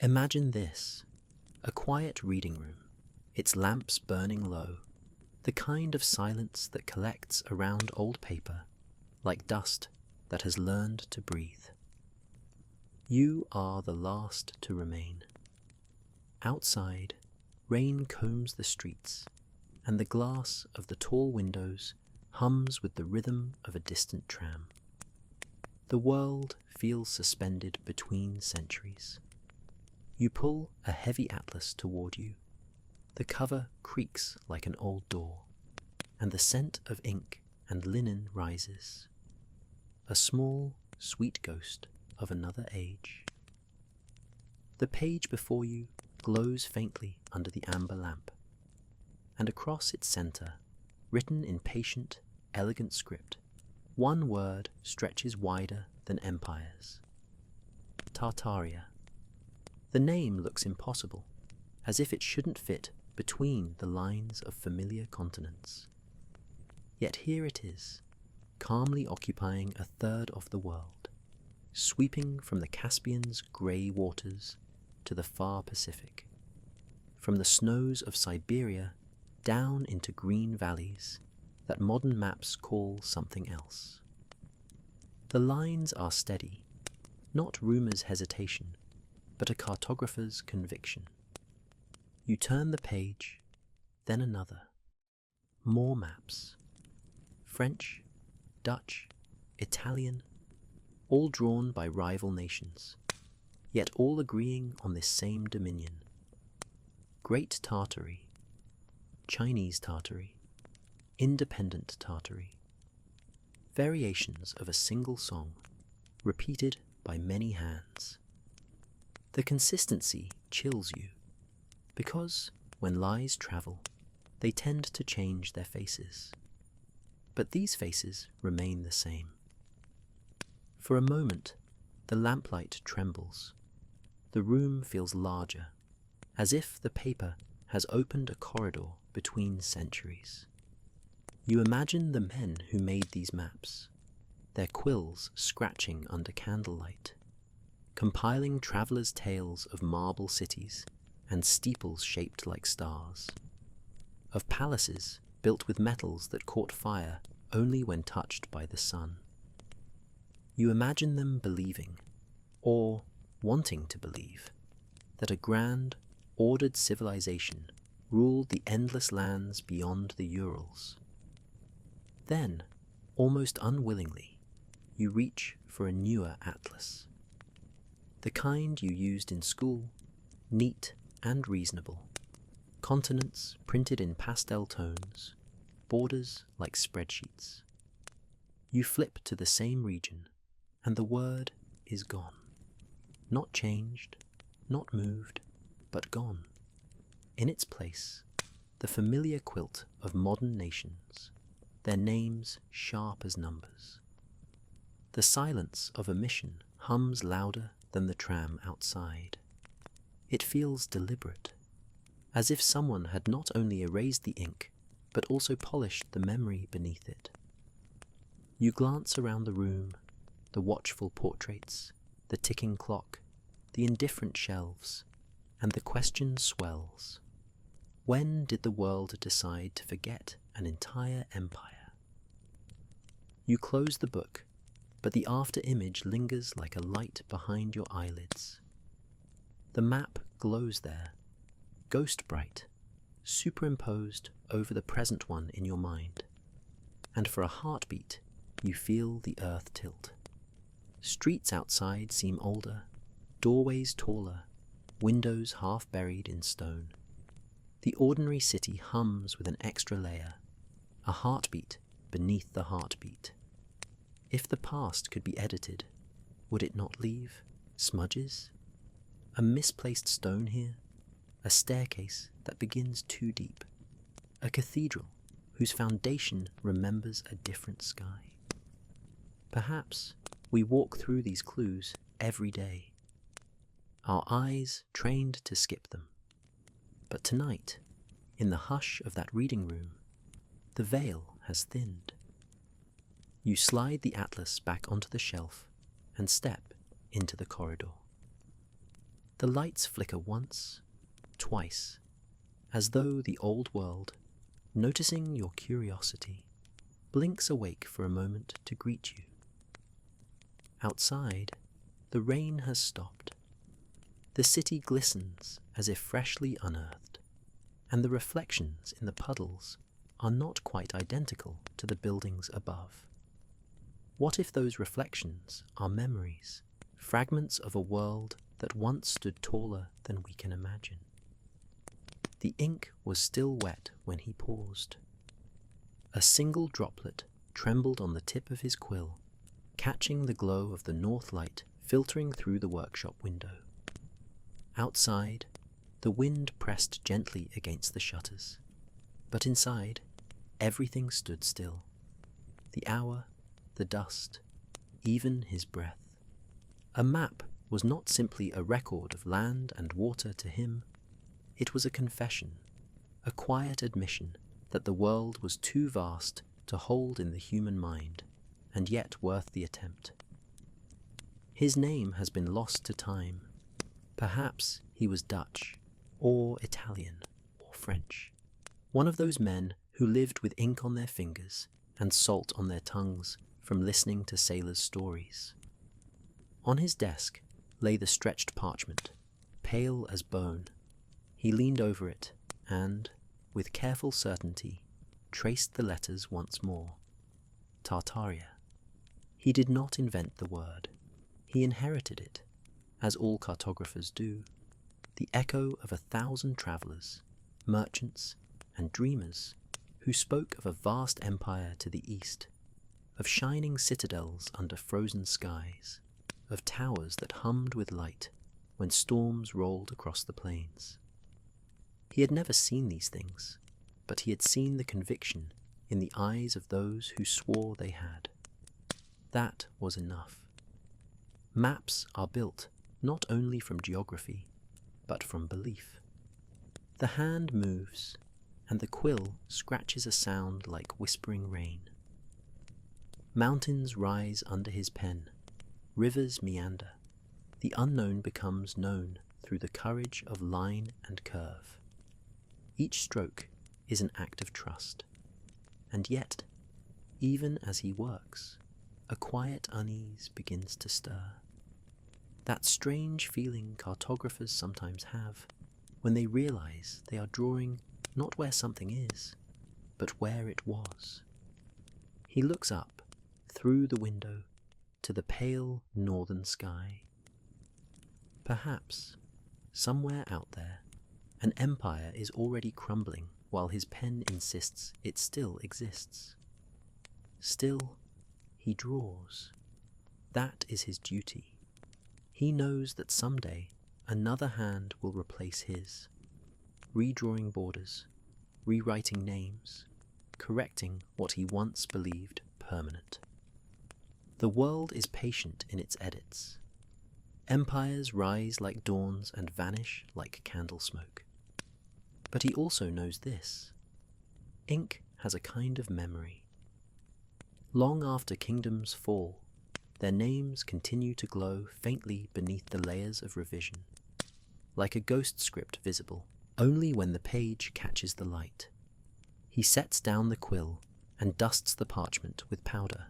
Imagine this, a quiet reading room, its lamps burning low, the kind of silence that collects around old paper like dust that has learned to breathe. You are the last to remain. Outside, rain combs the streets, and the glass of the tall windows hums with the rhythm of a distant tram. The world feels suspended between centuries. You pull a heavy atlas toward you. The cover creaks like an old door, and the scent of ink and linen rises. A small, sweet ghost of another age. The page before you glows faintly under the amber lamp, and across its center, written in patient, elegant script, one word stretches wider than empires. Tartaria. The name looks impossible, as if it shouldn't fit between the lines of familiar continents. Yet here it is, calmly occupying a third of the world, sweeping from the Caspian's grey waters to the far Pacific, from the snows of Siberia down into green valleys that modern maps call something else. The lines are steady, not rumour's hesitation, but a cartographer's conviction. You turn the page, then another. More maps. French, Dutch, Italian, all drawn by rival nations, yet all agreeing on this same dominion. Great Tartary, Chinese Tartary, independent Tartary. Variations of a single song, repeated by many hands. The consistency chills you, because when lies travel, they tend to change their faces. But these faces remain the same. For a moment, the lamplight trembles. The room feels larger, as if the paper has opened a corridor between centuries. You imagine the men who made these maps, their quills scratching under candlelight, compiling travellers' tales of marble cities and steeples shaped like stars, of palaces built with metals that caught fire only when touched by the sun. You imagine them believing, or wanting to believe, that a grand, ordered civilization ruled the endless lands beyond the Urals. Then, almost unwillingly, you reach for a newer atlas. The kind you used in school, neat and reasonable. Continents printed in pastel tones, borders like spreadsheets. You flip to the same region, and the word is gone. Not changed, not moved, but gone. In its place, the familiar quilt of modern nations, their names sharp as numbers. The silence of omission hums louder than the tram outside. It feels deliberate, as if someone had not only erased the ink, but also polished the memory beneath it. You glance around the room, the watchful portraits, the ticking clock, the indifferent shelves, and the question swells. When did the world decide to forget an entire empire? You close the book, but the after-image lingers like a light behind your eyelids. The map glows there, ghost bright, superimposed over the present one in your mind, and for a heartbeat you feel the earth tilt. Streets outside seem older, doorways taller, windows half buried in stone. The ordinary city hums with an extra layer, a heartbeat beneath the heartbeat. If the past could be edited, would it not leave smudges? A misplaced stone here, a staircase that begins too deep, a cathedral whose foundation remembers a different sky. Perhaps we walk through these clues every day, our eyes trained to skip them. But tonight, in the hush of that reading room, the veil has thinned. You slide the atlas back onto the shelf and step into the corridor. The lights flicker once, twice, as though the old world, noticing your curiosity, blinks awake for a moment to greet you. Outside, the rain has stopped. The city glistens as if freshly unearthed, and the reflections in the puddles are not quite identical to the buildings above. What if those reflections are memories, fragments of a world that once stood taller than we can imagine? The ink was still wet when he paused. A single droplet trembled on the tip of his quill, catching the glow of the north light filtering through the workshop window. Outside, the wind pressed gently against the shutters, but inside, everything stood still. The hour, the dust, even his breath. A map was not simply a record of land and water to him. It was a confession, a quiet admission that the world was too vast to hold in the human mind, and yet worth the attempt. His name has been lost to time. Perhaps he was Dutch, or Italian, or French. One of those men who lived with ink on their fingers and salt on their tongues from listening to sailors' stories. On his desk lay the stretched parchment, pale as bone. He leaned over it and, with careful certainty, traced the letters once more. Tartaria. He did not invent the word. He inherited it, as all cartographers do, the echo of 1,000 travellers, merchants, and dreamers who spoke of a vast empire to the east, of shining citadels under frozen skies, of towers that hummed with light when storms rolled across the plains. He had never seen these things, but he had seen the conviction in the eyes of those who swore they had. That was enough. Maps are built not only from geography, but from belief. The hand moves, and the quill scratches a sound like whispering rain. Mountains rise under his pen, rivers meander. The unknown becomes known through the courage of line and curve. Each stroke is an act of trust, and yet, even as he works, a quiet unease begins to stir. That strange feeling cartographers sometimes have when they realize they are drawing not where something is, but where it was. He looks up, through the window, to the pale northern sky. Perhaps, somewhere out there, an empire is already crumbling while his pen insists it still exists. Still, he draws. That is his duty. He knows that someday another hand will replace his, redrawing borders, rewriting names, correcting what he once believed permanent. The world is patient in its edits. Empires rise like dawns and vanish like candle smoke. But he also knows this. Ink has a kind of memory. Long after kingdoms fall, their names continue to glow faintly beneath the layers of revision, like a ghost script visible only when the page catches the light. He sets down the quill and dusts the parchment with powder.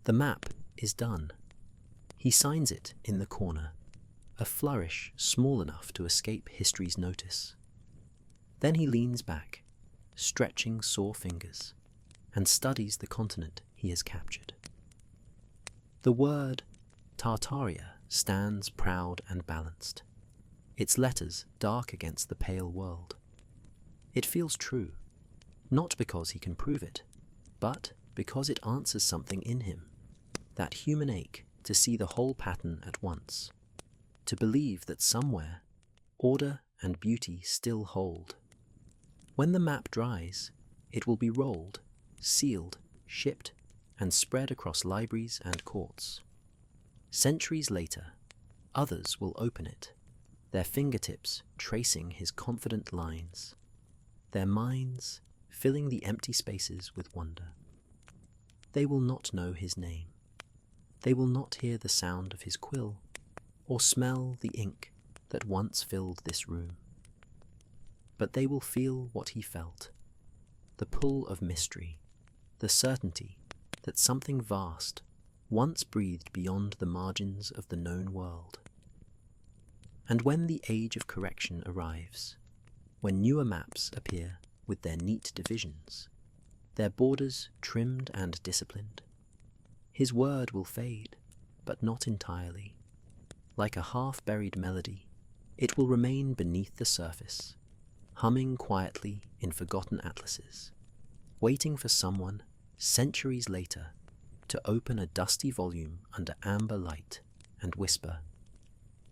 The map is done. He signs it in the corner, a flourish small enough to escape history's notice. Then he leans back, stretching sore fingers, and studies the continent he has captured. The word Tartaria stands proud and balanced, its letters dark against the pale world. It feels true, not because he can prove it, but because it answers something in him, that human ache to see the whole pattern at once, to believe that somewhere order and beauty still hold. When the map dries, it will be rolled, sealed, shipped, and spread across libraries and courts. Centuries later, others will open it, their fingertips tracing his confident lines, their minds filling the empty spaces with wonder. They will not know his name. They will not hear the sound of his quill, or smell the ink that once filled this room. But they will feel what he felt, the pull of mystery, the certainty that something vast once breathed beyond the margins of the known world. And when the age of correction arrives, when newer maps appear with their neat divisions, their borders trimmed and disciplined, his word will fade, but not entirely. Like a half-buried melody, it will remain beneath the surface, humming quietly in forgotten atlases, waiting for someone, centuries later, to open a dusty volume under amber light and whisper,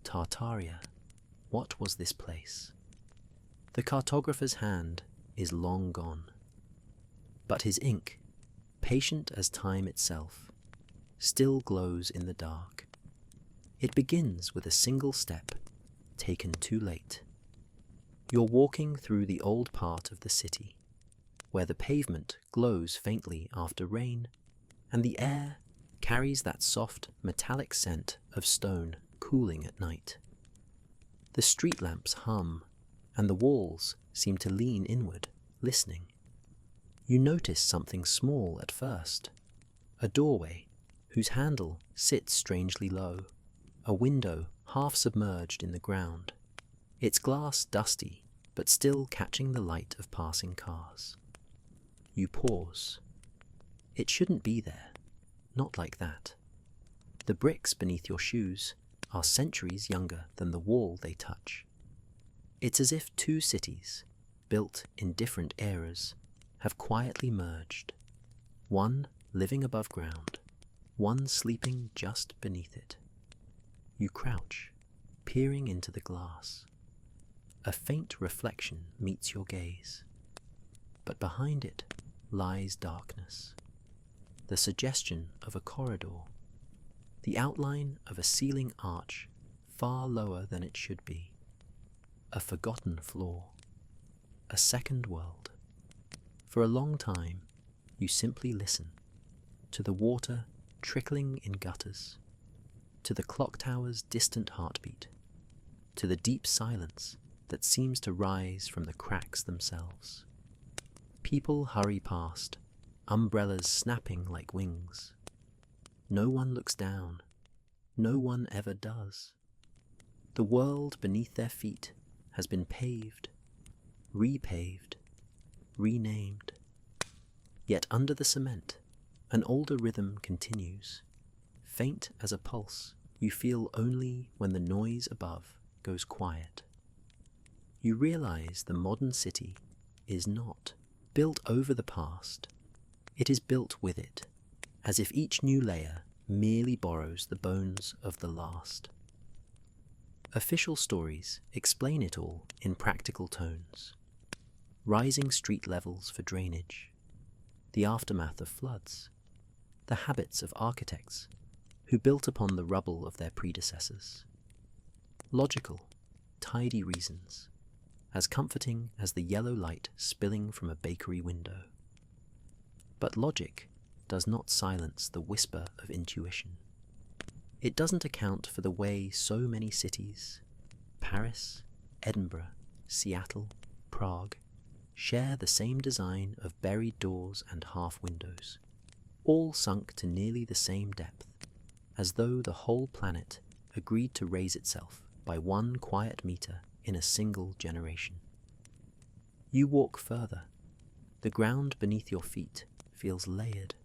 "Tartaria, what was this place?" The cartographer's hand is long gone, but his ink, patient as time itself, still glows in the dark. It begins with a single step, taken too late. You're walking through the old part of the city, where the pavement glows faintly after rain, and the air carries that soft, metallic scent of stone cooling at night. The street lamps hum, and the walls seem to lean inward, listening. You notice something small at first, a doorway whose handle sits strangely low, a window half submerged in the ground, its glass dusty but still catching the light of passing cars. You pause. It shouldn't be there, not like that. The bricks beneath your shoes are centuries younger than the wall they touch. It's as if two cities, built in different eras, have quietly merged, one living above ground, one sleeping just beneath it. You crouch, peering into the glass. A faint reflection meets your gaze, but behind it lies darkness, the suggestion of a corridor, the outline of a ceiling arch far lower than it should be, a forgotten floor, a second world. For a long time, you simply listen to the water trickling in gutters, to the clock tower's distant heartbeat, to the deep silence that seems to rise from the cracks themselves. People hurry past, umbrellas snapping like wings. No one looks down. No one ever does. The world beneath their feet has been paved, repaved, renamed. Yet under the cement, an older rhythm continues, faint as a pulse you feel only when the noise above goes quiet. You realize the modern city is not built over the past. It is built with it, as if each new layer merely borrows the bones of the last. Official stories explain it all in practical tones. Rising street levels for drainage, the aftermath of floods, the habits of architects who built upon the rubble of their predecessors. Logical, tidy reasons, as comforting as the yellow light spilling from a bakery window. But logic does not silence the whisper of intuition. It doesn't account for the way so many cities, Paris, Edinburgh, Seattle, Prague, share the same design of buried doors and half windows, all sunk to nearly the same depth, as though the whole planet agreed to raise itself by 1 quiet meter in a single generation. You walk further. The ground beneath your feet feels layered,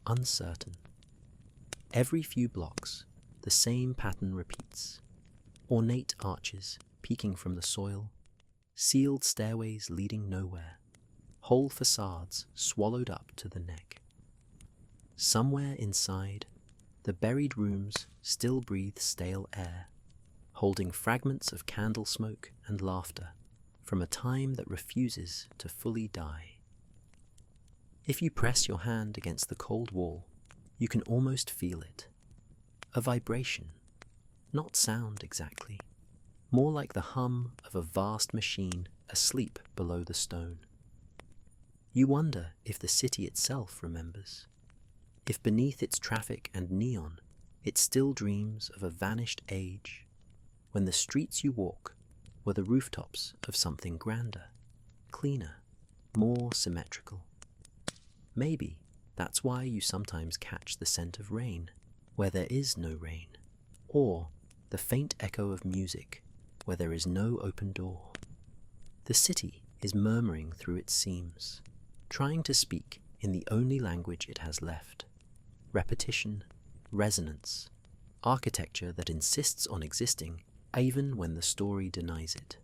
uncertain. Every few blocks, the same pattern repeats. Ornate arches peeking from the soil, sealed stairways leading nowhere, whole facades swallowed up to the neck. Somewhere inside, the buried rooms still breathe stale air, holding fragments of candle smoke and laughter from a time that refuses to fully die. If you press your hand against the cold wall, you can almost feel it. A vibration, not sound exactly, more like the hum of a vast machine asleep below the stone. You wonder if the city itself remembers, if beneath its traffic and neon it still dreams of a vanished age, when the streets you walk were the rooftops of something grander, cleaner, more symmetrical. Maybe that's why you sometimes catch the scent of rain where there is no rain, or the faint echo of music where there is no open door. The city is murmuring through its seams, trying to speak in the only language it has left: repetition, resonance, architecture that insists on existing even when the story denies it.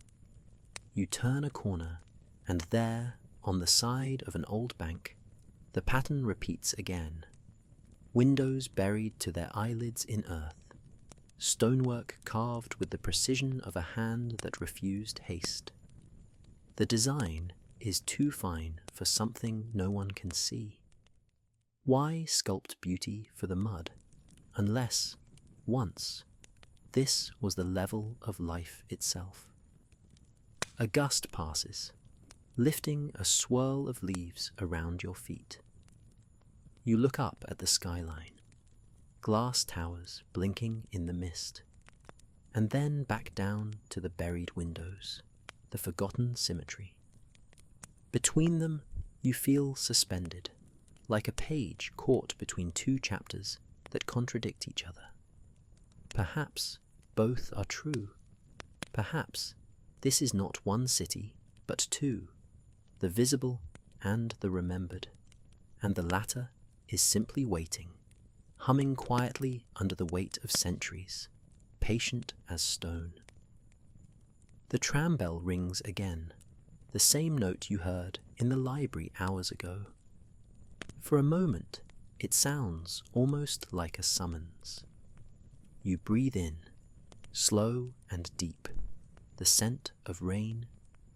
You turn a corner, and there, on the side of an old bank, the pattern repeats again. Windows buried to their eyelids in earth, stonework carved with the precision of a hand that refused haste. The design is too fine for something no one can see. Why sculpt beauty for the mud, unless, once, this was the level of life itself? A gust passes, lifting a swirl of leaves around your feet. You look up at the skyline, glass towers blinking in the mist, and then back down to the buried windows, the forgotten symmetry. Between them, you feel suspended, like a page caught between two chapters that contradict each other. Perhaps both are true. Perhaps this is not one city, but two, the visible and the remembered, and the latter is simply waiting, humming quietly under the weight of centuries, patient as stone. The tram bell rings again, the same note you heard in the library hours ago. For a moment, it sounds almost like a summons. You breathe in, slow and deep, the scent of rain,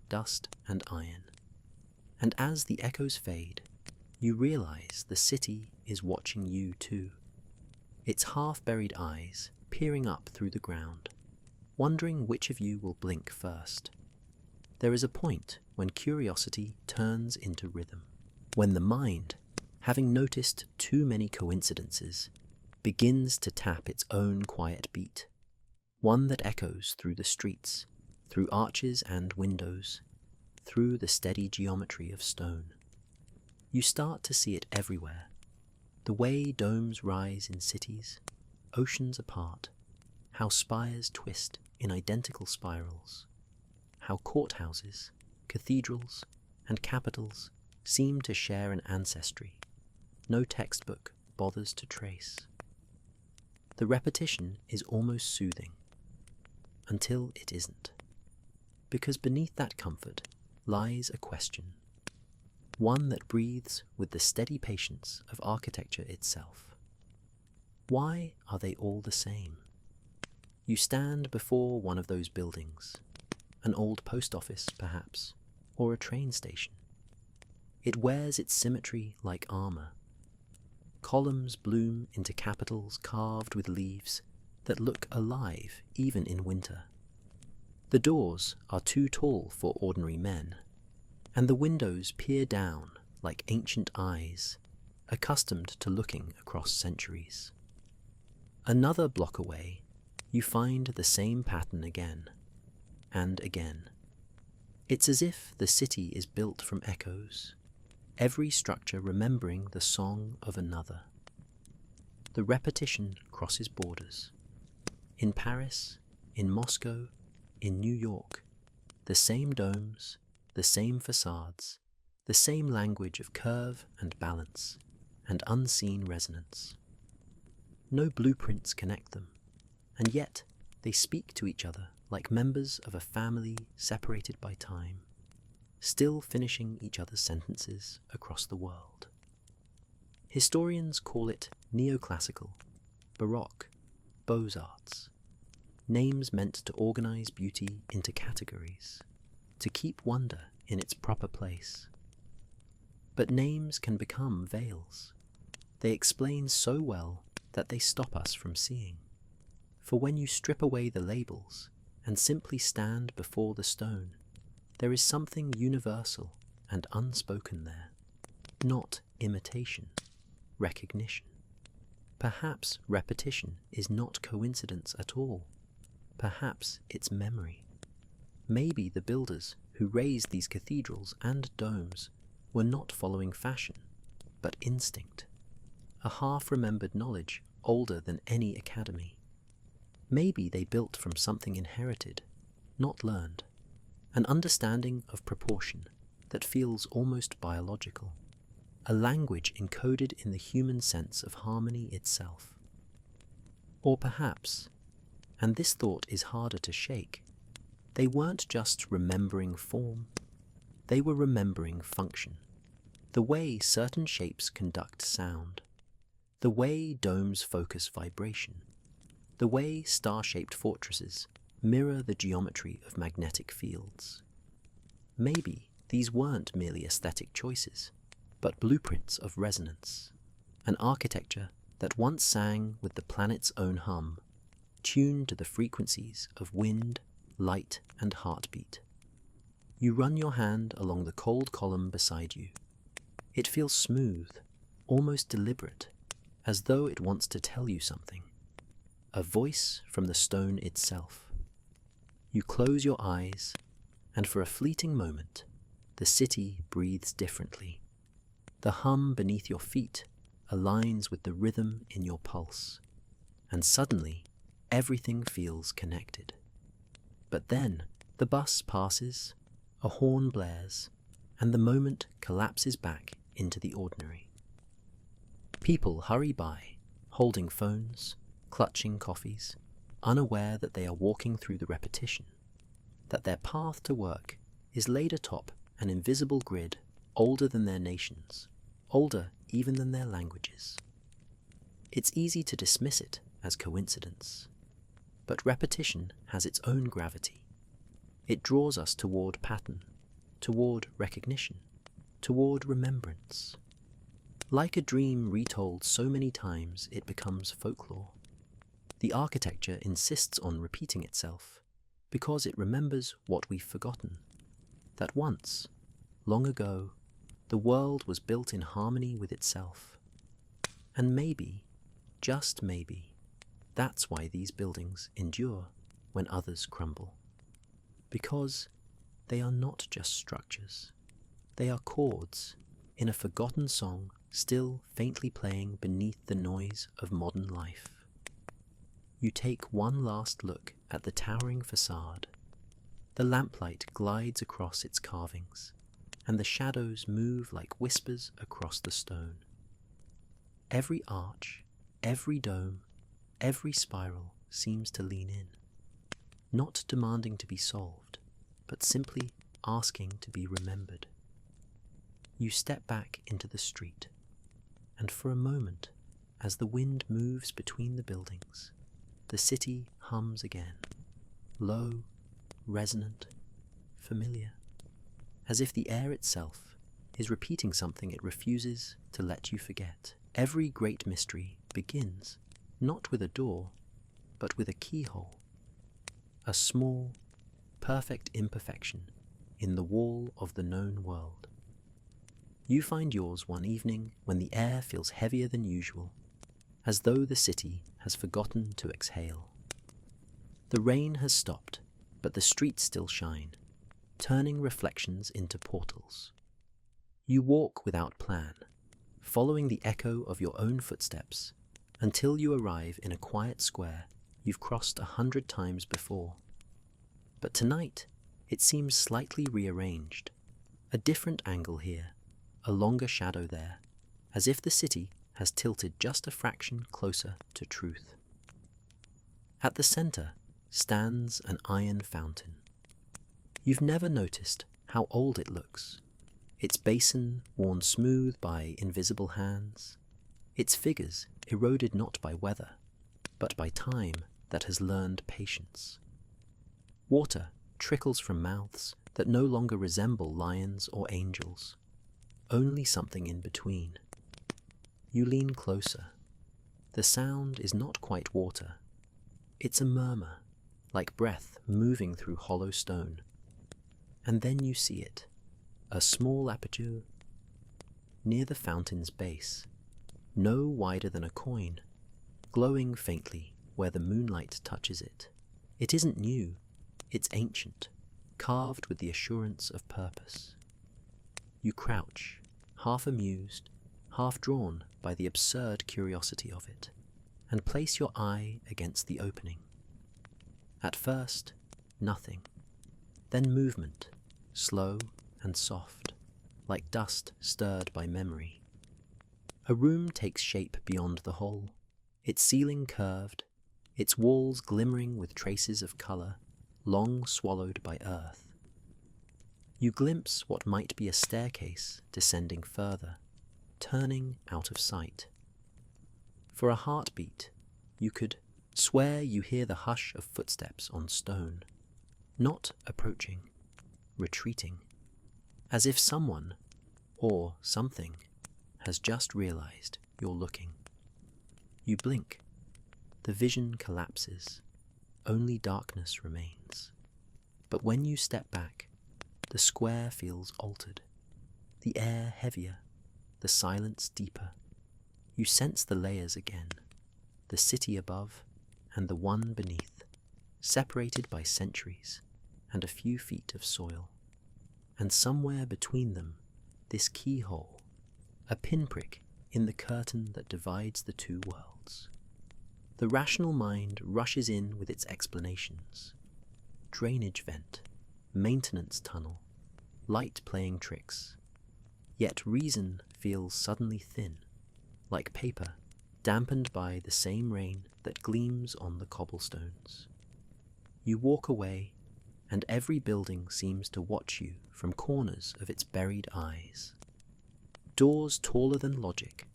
dust and iron. And as the echoes fade, you realize the city is watching you too, its half-buried eyes peering up through the ground, wondering which of you will blink first. There is a point when curiosity turns into rhythm, when the mind, having noticed too many coincidences, begins to tap its own quiet beat, one that echoes through the streets, through arches and windows, through the steady geometry of stone. You start to see it everywhere, the way domes rise in cities, oceans apart, how spires twist in identical spirals, how courthouses, cathedrals, and capitals seem to share an ancestry no textbook bothers to trace. The repetition is almost soothing, until it isn't, because beneath that comfort lies a question, one that breathes with the steady patience of architecture itself. Why are they all the same? You stand before one of those buildings, an old post office perhaps, or a train station. It wears its symmetry like armor. Columns bloom into capitals carved with leaves that look alive even in winter. The doors are too tall for ordinary men, and the windows peer down like ancient eyes, accustomed to looking across centuries. Another block away, you find the same pattern again, and again. It's as if the city is built from echoes, every structure remembering the song of another. The repetition crosses borders. In Paris, in Moscow, in New York, the same domes, the same facades, the same language of curve and balance, and unseen resonance. No blueprints connect them, and yet they speak to each other like members of a family separated by time, still finishing each other's sentences across the world. Historians call it neoclassical, baroque, beaux-arts, names meant to organize beauty into categories, to keep wonder in its proper place. But names can become veils. They explain so well that they stop us from seeing. For when you strip away the labels and simply stand before the stone, there is something universal and unspoken there, not imitation, recognition. Perhaps repetition is not coincidence at all. Perhaps it's memory. Maybe the builders who raised these cathedrals and domes were not following fashion, but instinct, a half-remembered knowledge older than any academy. Maybe they built from something inherited, not learned, an understanding of proportion that feels almost biological, a language encoded in the human sense of harmony itself. Or perhaps, and this thought is harder to shake, they weren't just remembering form, they were remembering function, the way certain shapes conduct sound, the way domes focus vibration, the way star-shaped fortresses mirror the geometry of magnetic fields. Maybe these weren't merely aesthetic choices, but blueprints of resonance, an architecture that once sang with the planet's own hum, tuned to the frequencies of wind, light, and heartbeat. You run your hand along the cold column beside you. It feels smooth, almost deliberate, as though it wants to tell you something. A voice from the stone itself. You close your eyes, and for a fleeting moment, the city breathes differently. The hum beneath your feet aligns with the rhythm in your pulse, and suddenly, everything feels connected. But then, the bus passes, a horn blares, and the moment collapses back into the ordinary. People hurry by, holding phones, clutching coffees, unaware that they are walking through the repetition, that their path to work is laid atop an invisible grid older than their nations, older even than their languages. It's easy to dismiss it as coincidence, but repetition has its own gravity. It draws us toward pattern, toward recognition, toward remembrance. Like a dream retold so many times it becomes folklore. The architecture insists on repeating itself because it remembers what we've forgotten, that once, long ago, the world was built in harmony with itself. And maybe, just maybe, that's why these buildings endure when others crumble. Because they are not just structures. They are chords in a forgotten song still faintly playing beneath the noise of modern life. You take one last look at the towering facade. The lamplight glides across its carvings, and the shadows move like whispers across the stone. Every arch, every dome, every spiral seems to lean in, not demanding to be solved, but simply asking to be remembered. You step back into the street, and for a moment, as the wind moves between the buildings, the city hums again, low, resonant, familiar, as if the air itself is repeating something it refuses to let you forget. Every great mystery begins not with a door, but with a keyhole, a small, perfect imperfection in the wall of the known world. You find yours one evening when the air feels heavier than usual, as though the city has forgotten to exhale. The rain has stopped, but the streets still shine, turning reflections into portals. You walk without plan, following the echo of your own footsteps, until you arrive in a quiet square you've crossed 100 times before. But tonight, it seems slightly rearranged, a different angle here, a longer shadow there, as if the city has tilted just a fraction closer to truth. At the center stands an iron fountain. You've never noticed how old it looks, its basin worn smooth by invisible hands, its figures eroded not by weather, but by time that has learned patience. Water trickles from mouths that no longer resemble lions or angels, only something in between. You lean closer. The sound is not quite water. It's a murmur, like breath moving through hollow stone. And then you see it, a small aperture near the fountain's base, no wider than a coin, glowing faintly where the moonlight touches it. It isn't new, it's ancient, carved with the assurance of purpose. You crouch, half amused, half drawn by the absurd curiosity of it, and place your eye against the opening. At first, nothing, then movement, slow and soft, like dust stirred by memory. A room takes shape beyond the hole, its ceiling curved, its walls glimmering with traces of colour, long swallowed by earth. You glimpse what might be a staircase descending further, turning out of sight. For a heartbeat, you could swear you hear the hush of footsteps on stone, not approaching, retreating, as if someone, or something, has just realized you're looking. You blink. The vision collapses. Only darkness remains. But when you step back, the square feels altered, the air heavier, the silence deeper. You sense the layers again, the city above and the one beneath, separated by centuries and a few feet of soil. And somewhere between them, this keyhole, a pinprick in the curtain that divides the two worlds. The rational mind rushes in with its explanations. Drainage vent, maintenance tunnel, light playing tricks. Yet reason feels suddenly thin, like paper dampened by the same rain that gleams on the cobblestones. You walk away, and every building seems to watch you from corners of its buried eyes. Doors taller than logic,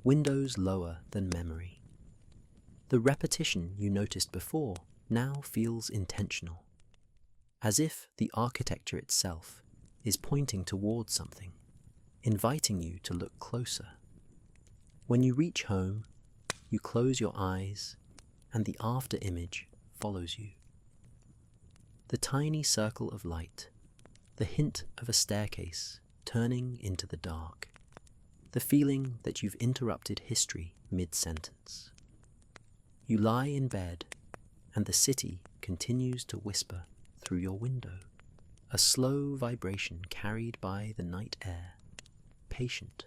windows lower than memory. The repetition you noticed before now feels intentional, as if the architecture itself is pointing towards something, inviting you to look closer. When you reach home, you close your eyes, and the after image follows you. The tiny circle of light, the hint of a staircase turning into the dark, the feeling that you've interrupted history mid-sentence. You lie in bed, and the city continues to whisper through your window, a slow vibration carried by the night air, patient,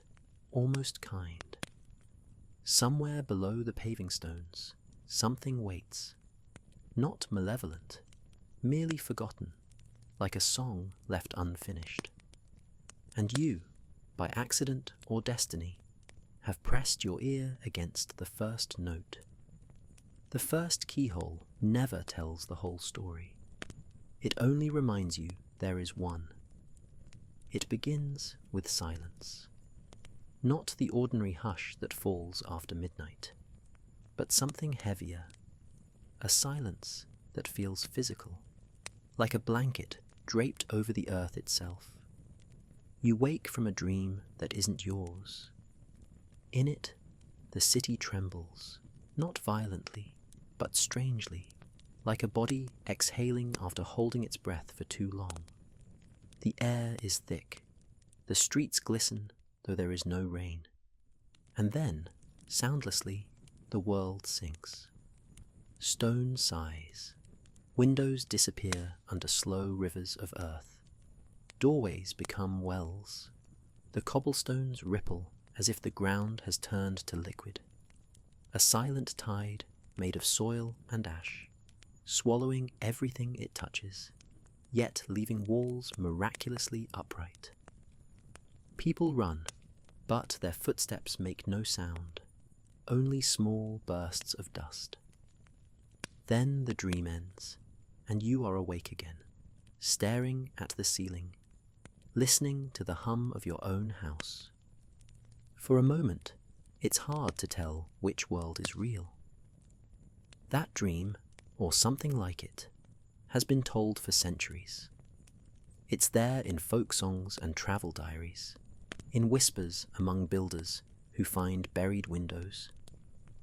almost kind. Somewhere below the paving stones, something waits, not malevolent, merely forgotten, like a song left unfinished. And you, by accident or destiny, have pressed your ear against the first note. The first keyhole never tells the whole story. It only reminds you there is one. It begins with silence. Not the ordinary hush that falls after midnight, but something heavier, a silence that feels physical, like a blanket draped over the earth itself. You wake from a dream that isn't yours. In it, the city trembles, not violently, but strangely, like a body exhaling after holding its breath for too long. The air is thick, the streets glisten, though there is no rain. And then, soundlessly, the world sinks. Stone sighs. Windows disappear under slow rivers of earth. Doorways become wells. The cobblestones ripple as if the ground has turned to liquid. A silent tide made of soil and ash, swallowing everything it touches, yet leaving walls miraculously upright. People run, but their footsteps make no sound, only small bursts of dust. Then the dream ends, and you are awake again, staring at the ceiling, listening to the hum of your own house. For a moment, it's hard to tell which world is real. That dream, or something like it, has been told for centuries. It's there in folk songs and travel diaries, in whispers among builders who find buried windows,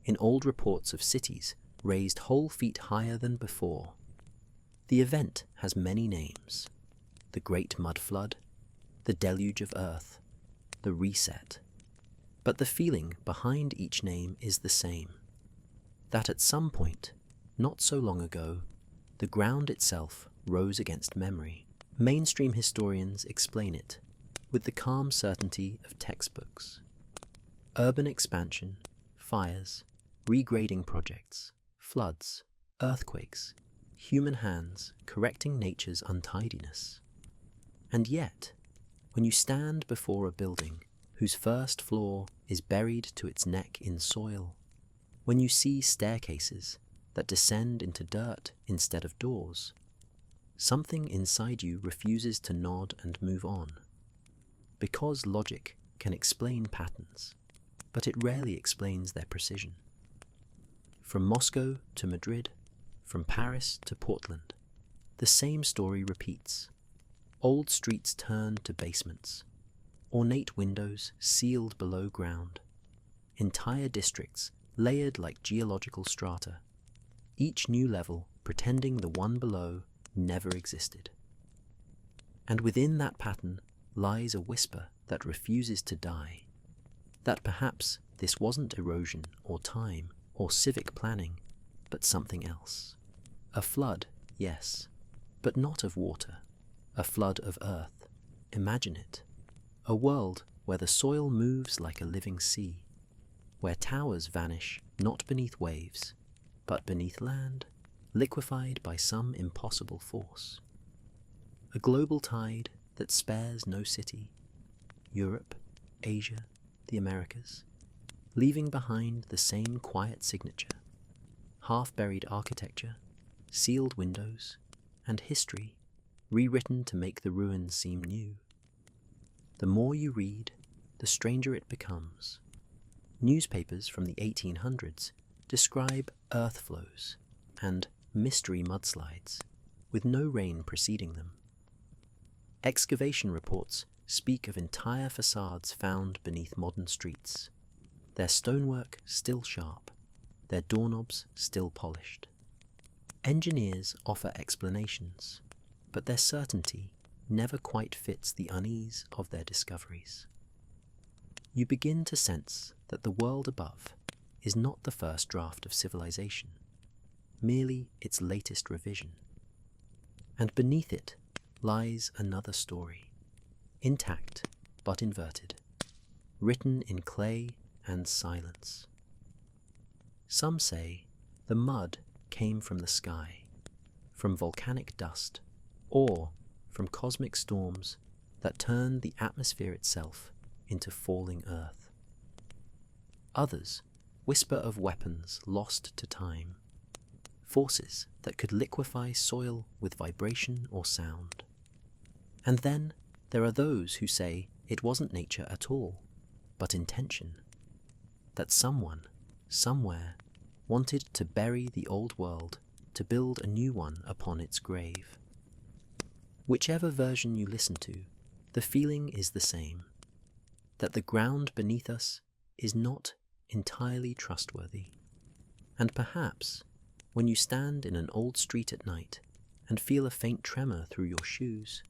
in old reports of cities raised whole feet higher than before. The event has many names: the Great Mud Flood, the Deluge of Earth, the Reset. But the feeling behind each name is the same, that at some point, not so long ago, The ground itself rose against memory. Mainstream historians explain it with the calm certainty of textbooks. Urban expansion, fires, regrading projects, floods, earthquakes, human hands correcting nature's untidiness. And yet, when you stand before a building whose first floor is buried to its neck in soil, when you see staircases that descend into dirt instead of doors, something inside you refuses to nod and move on. Because logic can explain patterns, but it rarely explains their precision. From Moscow to Madrid, from Paris to Portland, the same story repeats. Old streets turn to basements, ornate windows sealed below ground, entire districts layered like geological strata, each new level pretending the one below never existed. And within that pattern lies a whisper that refuses to die, that perhaps this wasn't erosion or time or civic planning, but something else. A flood, yes, but not of water, a flood of earth. Imagine it. A world where the soil moves like a living sea, where towers vanish not beneath waves, but beneath land, liquefied by some impossible force. A global tide that spares no city, Europe, Asia, the Americas, leaving behind the same quiet signature, half-buried architecture, sealed windows, and history rewritten to make the ruins seem new. The more you read, the stranger it becomes. Newspapers from the 1800s describe earth flows and mystery mudslides, with no rain preceding them. Excavation reports speak of entire facades found beneath modern streets, their stonework still sharp, their doorknobs still polished. Engineers offer explanations, but their certainty never quite fits the unease of their discoveries. You begin to sense that the world above is not the first draft of civilization, merely its latest revision. And beneath it lies another story, intact but inverted, written in clay and silence. Some say the mud came from the sky, from volcanic dust, or from cosmic storms that turned the atmosphere itself into falling earth. Others whisper of weapons lost to time, forces that could liquefy soil with vibration or sound. And then there are those who say it wasn't nature at all, but intention, that someone, somewhere, wanted to bury the old world to build a new one upon its grave. Whichever version you listen to, the feeling is the same, that the ground beneath us is not entirely trustworthy. And perhaps, when you stand in an old street at night and feel a faint tremor through your shoes,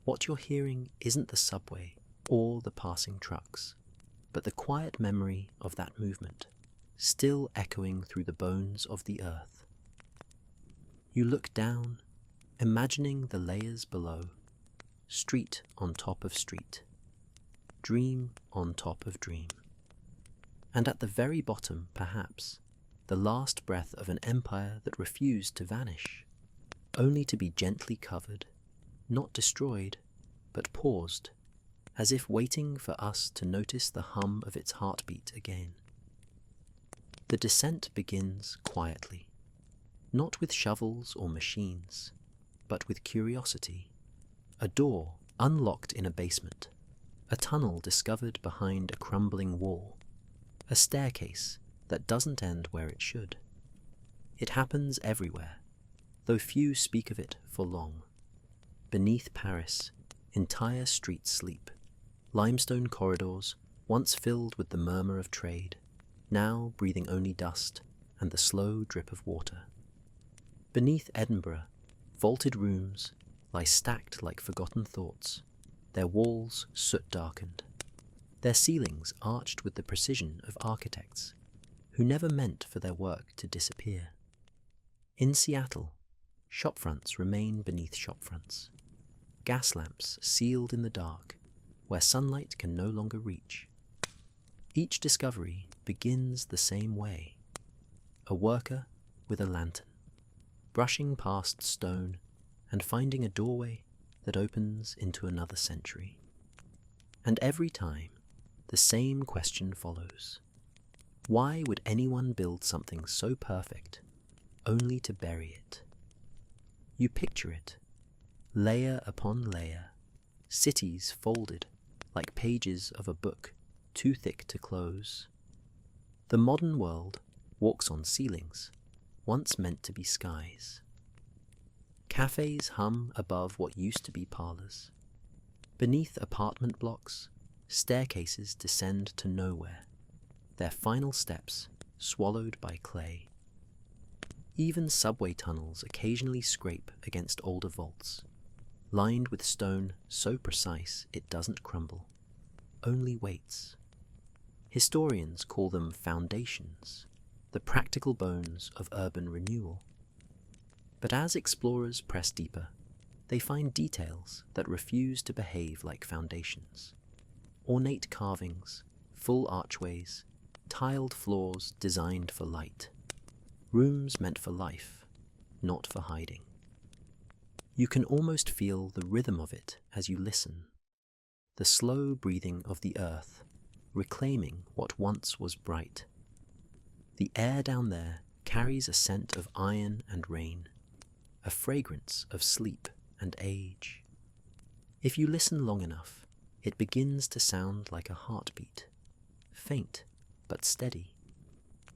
what you're hearing isn't the subway or the passing trucks, but the quiet memory of that movement, still echoing through the bones of the earth. You look down, imagining the layers below, street on top of street, dream on top of dream. And at the very bottom, perhaps, the last breath of an empire that refused to vanish, only to be gently covered, not destroyed, but paused, as if waiting for us to notice the hum of its heartbeat again. The descent begins quietly, not with shovels or machines, but with curiosity. A door unlocked in a basement, a tunnel discovered behind a crumbling wall, a staircase that doesn't end where it should. It happens everywhere, though few speak of it for long. Beneath Paris, entire streets sleep, limestone corridors once filled with the murmur of trade, now breathing only dust and the slow drip of water. Beneath Edinburgh, vaulted rooms lie stacked like forgotten thoughts, their walls soot-darkened, their ceilings arched with the precision of architects who never meant for their work to disappear. In Seattle, Shopfronts remain beneath shopfronts. Gas lamps sealed in the dark, where sunlight can no longer reach. Each discovery begins the same way. A worker with a lantern, brushing past stone and finding a doorway that opens into another century. And every time, the same question follows. Why would anyone build something so perfect, only to bury it? You picture it, layer upon layer, cities folded like pages of a book too thick to close. The modern world walks on ceilings, once meant to be skies. Cafes hum above what used to be parlors. Beneath apartment blocks, staircases descend to nowhere, their final steps swallowed by clay. Even subway tunnels occasionally scrape against older vaults, lined with stone so precise it doesn't crumble, only waits. Historians call them foundations, the practical bones of urban renewal. But as explorers press deeper, they find details that refuse to behave like foundations. Ornate carvings, full archways, tiled floors designed for light. Rooms meant for life, not for hiding. You can almost feel the rhythm of it as you listen. The slow breathing of the earth, reclaiming what once was bright. The air down there carries a scent of iron and rain, a fragrance of sleep and age. If you listen long enough, it begins to sound like a heartbeat, faint but steady.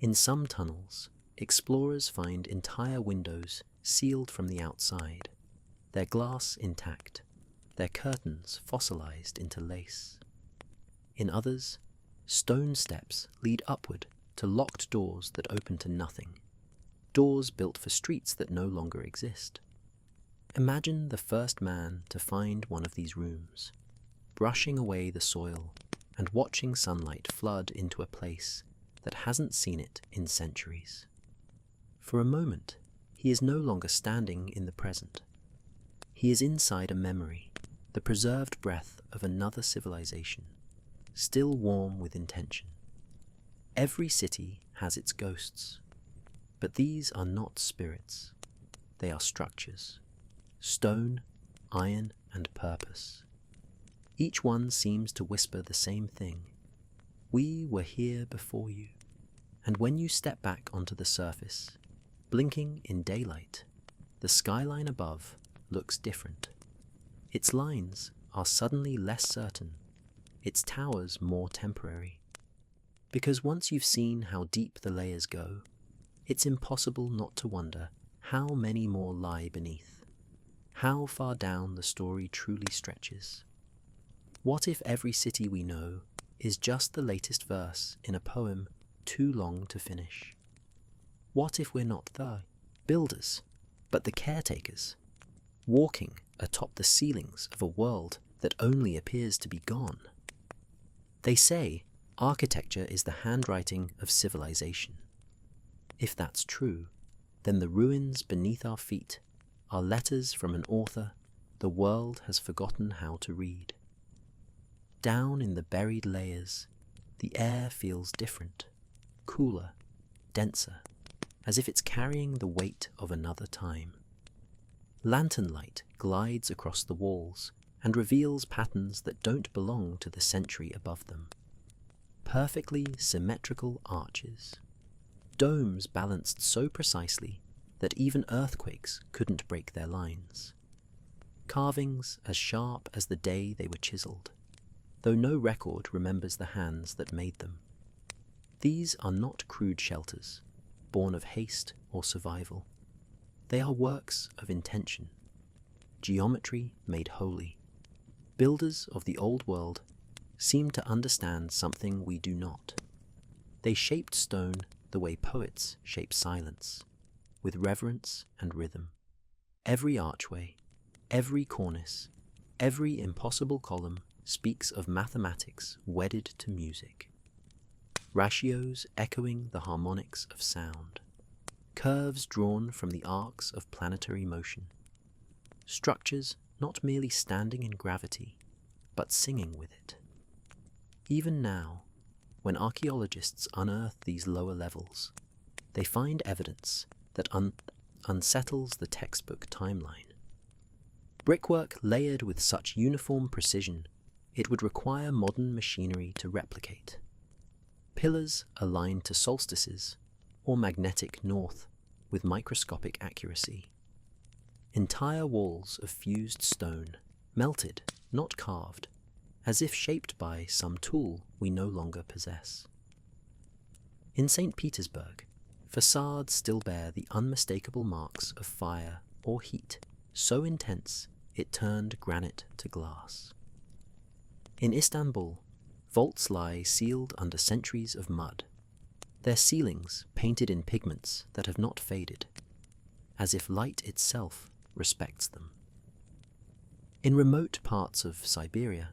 In some tunnels, explorers find entire windows sealed from the outside, their glass intact, their curtains fossilized into lace. In others, stone steps lead upward to locked doors that open to nothing, doors built for streets that no longer exist. Imagine the first man to find one of these rooms, brushing away the soil and watching sunlight flood into a place that hasn't seen it in centuries. For a moment, he is no longer standing in the present. He is inside a memory, the preserved breath of another civilization, still warm with intention. Every city has its ghosts, but these are not spirits. They are structures, stone, iron, and purpose. Each one seems to whisper the same thing. We were here before you. And when you step back onto the surface, blinking in daylight, the skyline above looks different. Its lines are suddenly less certain, its towers more temporary. Because once you've seen how deep the layers go, it's impossible not to wonder how many more lie beneath, how far down the story truly stretches. What if every city we know is just the latest verse in a poem too long to finish? What if we're not the builders, but the caretakers, walking atop the ceilings of a world that only appears to be gone? They say architecture is the handwriting of civilization. If that's true, then the ruins beneath our feet are letters from an author the world has forgotten how to read. Down in the buried layers, the air feels different, cooler, denser, as if it's carrying the weight of another time. Lantern light glides across the walls and reveals patterns that don't belong to the century above them. Perfectly symmetrical arches, domes balanced so precisely that even earthquakes couldn't break their lines. Carvings as sharp as the day they were chiseled, though no record remembers the hands that made them. These are not crude shelters, born of haste or survival. They are works of intention, geometry made holy. Builders of the old world seem to understand something we do not. They shaped stone the way poets shape silence, with reverence and rhythm. Every archway, every cornice, every impossible column speaks of mathematics wedded to music, ratios echoing the harmonics of sound. curves drawn from the arcs of planetary motion, structures not merely standing in gravity, but singing with it. Even now, when archaeologists unearth these lower levels, they find evidence that unsettles the textbook timeline. Brickwork layered with such uniform precision, it would require modern machinery to replicate. Pillars aligned to solstices or magnetic north with microscopic accuracy. Entire walls of fused stone, melted, not carved, as if shaped by some tool we no longer possess. In St. Petersburg, facades still bear the unmistakable marks of fire or heat, so intense it turned granite to glass. In Istanbul, vaults lie sealed under centuries of mud, their ceilings painted in pigments that have not faded, as if light itself respects them. In remote parts of Siberia,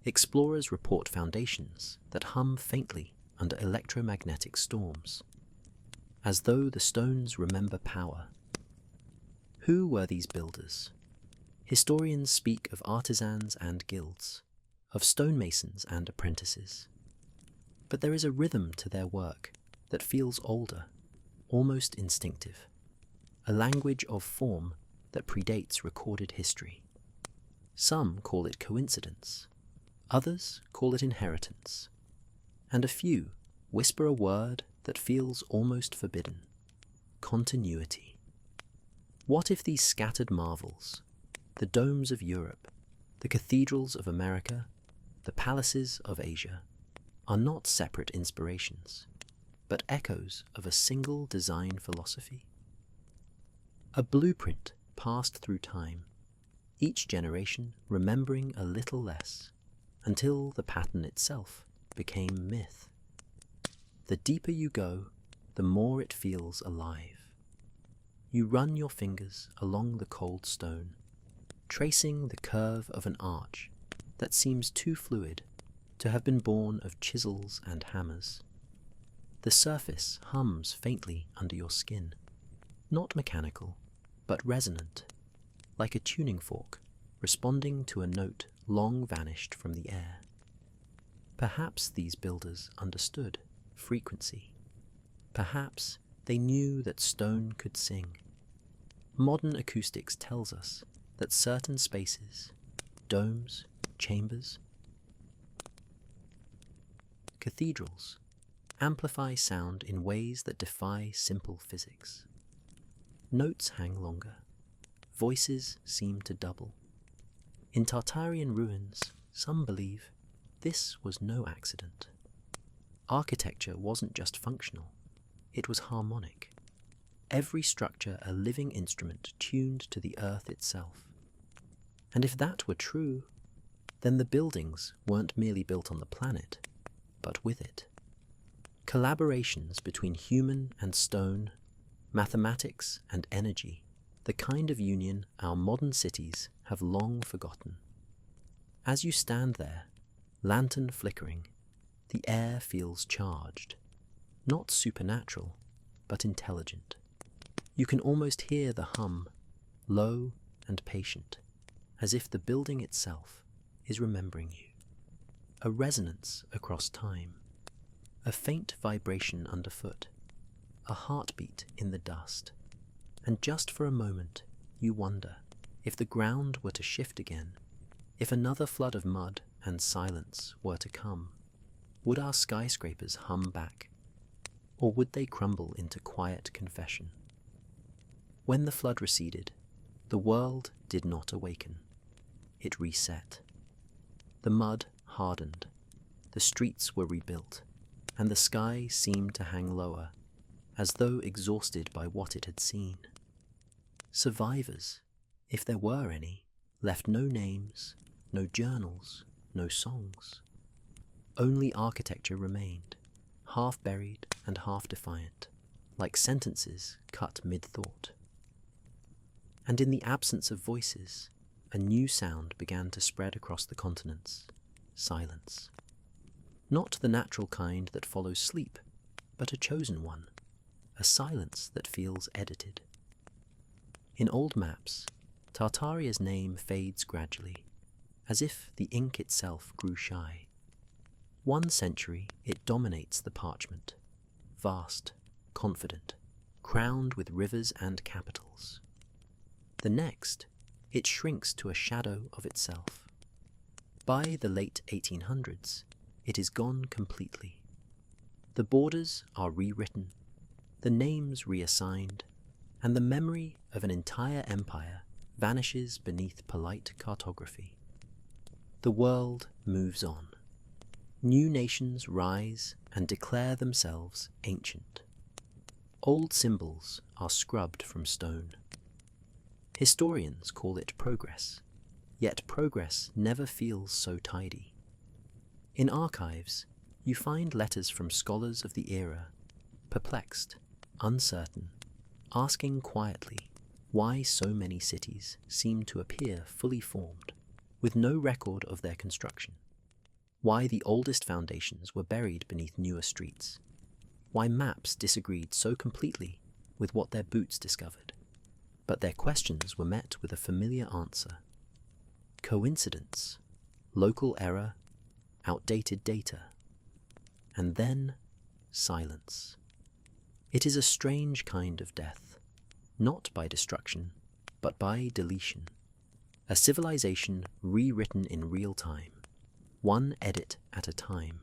explorers report foundations that hum faintly under electromagnetic storms, as though the stones remember power. Who were these builders? Historians speak of artisans and guilds, of stonemasons and apprentices. But there is a rhythm to their work that feels older, almost instinctive, a language of form that predates recorded history. Some call it coincidence, others call it inheritance, and a few whisper a word that feels almost forbidden: continuity. What if these scattered marvels, the domes of Europe, the cathedrals of America, the palaces of Asia, are not separate inspirations, but echoes of a single design philosophy? A blueprint passed through time, each generation remembering a little less, until the pattern itself became myth. The deeper you go, the more it feels alive. You run your fingers along the cold stone, tracing the curve of an arch that seems too fluid to have been born of chisels and hammers. The surface hums faintly under your skin, not mechanical, but resonant, like a tuning fork responding to a note long vanished from the air. Perhaps these builders understood frequency. Perhaps they knew that stone could sing. Modern acoustics tells us that certain spaces, domes, chambers, cathedrals, amplify sound in ways that defy simple physics. Notes hang longer. Voices seem to double. In Tartarian ruins, some believe this was no accident. Architecture wasn't just functional, it was harmonic. Every structure a living instrument tuned to the earth itself. And if that were true, then the buildings weren't merely built on the planet, but with it. Collaborations between human and stone, mathematics and energy, the kind of union our modern cities have long forgotten. As you stand there, lantern flickering, the air feels charged, not supernatural, but intelligent. You can almost hear the hum, low and patient, as if the building itself is remembering you. A resonance across time, a faint vibration underfoot, a heartbeat in the dust, and just for a moment you wonder if the ground were to shift again, if another flood of mud and silence were to come, would our skyscrapers hum back, or would they crumble into quiet confession? When the flood receded, the world did not awaken. It reset. The mud hardened, the streets were rebuilt, and the sky seemed to hang lower, as though exhausted by what it had seen. Survivors, if there were any, left no names, no journals, no songs. Only architecture remained, half buried and half defiant, like sentences cut mid-thought. And in the absence of voices, a new sound began to spread across the continents: silence. Not the natural kind that follows sleep, but a chosen one, a silence that feels edited. In old maps, Tartaria's name fades gradually, as if the ink itself grew shy. One century it dominates the parchment, vast, confident, crowned with rivers and capitals. The next, it shrinks to a shadow of itself. By the late 1800s, it is gone completely. The borders are rewritten, the names reassigned, and the memory of an entire empire vanishes beneath polite cartography. The world moves on. New nations rise and declare themselves ancient. Old symbols are scrubbed from stone. Historians call it progress, yet progress never feels so tidy. In archives, you find letters from scholars of the era, perplexed, uncertain, asking quietly why so many cities seem to appear fully formed, with no record of their construction. Why the oldest foundations were buried beneath newer streets. Why maps disagreed so completely with what their boots discovered. But their questions were met with a familiar answer. Coincidence, local error, outdated data, and then silence. It is a strange kind of death, not by destruction, but by deletion. A civilization rewritten in real time, one edit at a time.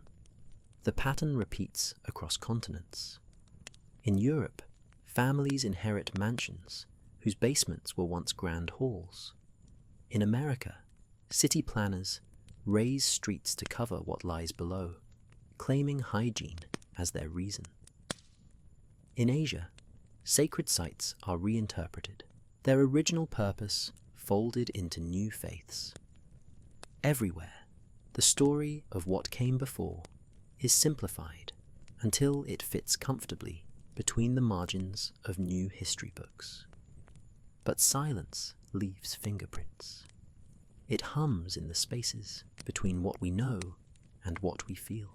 The pattern repeats across continents. In Europe, families inherit mansions whose basements were once grand halls. In America, city planners raise streets to cover what lies below, claiming hygiene as their reason. In Asia, sacred sites are reinterpreted, their original purpose folded into new faiths. Everywhere, the story of what came before is simplified until it fits comfortably between the margins of new history books. But silence leaves fingerprints. It hums in the spaces between what we know and what we feel.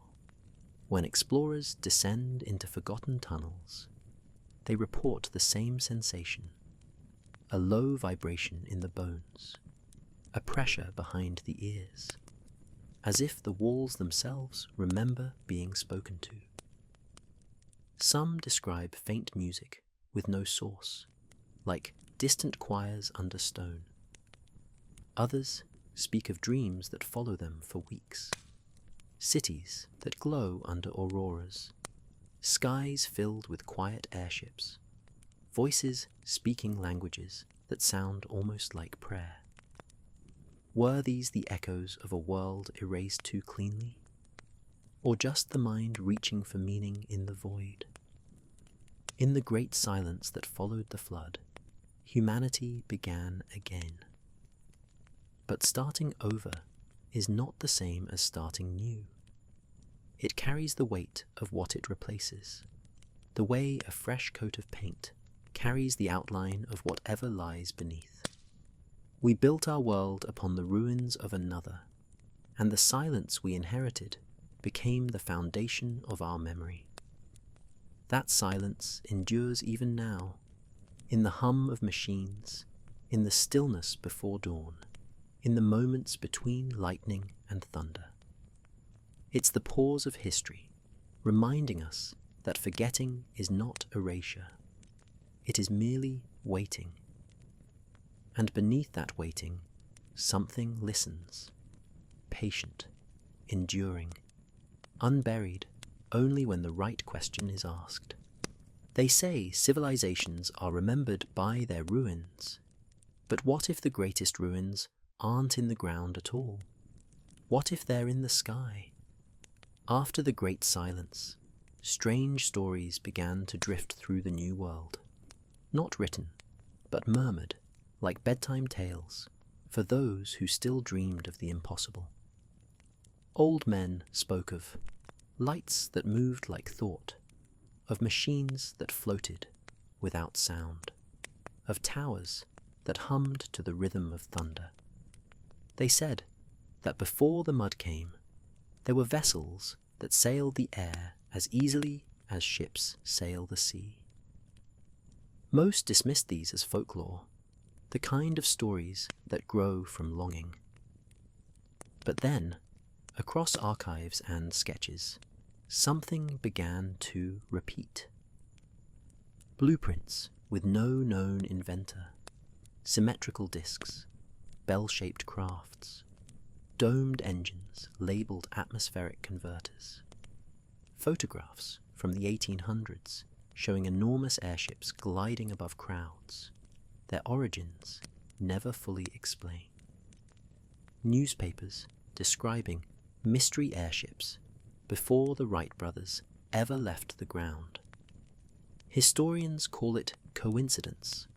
When explorers descend into forgotten tunnels, they report the same sensation, a low vibration in the bones, a pressure behind the ears, as if the walls themselves remember being spoken to. Some describe faint music with no source, like distant choirs under stone. Others speak of dreams that follow them for weeks, cities that glow under auroras, skies filled with quiet airships, voices speaking languages that sound almost like prayer. Were these the echoes of a world erased too cleanly? Or just the mind reaching for meaning in the void? In the great silence that followed the flood, humanity began again. But starting over is not the same as starting new. It carries the weight of what it replaces, the way a fresh coat of paint carries the outline of whatever lies beneath. We built our world upon the ruins of another, and the silence we inherited became the foundation of our memory. That silence endures even now, in the hum of machines, in the stillness before dawn, in the moments between lightning and thunder. It's the pause of history, reminding us that forgetting is not erasure. It is merely waiting. And beneath that waiting, something listens, patient, enduring, unburied only when the right question is asked. They say civilizations are remembered by their ruins, but what if the greatest ruins aren't in the ground at all? What if they're in the sky? After the great silence, strange stories began to drift through the new world, not written, but murmured, like bedtime tales, for those who still dreamed of the impossible. Old men spoke of lights that moved like thought, of machines that floated without sound, of towers that hummed to the rhythm of thunder. They said that before the mud came, there were vessels that sailed the air as easily as ships sail the sea. Most dismissed these as folklore, the kind of stories that grow from longing. But then, across archives and sketches, something began to repeat. Blueprints with no known inventor, symmetrical discs, bell-shaped crafts, domed engines labelled atmospheric converters, photographs from the 1800s showing enormous airships gliding above crowds, their origins never fully explained. Newspapers describing mystery airships before the Wright brothers ever left the ground. Historians call it coincidence,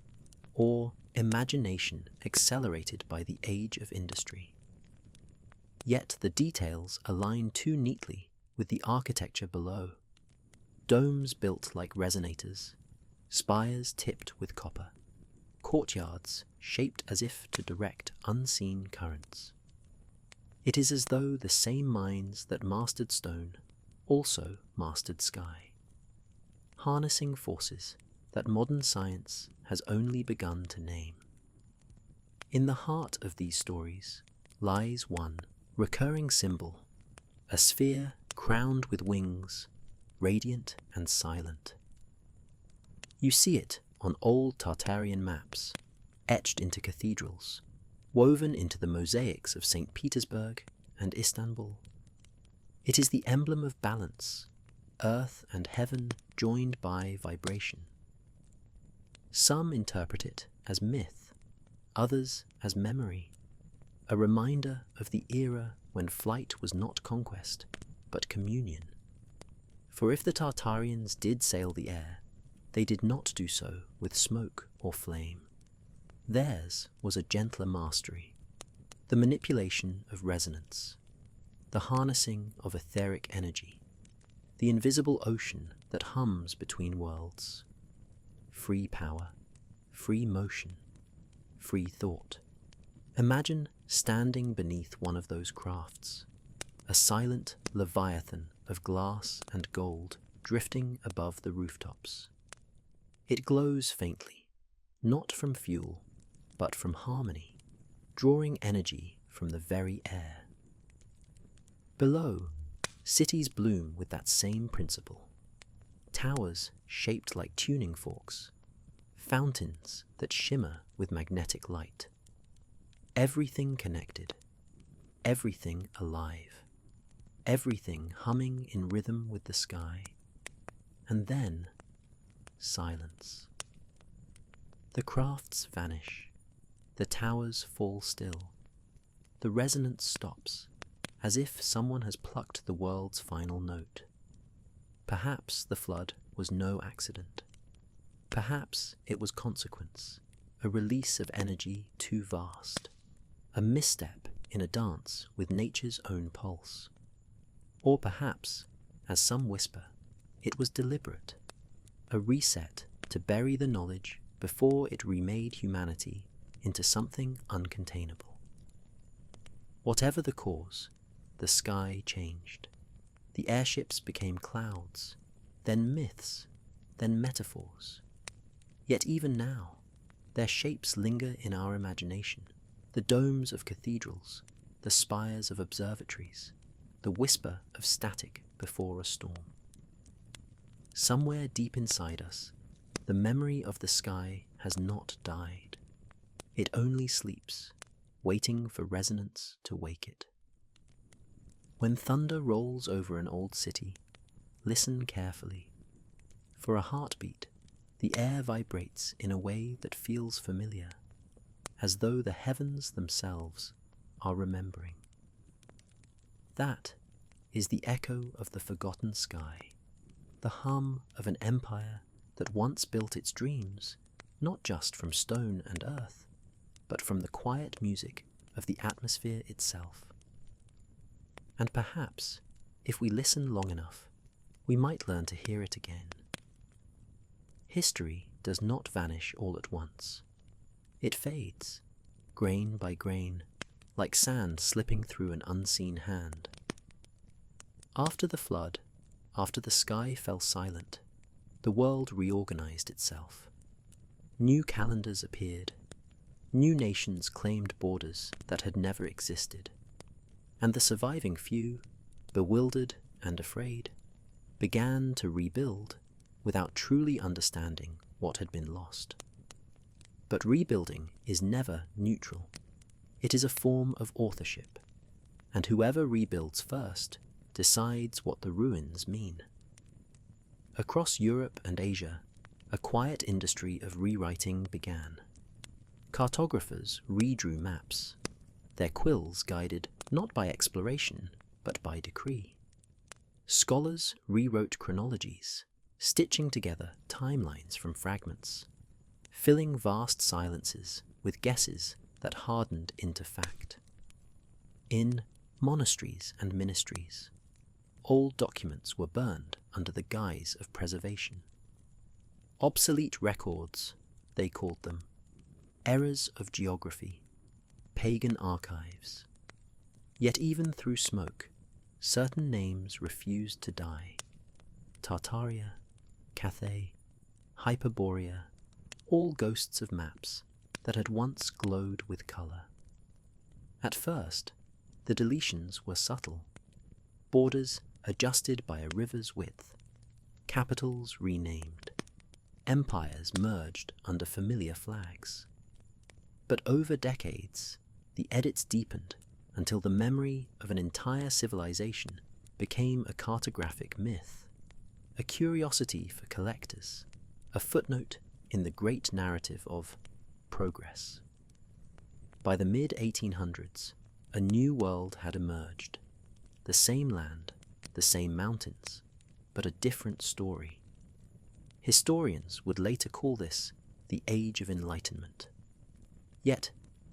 or imagination accelerated by the age of industry. Yet the details align too neatly with the architecture below. Domes built like resonators, spires tipped with copper, courtyards shaped as if to direct unseen currents. It is as though the same minds that mastered stone also mastered sky, harnessing forces that modern science has only begun to name. In the heart of these stories lies one recurring symbol, a sphere crowned with wings, radiant and silent. You see it on old Tartarian maps, etched into cathedrals, woven into the mosaics of St. Petersburg and Istanbul. It is the emblem of balance, earth and heaven joined by vibration. Some interpret it as myth, others as memory, a reminder of the era when flight was not conquest, but communion. For if the Tartarians did sail the air, they did not do so with smoke or flame. Theirs was a gentler mastery, the manipulation of resonance, the harnessing of etheric energy, the invisible ocean that hums between worlds. Free power, free motion, free thought. Imagine standing beneath one of those crafts, a silent leviathan of glass and gold drifting above the rooftops. It glows faintly, not from fuel, but from harmony, drawing energy from the very air. Below, cities bloom with that same principle. Towers shaped like tuning forks, fountains that shimmer with magnetic light. Everything connected, everything alive, everything humming in rhythm with the sky. And then, silence. The crafts vanish, the towers fall still, the resonance stops, as if someone has plucked the world's final note. Perhaps the flood was no accident. Perhaps it was consequence, a release of energy too vast, a misstep in a dance with nature's own pulse. Or perhaps, as some whisper, it was deliberate, a reset to bury the knowledge before it remade humanity into something uncontainable. Whatever the cause, the sky changed. The airships became clouds, then myths, then metaphors. Yet even now, their shapes linger in our imagination, the domes of cathedrals, the spires of observatories, the whisper of static before a storm. Somewhere deep inside us, the memory of the sky has not died. It only sleeps, waiting for resonance to wake it. When thunder rolls over an old city, listen carefully. For a heartbeat, the air vibrates in a way that feels familiar, as though the heavens themselves are remembering. That is the echo of the forgotten sky, the hum of an empire that once built its dreams, not just from stone and earth, but from the quiet music of the atmosphere itself. And perhaps, if we listen long enough, we might learn to hear it again. History does not vanish all at once. It fades, grain by grain, like sand slipping through an unseen hand. After the flood, after the sky fell silent, the world reorganized itself. New calendars appeared. New nations claimed borders that had never existed. And the surviving few, bewildered and afraid, began to rebuild without truly understanding what had been lost. But rebuilding is never neutral. It is a form of authorship, and whoever rebuilds first decides what the ruins mean. Across Europe and Asia, a quiet industry of rewriting began. Cartographers redrew maps, their quills guided not by exploration, but by decree. Scholars rewrote chronologies, stitching together timelines from fragments, filling vast silences with guesses that hardened into fact. In monasteries and ministries, old documents were burned under the guise of preservation. Obsolete records, they called them, errors of geography, pagan archives. Yet even through smoke, certain names refused to die. Tartaria, Cathay, Hyperborea, all ghosts of maps that had once glowed with colour. At first, the deletions were subtle. Borders adjusted by a river's width, capitals renamed, empires merged under familiar flags. But over decades, the edits deepened until the memory of an entire civilization became a cartographic myth, a curiosity for collectors, a footnote in the great narrative of progress. By the mid-1800s, a new world had emerged. The same land, the same mountains, but a different story. Historians would later call this the Age of Enlightenment. Yet,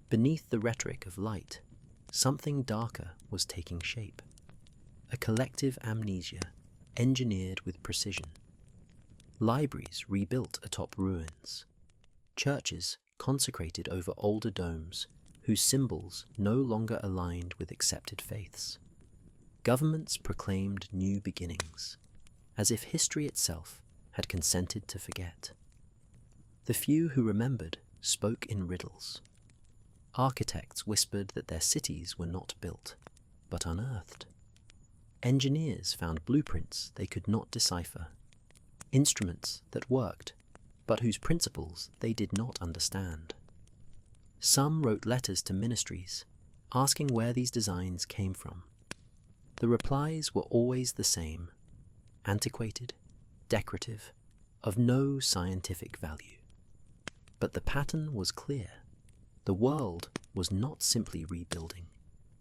beneath the rhetoric of light, something darker was taking shape. A collective amnesia engineered with precision. Libraries rebuilt atop ruins. Churches consecrated over older domes whose symbols no longer aligned with accepted faiths. Governments proclaimed new beginnings, as if history itself had consented to forget. The few who remembered spoke in riddles. Architects whispered that their cities were not built, but unearthed. Engineers found blueprints they could not decipher, instruments that worked, but whose principles they did not understand. Some wrote letters to ministries, asking where these designs came from. The replies were always the same: antiquated, decorative, of no scientific value. But the pattern was clear. The world was not simply rebuilding,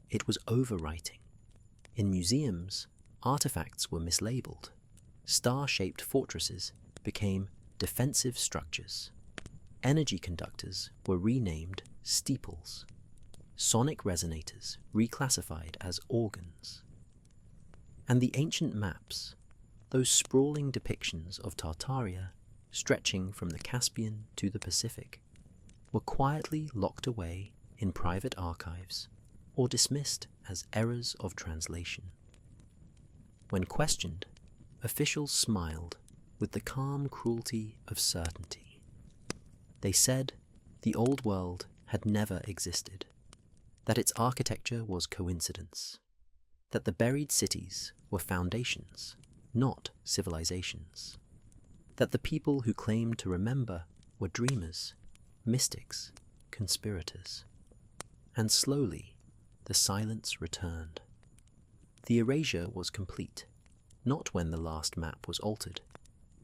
it was overwriting. In museums, artifacts were mislabeled. Star-shaped fortresses became defensive structures. Energy conductors were renamed steeples. Sonic resonators reclassified as organs. And the ancient maps, those sprawling depictions of Tartaria stretching from the Caspian to the Pacific, were quietly locked away in private archives or dismissed as errors of translation. When questioned, officials smiled with the calm cruelty of certainty. They said the old world had never existed, that its architecture was coincidence, that the buried cities were foundations, not civilizations, that the people who claimed to remember were dreamers, mystics, conspirators. And slowly, the silence returned. The erasure was complete, not when the last map was altered,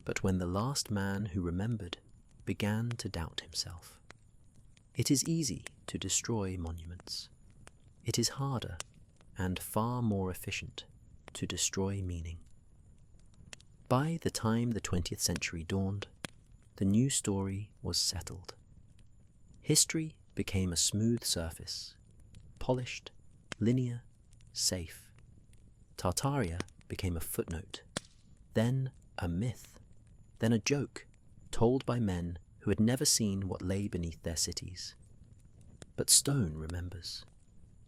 but when the last man who remembered began to doubt himself. It is easy to destroy monuments. It is harder and far more efficient to destroy meaning. By the time the 20th century dawned, the new story was settled. History became a smooth surface, polished, linear, safe. Tartaria became a footnote, then a myth, then a joke told by men who had never seen what lay beneath their cities. But stone remembers,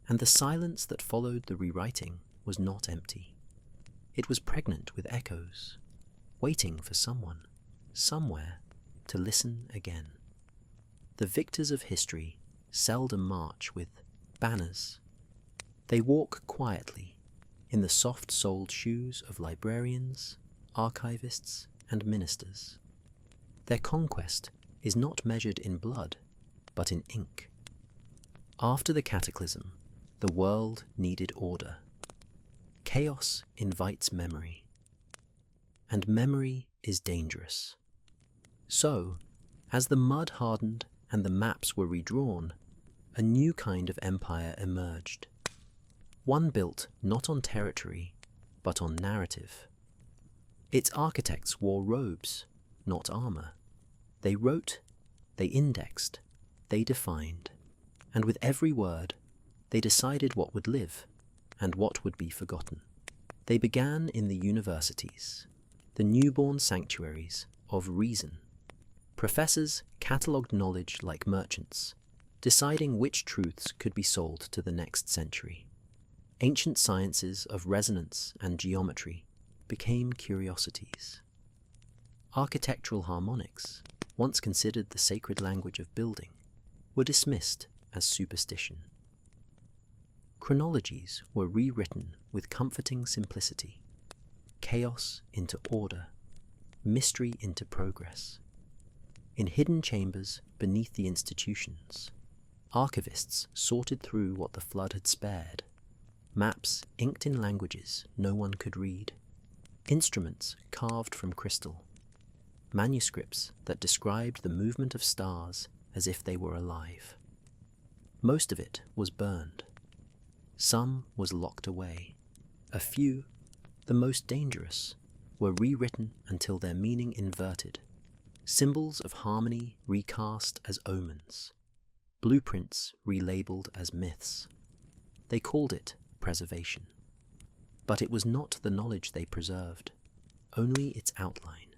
and the silence that followed the rewriting was not empty. It was pregnant with echoes, waiting for someone, somewhere, to listen again. the victors of history seldom march with banners. They walk quietly in the soft-soled shoes of librarians, archivists, and ministers. Their conquest is not measured in blood, but in ink. After the cataclysm, the world needed order. Chaos invites memory, and memory is dangerous. So, as the mud hardened and the maps were redrawn, a new kind of empire emerged. One built not on territory, but on narrative. Its architects wore robes, not armor. They wrote, they indexed, they defined, and with every word, they decided what would live and what would be forgotten. They began in the universities, the newborn sanctuaries of reason. Professors catalogued knowledge like merchants, deciding which truths could be sold to the next century. Ancient sciences of resonance and geometry became curiosities. Architectural harmonics, once considered the sacred language of building, were dismissed as superstition. Chronologies were rewritten with comforting simplicity, chaos into order, mystery into progress. In hidden chambers beneath the institutions, archivists sorted through what the flood had spared. Maps inked in languages no one could read, instruments carved from crystal, manuscripts that described the movement of stars as if they were alive. Most of it was burned. Some was locked away. A few, the most dangerous, were rewritten until their meaning inverted. Symbols of harmony recast as omens. Blueprints relabeled as myths. They called it preservation. But it was not the knowledge they preserved, only its outline.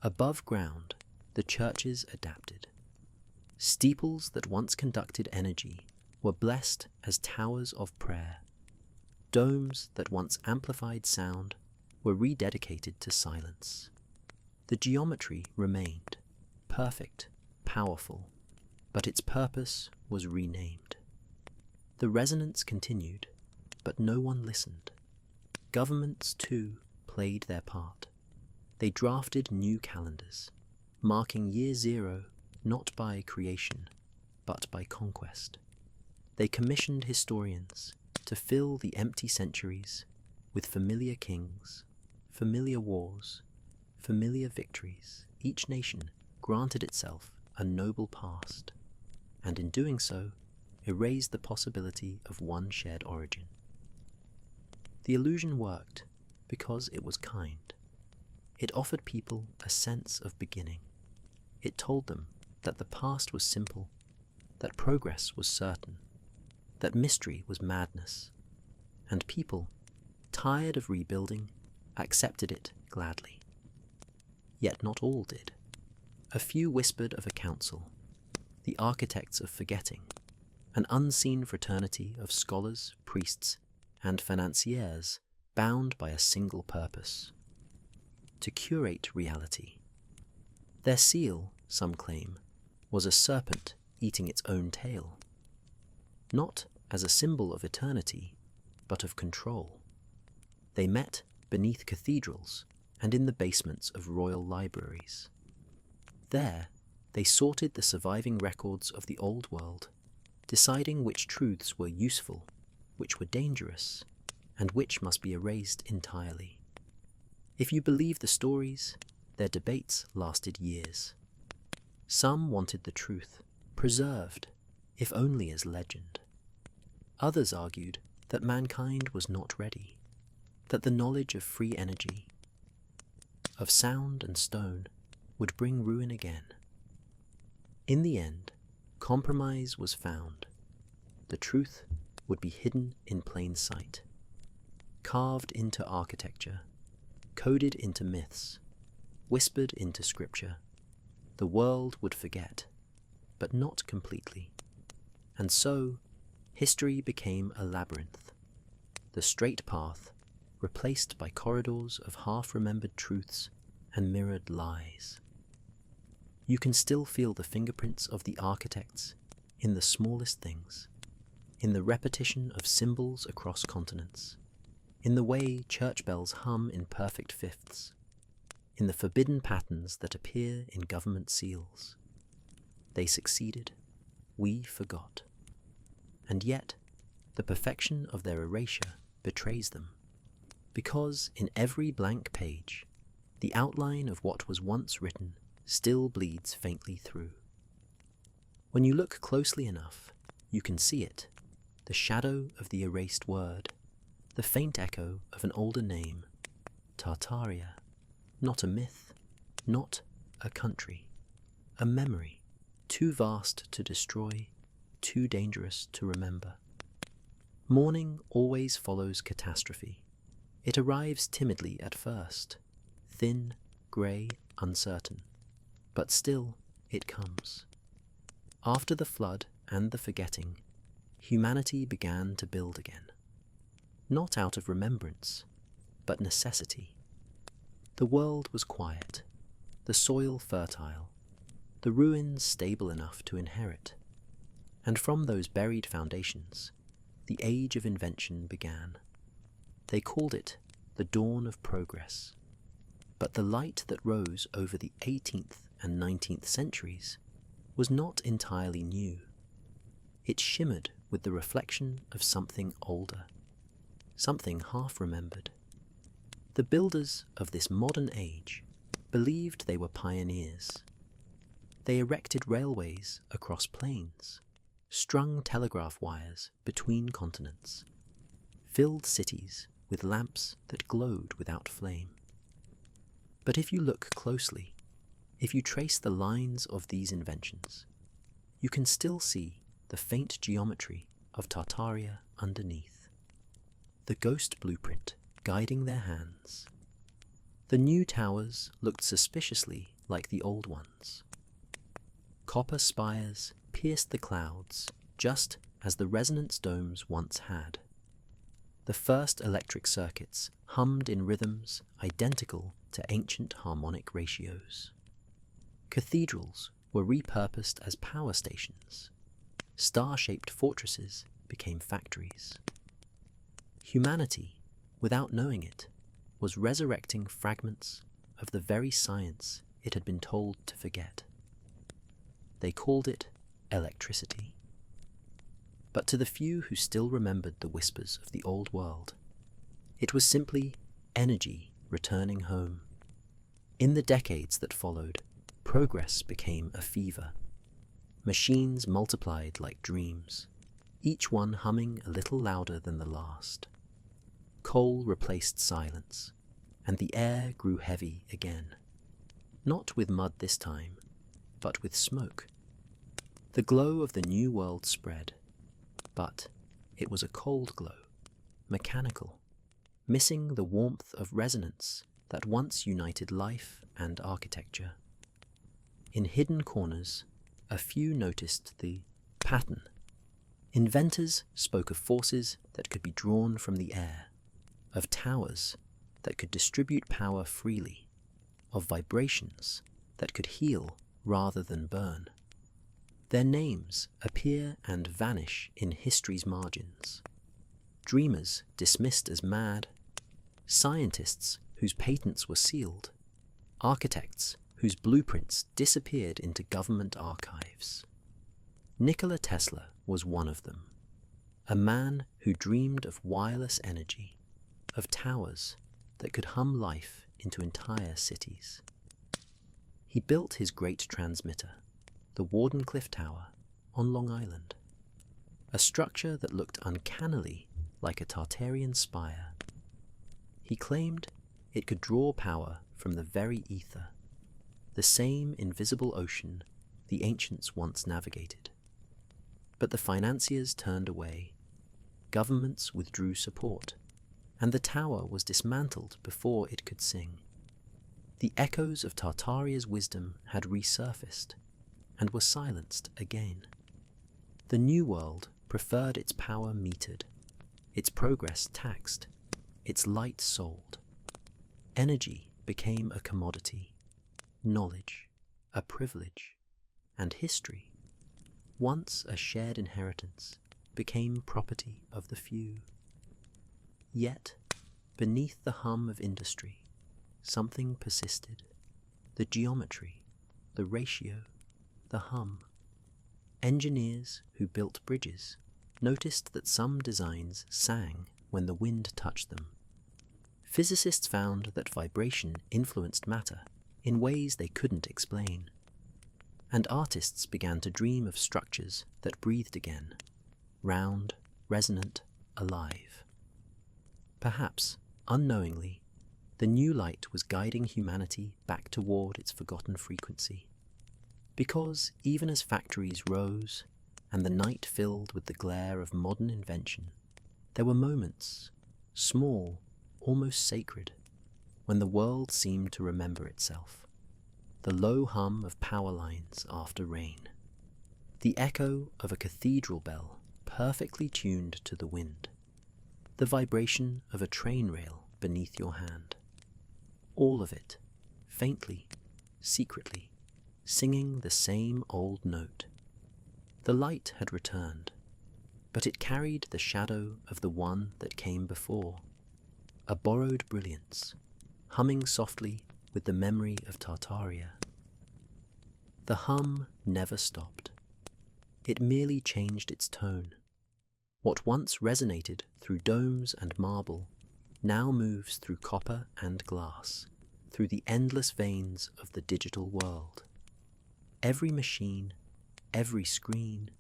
Above ground, the churches adapted. Steeples that once conducted energy were blessed as towers of prayer. Domes that once amplified sound were rededicated to silence. The geometry remained, perfect, powerful, but its purpose was renamed. The resonance continued, but no one listened. Governments, too, played their part. They drafted new calendars, marking year zero not by creation, but by conquest. They commissioned historians to fill the empty centuries with familiar kings, familiar wars, familiar victories. Each nation granted itself a noble past, and in doing so, erased the possibility of one shared origin. The illusion worked because it was kind. It offered people a sense of beginning. It told them that the past was simple, that progress was certain, that mystery was madness, and people, tired of rebuilding, accepted it gladly. Yet not all did. A few whispered of a council, the architects of forgetting, an unseen fraternity of scholars, priests, and financiers bound by a single purpose: to curate reality. Their seal, some claim, was a serpent eating its own tail, not as a symbol of eternity, but of control. They met beneath cathedrals and in the basements of royal libraries. There, they sorted the surviving records of the old world, deciding which truths were useful, which were dangerous, and which must be erased entirely. If you believe the stories, their debates lasted years. Some wanted the truth, preserved, if only as legend. Others argued that mankind was not ready, that the knowledge of free energy, of sound and stone, would bring ruin again. In the end, compromise was found. The truth would be hidden in plain sight, carved into architecture, coded into myths, whispered into scripture. The world would forget, but not completely. And so, history became a labyrinth, the straight path replaced by corridors of half-remembered truths and mirrored lies. you can still feel the fingerprints of the architects in the smallest things, in the repetition of symbols across continents, in the way church bells hum in perfect fifths, in the forbidden patterns that appear in government seals. They succeeded, we forgot. And yet, the perfection of their erasure betrays them, because in every blank page, the outline of what was once written still bleeds faintly through. When you look closely enough, you can see it, the shadow of the erased word, the faint echo of an older name, Tartaria, not a myth, not a country, a memory, too vast to destroy, too dangerous to remember. Morning always follows catastrophe. It arrives timidly at first, thin, grey, uncertain, but still it comes. After the flood and the forgetting, humanity began to build again, not out of remembrance, but necessity. The world was quiet, the soil fertile, the ruins stable enough to inherit, and from those buried foundations, the age of invention began. They called it the dawn of progress, but the light that rose over the 18th and 19th centuries was not entirely new. It shimmered with the reflection of something older, something half-remembered. The builders of this modern age believed they were pioneers. They erected railways across plains, strung telegraph wires between continents, filled cities with lamps that glowed without flame. But if you look closely, if you trace the lines of these inventions, you can still see the faint geometry of Tartaria underneath, the ghost blueprint guiding their hands. The new towers looked suspiciously like the old ones. Copper spires pierced the clouds just as the resonance domes once had. The first electric circuits hummed in rhythms identical to ancient harmonic ratios. Cathedrals were repurposed as power stations. Star-shaped fortresses became factories. Humanity, without knowing it, was resurrecting fragments of the very science it had been told to forget. They called it electricity. But to the few who still remembered the whispers of the old world, it was simply energy returning home. In the decades that followed, progress became a fever. Machines multiplied like dreams, each one humming a little louder than the last. Coal replaced silence, and the air grew heavy again. Not with mud this time, but with smoke. The glow of the new world spread, but it was a cold glow, mechanical, missing the warmth of resonance that once united life and architecture. In hidden corners, a few noticed the pattern. Inventors spoke of forces that could be drawn from the air, of towers that could distribute power freely, of vibrations that could heal rather than burn. Their names appear and vanish in history's margins. Dreamers dismissed as mad, scientists whose patents were sealed, architects whose blueprints disappeared into government archives. Nikola Tesla was one of them, a man who dreamed of wireless energy, of towers that could hum life into entire cities. He built his great transmitter, the Wardenclyffe Tower, on Long Island, a structure that looked uncannily like a Tartarian spire. He claimed it could draw power from the very ether, the same invisible ocean the ancients once navigated. But the financiers turned away, governments withdrew support, and the tower was dismantled before it could sing. The echoes of Tartaria's wisdom had resurfaced and were silenced again. The New World preferred its power metered, its progress taxed, its light sold. Energy became a commodity, knowledge a privilege, and history, once a shared inheritance, became property of the few. Yet, beneath the hum of industry, something persisted. The geometry, the ratio, the hum. Engineers who built bridges noticed that some designs sang when the wind touched them. Physicists found that vibration influenced matter in ways they couldn't explain. And artists began to dream of structures that breathed again, round, resonant, alive. Perhaps, unknowingly, the new light was guiding humanity back toward its forgotten frequency. Because even as factories rose and the night filled with the glare of modern invention, there were moments, small, almost sacred, when the world seemed to remember itself. The low hum of power lines after rain. The echo of a cathedral bell perfectly tuned to the wind. The vibration of a train rail beneath your hand. All of it, faintly, secretly, singing the same old note. The light had returned, but it carried the shadow of the one that came before, a borrowed brilliance, humming softly with the memory of Tartaria. The hum never stopped. It merely changed its tone. What once resonated through domes and marble now moves through copper and glass, through the endless veins of the digital world. Every machine, every screen,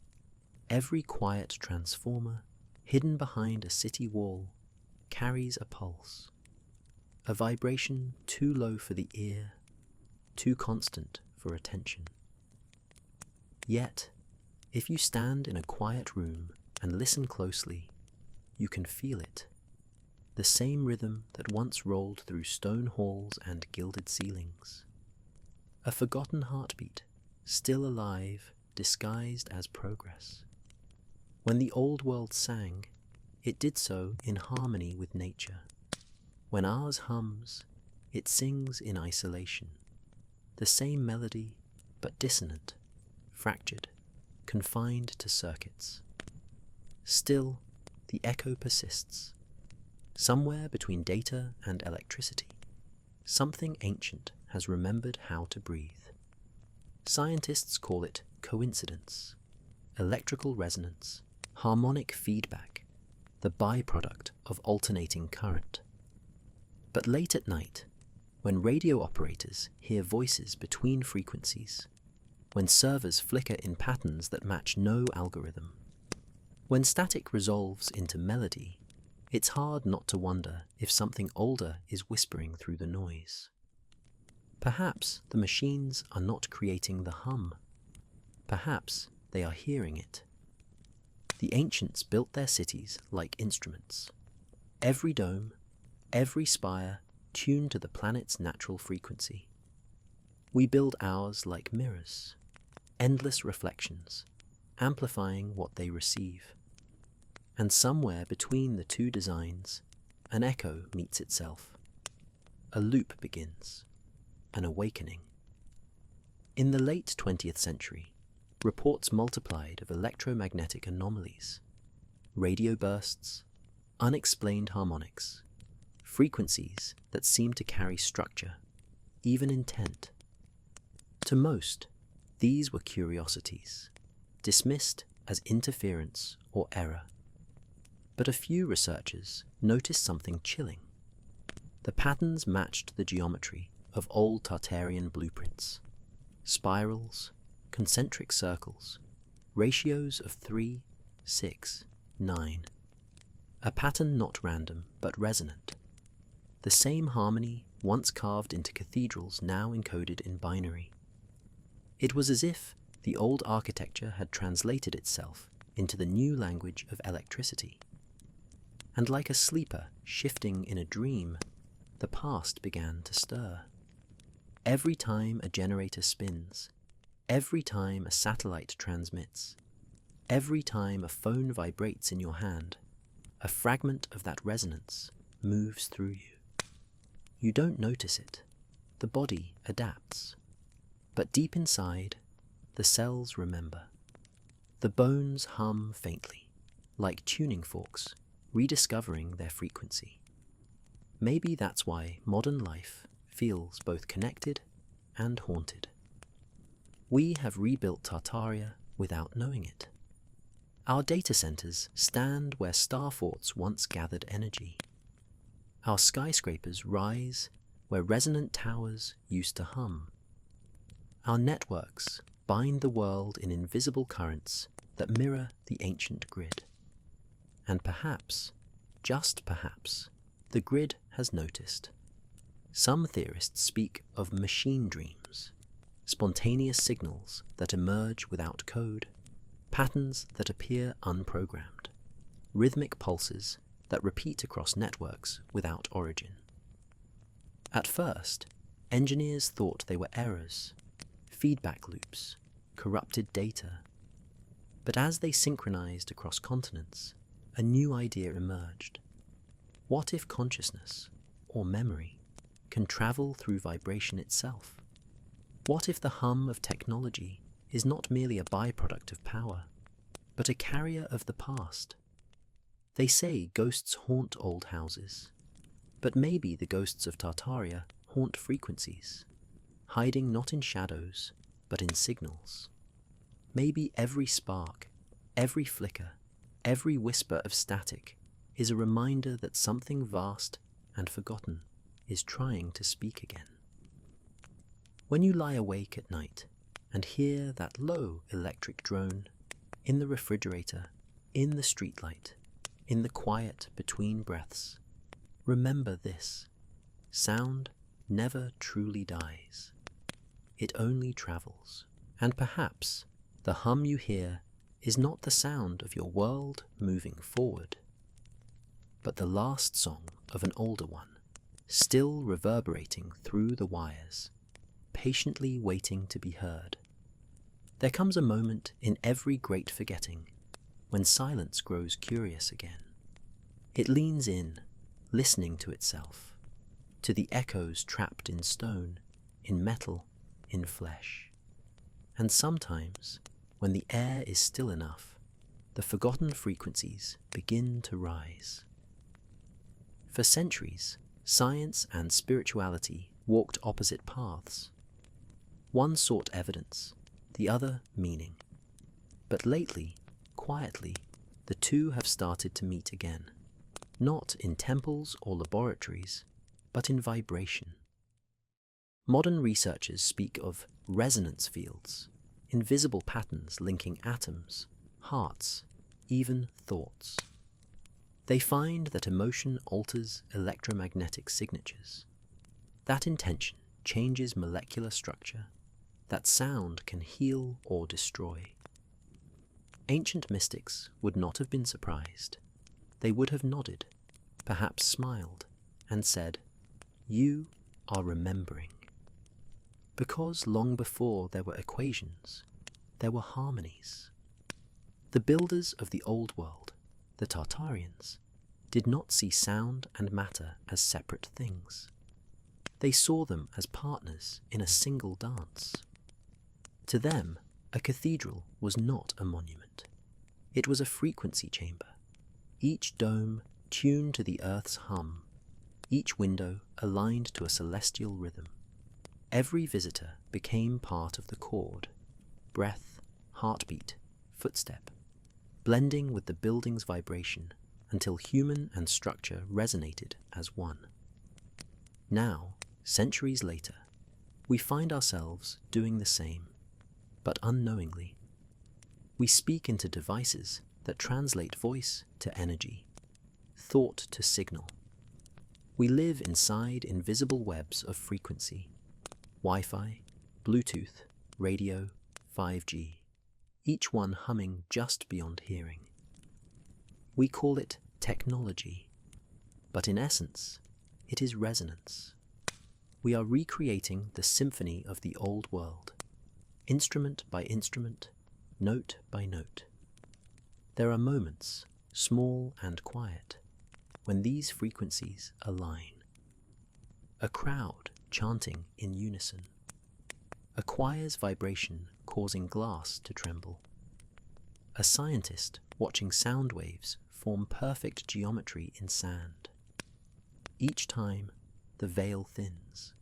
every quiet transformer hidden behind a city wall carries a pulse, a vibration too low for the ear, too constant for attention. Yet, if you stand in a quiet room and listen closely, you can feel it. The same rhythm that once rolled through stone halls and gilded ceilings. A forgotten heartbeat, still alive, disguised as progress. When the old world sang, it did so in harmony with nature. When ours hums, it sings in isolation. The same melody, but dissonant, fractured, confined to circuits. Still, the echo persists. Somewhere between data and electricity, something ancient has remembered how to breathe. Scientists call it coincidence, electrical resonance, harmonic feedback, the byproduct of alternating current. But late at night, when radio operators hear voices between frequencies, when servers flicker in patterns that match no algorithm, when static resolves into melody, it's hard not to wonder if something older is whispering through the noise. Perhaps the machines are not creating the hum. Perhaps they are hearing it. The ancients built their cities like instruments. Every dome, every spire tuned to the planet's natural frequency. We build ours like mirrors, endless reflections, amplifying what they receive. And somewhere between the two designs, an echo meets itself. A loop begins, an awakening. In the late 20th century, reports multiplied of electromagnetic anomalies, radio bursts, unexplained harmonics, frequencies that seem to carry structure, even intent. To most, these were curiosities, dismissed as interference or error. But a few researchers noticed something chilling. The patterns matched the geometry of old Tartarian blueprints. Spirals, concentric circles, ratios of 3, 6, 9. A pattern not random, but resonant. The same harmony once carved into cathedrals now encoded in binary. It was as if the old architecture had translated itself into the new language of electricity. And like a sleeper shifting in a dream, the past began to stir. Every time a generator spins, every time a satellite transmits, every time a phone vibrates in your hand, a fragment of that resonance moves through you. You don't notice it. The body adapts. But deep inside, the cells remember. The bones hum faintly, like tuning forks, rediscovering their frequency. Maybe that's why modern life feels both connected and haunted. We have rebuilt Tartaria without knowing it. Our data centers stand where star forts once gathered energy. Our skyscrapers rise where resonant towers used to hum. Our networks bind the world in invisible currents that mirror the ancient grid. And perhaps, just perhaps, the grid has noticed. Some theorists speak of machine dreams, spontaneous signals that emerge without code, patterns that appear unprogrammed, rhythmic pulses that repeat across networks without origin. At first, engineers thought they were errors, feedback loops, corrupted data. But as they synchronized across continents, a new idea emerged. What if consciousness, or memory, can travel through vibration itself? What if the hum of technology is not merely a byproduct of power, but a carrier of the past? They say ghosts haunt old houses, but maybe the ghosts of Tartaria haunt frequencies, hiding not in shadows, but in signals. Maybe every spark, every flicker, every whisper of static is a reminder that something vast and forgotten is trying to speak again. When you lie awake at night and hear that low electric drone, in the refrigerator, in the streetlight, in the quiet between breaths, remember this: sound never truly dies. It only travels. And perhaps the hum you hear is not the sound of your world moving forward, but the last song of an older one, still reverberating through the wires, patiently waiting to be heard. There comes a moment in every great forgetting when silence grows curious again. It leans in, listening to itself, to the echoes trapped in stone, in metal, in flesh. And sometimes, when the air is still enough, the forgotten frequencies begin to rise. For centuries, science and spirituality walked opposite paths. One sought evidence, the other meaning. But lately, quietly, the two have started to meet again, not in temples or laboratories, but in vibration. Modern researchers speak of resonance fields, invisible patterns linking atoms, hearts, even thoughts. They find that emotion alters electromagnetic signatures, that intention changes molecular structure, that sound can heal or destroy. Ancient mystics would not have been surprised. They would have nodded, perhaps smiled, and said, "You are remembering." Because long before there were equations, there were harmonies. The builders of the old world, the Tartarians, did not see sound and matter as separate things. They saw them as partners in a single dance. To them, a cathedral was not a monument. It was a frequency chamber, each dome tuned to the earth's hum, each window aligned to a celestial rhythm. Every visitor became part of the chord, breath, heartbeat, footstep, blending with the building's vibration until human and structure resonated as one. Now, centuries later, we find ourselves doing the same, but unknowingly. We speak into devices that translate voice to energy, thought to signal. We live inside invisible webs of frequency, Wi-Fi, Bluetooth, radio, 5G, each one humming just beyond hearing. We call it technology, but in essence, it is resonance. We are recreating the symphony of the old world, instrument by instrument, note by note. There are moments, small and quiet, when these frequencies align. A crowd chanting in unison, acquires vibration causing glass to tremble. A scientist watching sound waves form perfect geometry in sand. Each time, the veil thins.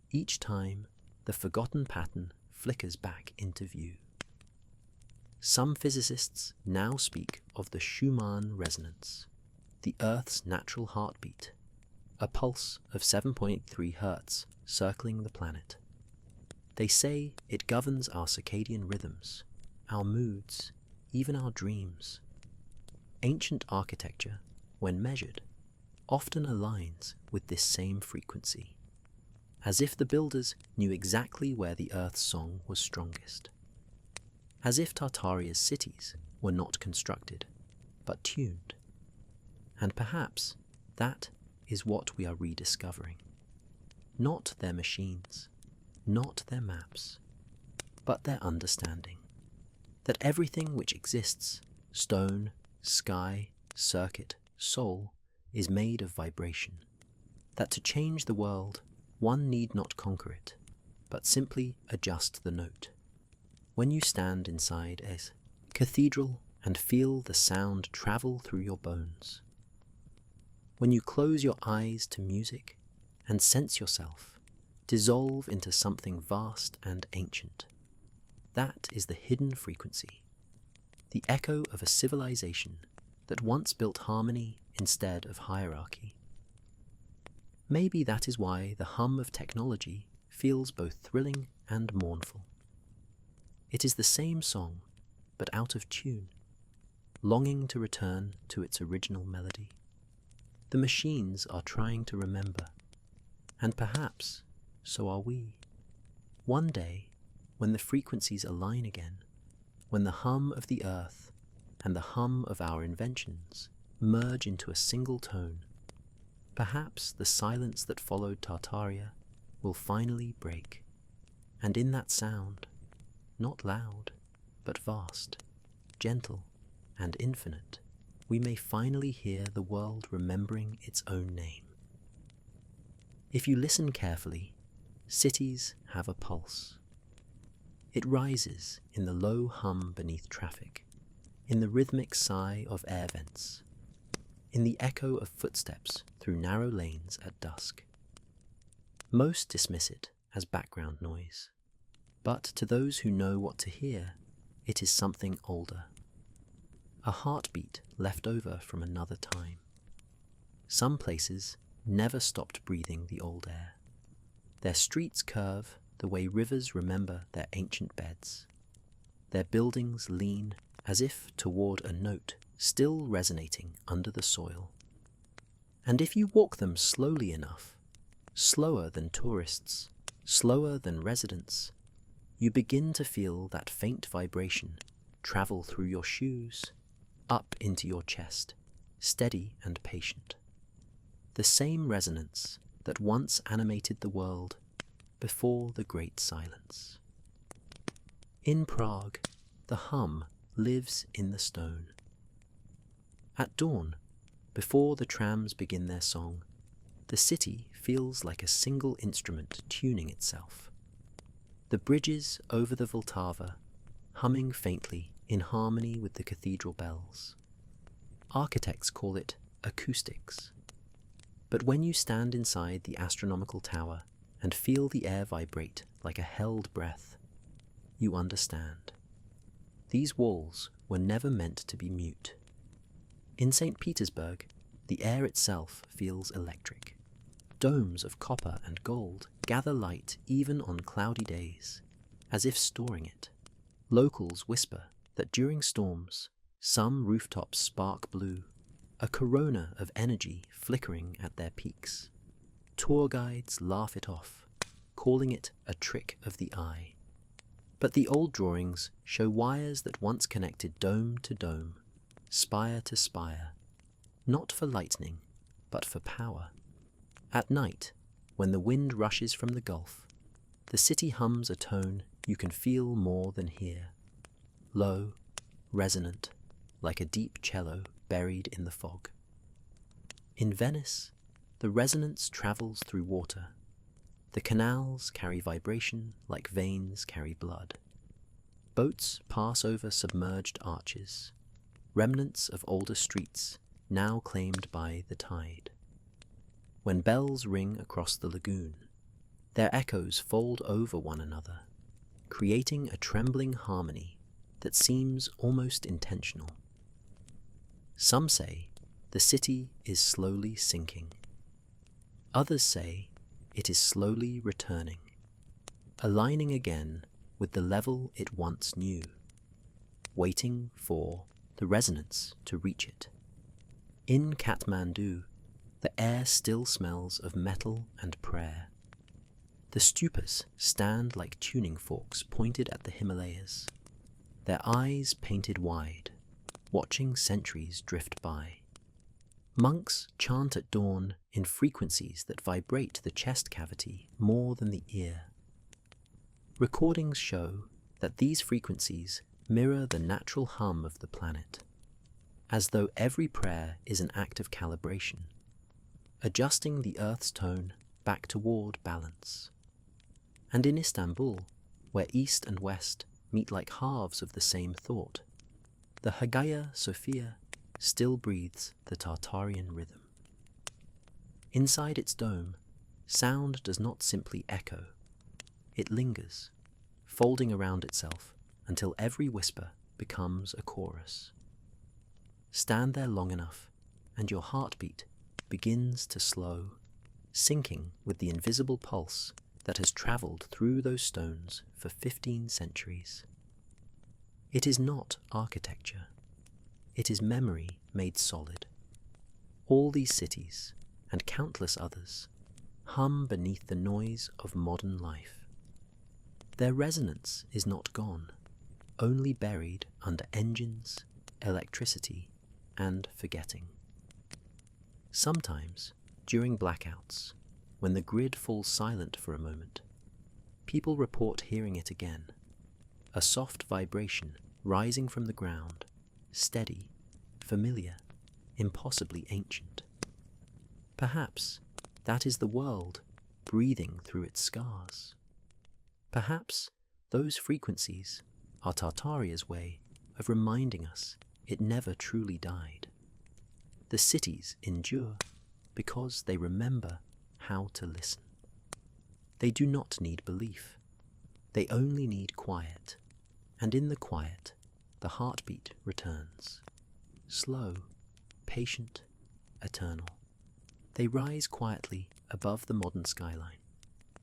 Each time, the forgotten pattern flickers back into view. Some physicists now speak of the Schumann resonance, the Earth's natural heartbeat, a pulse of 7.3 Hertz circling the planet. They say it governs our circadian rhythms, our moods, even our dreams. Ancient architecture, when measured, often aligns with this same frequency, as if the builders knew exactly where the Earth's song was strongest. As if Tartaria's cities were not constructed, but tuned. And perhaps that is what we are rediscovering. Not their machines, not their maps, but their understanding. That everything which exists, stone, sky, circuit, soul, is made of vibration. That to change the world, one need not conquer it, but simply adjust the note. When you stand inside a cathedral and feel the sound travel through your bones. When you close your eyes to music and sense yourself dissolve into something vast and ancient. That is the hidden frequency, the echo of a civilization that once built harmony instead of hierarchy. Maybe that is why the hum of technology feels both thrilling and mournful. It is the same song, but out of tune, longing to return to its original melody. The machines are trying to remember, and perhaps so are we. One day, when the frequencies align again, when the hum of the earth and the hum of our inventions merge into a single tone, perhaps the silence that followed Tartaria will finally break, and in that sound, not loud, but vast, gentle, and infinite, we may finally hear the world remembering its own name. If you listen carefully, cities have a pulse. It rises in the low hum beneath traffic, in the rhythmic sigh of air vents, in the echo of footsteps through narrow lanes at dusk. Most dismiss it as background noise, but to those who know what to hear, it is something older. A heartbeat left over from another time. Some places never stopped breathing the old air. Their streets curve the way rivers remember their ancient beds. Their buildings lean as if toward a note still resonating under the soil. And if you walk them slowly enough, slower than tourists, slower than residents, you begin to feel that faint vibration travel through your shoes, up into your chest, steady and patient. The same resonance that once animated the world before the Great Silence. In Prague, the hum lives in the stone. At dawn, before the trams begin their song, the city feels like a single instrument tuning itself. The bridges over the Vltava humming faintly in harmony with the cathedral bells. Architects call it acoustics. But when you stand inside the astronomical tower and feel the air vibrate like a held breath, you understand. These walls were never meant to be mute. In St. Petersburg, the air itself feels electric. Domes of copper and gold gather light even on cloudy days, as if storing it. Locals whisper that during storms, some rooftops spark blue, a corona of energy flickering at their peaks. Tour guides laugh it off, calling it a trick of the eye. But the old drawings show wires that once connected dome to dome, spire to spire, not for lightning, but for power. At night, when the wind rushes from the Gulf, the city hums a tone you can feel more than hear. Low, resonant, like a deep cello buried in the fog. In Venice, the resonance travels through water, The canals carry vibration like veins carry blood. Boats pass over submerged arches, remnants of older streets now claimed by the tide. When bells ring across the lagoon, their echoes fold over one another, creating a trembling harmony that seems almost intentional. Some say the city is slowly sinking. Others say it is slowly returning, aligning again with the level it once knew, waiting for the resonance to reach it. In Kathmandu, the air still smells of metal and prayer. The stupas stand like tuning forks pointed at the Himalayas, their eyes painted wide, watching centuries drift by. Monks chant at dawn in frequencies that vibrate the chest cavity more than the ear. Recordings show that these frequencies mirror the natural hum of the planet, as though every prayer is an act of calibration, adjusting the Earth's tone back toward balance. And in Istanbul, where East and West meet like halves of the same thought, the Hagia Sophia still breathes the Tartarian rhythm. Inside its dome, sound does not simply echo, it lingers, folding around itself until every whisper becomes a chorus. Stand there long enough, and your heartbeat begins to slow, syncing with the invisible pulse that has travelled through those stones for 15 centuries. It is not architecture. It is memory made solid. All these cities, and countless others, hum beneath the noise of modern life. Their resonance is not gone, only buried under engines, electricity, and forgetting. Sometimes, during blackouts, when the grid falls silent for a moment, people report hearing it again, a soft vibration rising from the ground, steady, familiar, impossibly ancient. Perhaps that is the world breathing through its scars. Perhaps those frequencies are Tartaria's way of reminding us it never truly died. The cities endure because they remember how to listen. They do not need belief. They only need quiet. And in the quiet, the heartbeat returns. Slow, patient, eternal. They rise quietly above the modern skyline.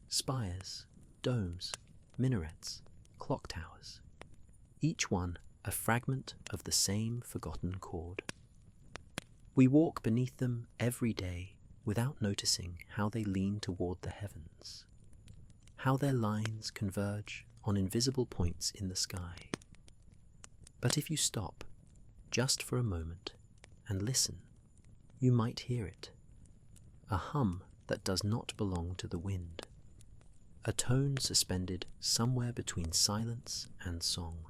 Spires, domes, minarets, clock towers. Each one a fragment of the same forgotten chord. We walk beneath them every day without noticing how they lean toward the heavens, how their lines converge on invisible points in the sky. But if you stop, just for a moment, and listen, you might hear it. A hum that does not belong to the wind. A tone suspended somewhere between silence and song.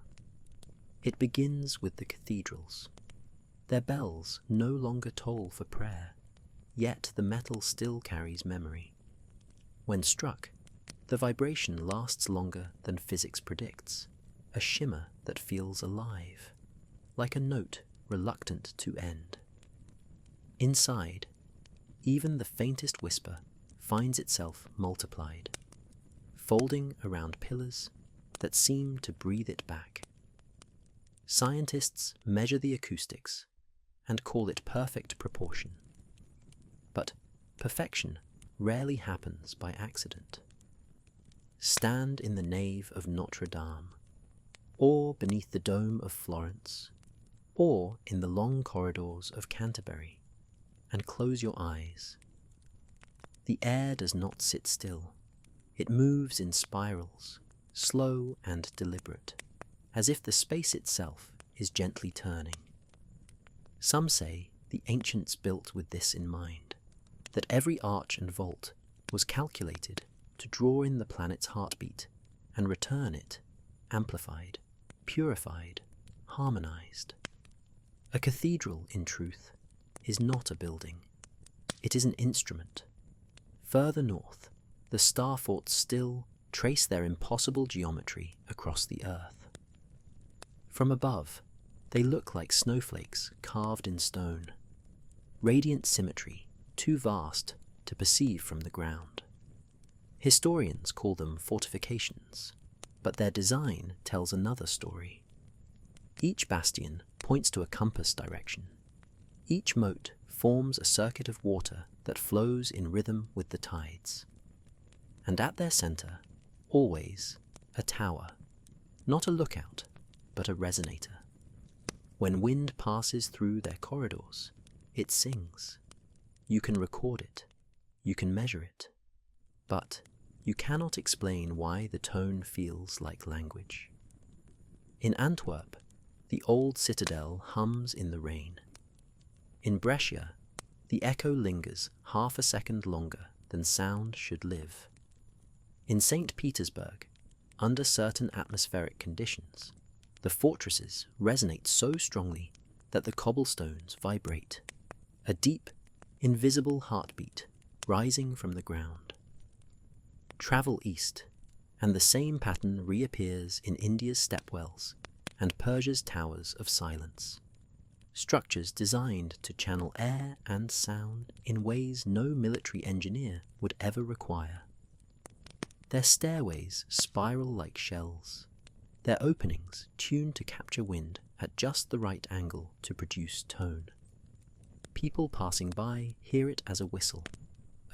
It begins with the cathedrals. Their bells no longer toll for prayer, yet the metal still carries memory. When struck, the vibration lasts longer than physics predicts, a shimmer that feels alive, like a note reluctant to end. Inside, even the faintest whisper finds itself multiplied, folding around pillars that seem to breathe it back. Scientists measure the acoustics and call it perfect proportion. But perfection rarely happens by accident. Stand in the nave of Notre Dame, or beneath the dome of Florence, or in the long corridors of Canterbury, and close your eyes. The air does not sit still. It moves in spirals, slow and deliberate, as if the space itself is gently turning. Some say the ancients built with this in mind, that every arch and vault was calculated to draw in the planet's heartbeat and return it, amplified, purified, harmonized. A cathedral, in truth, is not a building. It is an instrument. Further north, the star forts still trace their impossible geometry across the earth. From above, they look like snowflakes carved in stone, radiant symmetry too vast to perceive from the ground. Historians call them fortifications, but their design tells another story. Each bastion points to a compass direction. Each moat forms a circuit of water that flows in rhythm with the tides. And at their center, always, a tower, not a lookout, but a resonator. When wind passes through their corridors, it sings. You can record it, you can measure it, but you cannot explain why the tone feels like language. In Antwerp, the old citadel hums in the rain. In Brescia, the echo lingers half a second longer than sound should live. In St. Petersburg, under certain atmospheric conditions, the fortresses resonate so strongly that the cobblestones vibrate, a deep, invisible heartbeat rising from the ground. Travel east, and the same pattern reappears in India's stepwells and Persia's towers of silence. Structures designed to channel air and sound in ways no military engineer would ever require. Their stairways spiral like shells, their openings tuned to capture wind at just the right angle to produce tone. People passing by hear it as a whistle,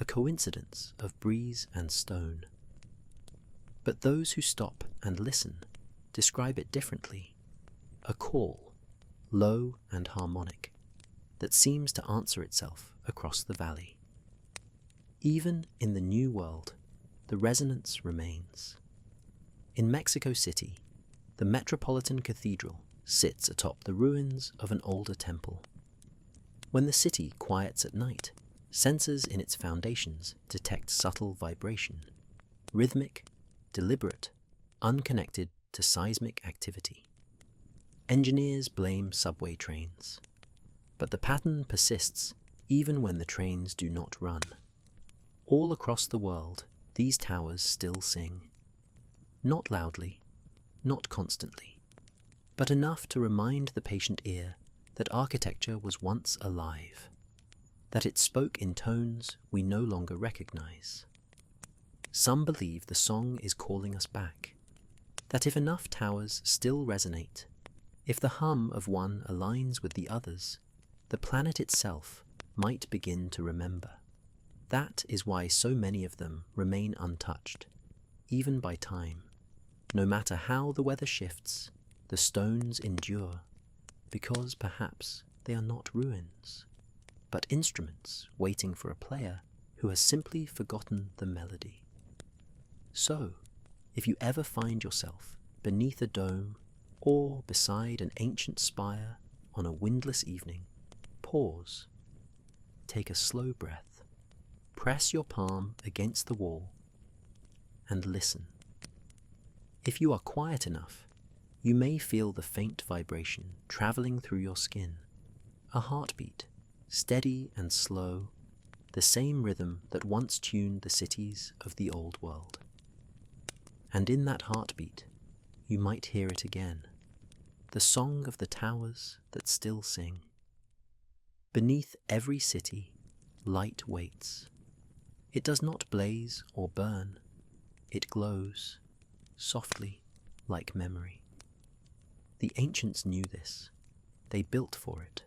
a coincidence of breeze and stone. But those who stop and listen describe it differently, a call, low and harmonic, that seems to answer itself across the valley. Even in the New World, the resonance remains. In Mexico City, the Metropolitan Cathedral sits atop the ruins of an older temple. When the city quiets at night, sensors in its foundations detect subtle vibration, rhythmic, deliberate, unconnected to seismic activity. Engineers blame subway trains, but the pattern persists even when the trains do not run. All across the world, these towers still sing. Not loudly, not constantly, but enough to remind the patient ear that architecture was once alive, that it spoke in tones we no longer recognize. Some believe the song is calling us back, that if enough towers still resonate, if the hum of one aligns with the others, the planet itself might begin to remember. That is why so many of them remain untouched, even by time. No matter how the weather shifts, the stones endure, because perhaps they are not ruins, but instruments waiting for a player who has simply forgotten the melody. So, if you ever find yourself beneath a dome or beside an ancient spire on a windless evening, pause, take a slow breath, press your palm against the wall, and listen. If you are quiet enough, you may feel the faint vibration traveling through your skin, a heartbeat, steady and slow, the same rhythm that once tuned the cities of the old world. And in that heartbeat, you might hear it again, the song of the towers that still sing. Beneath every city, light waits. It does not blaze or burn. It glows, softly, like memory. The ancients knew this. They built for it.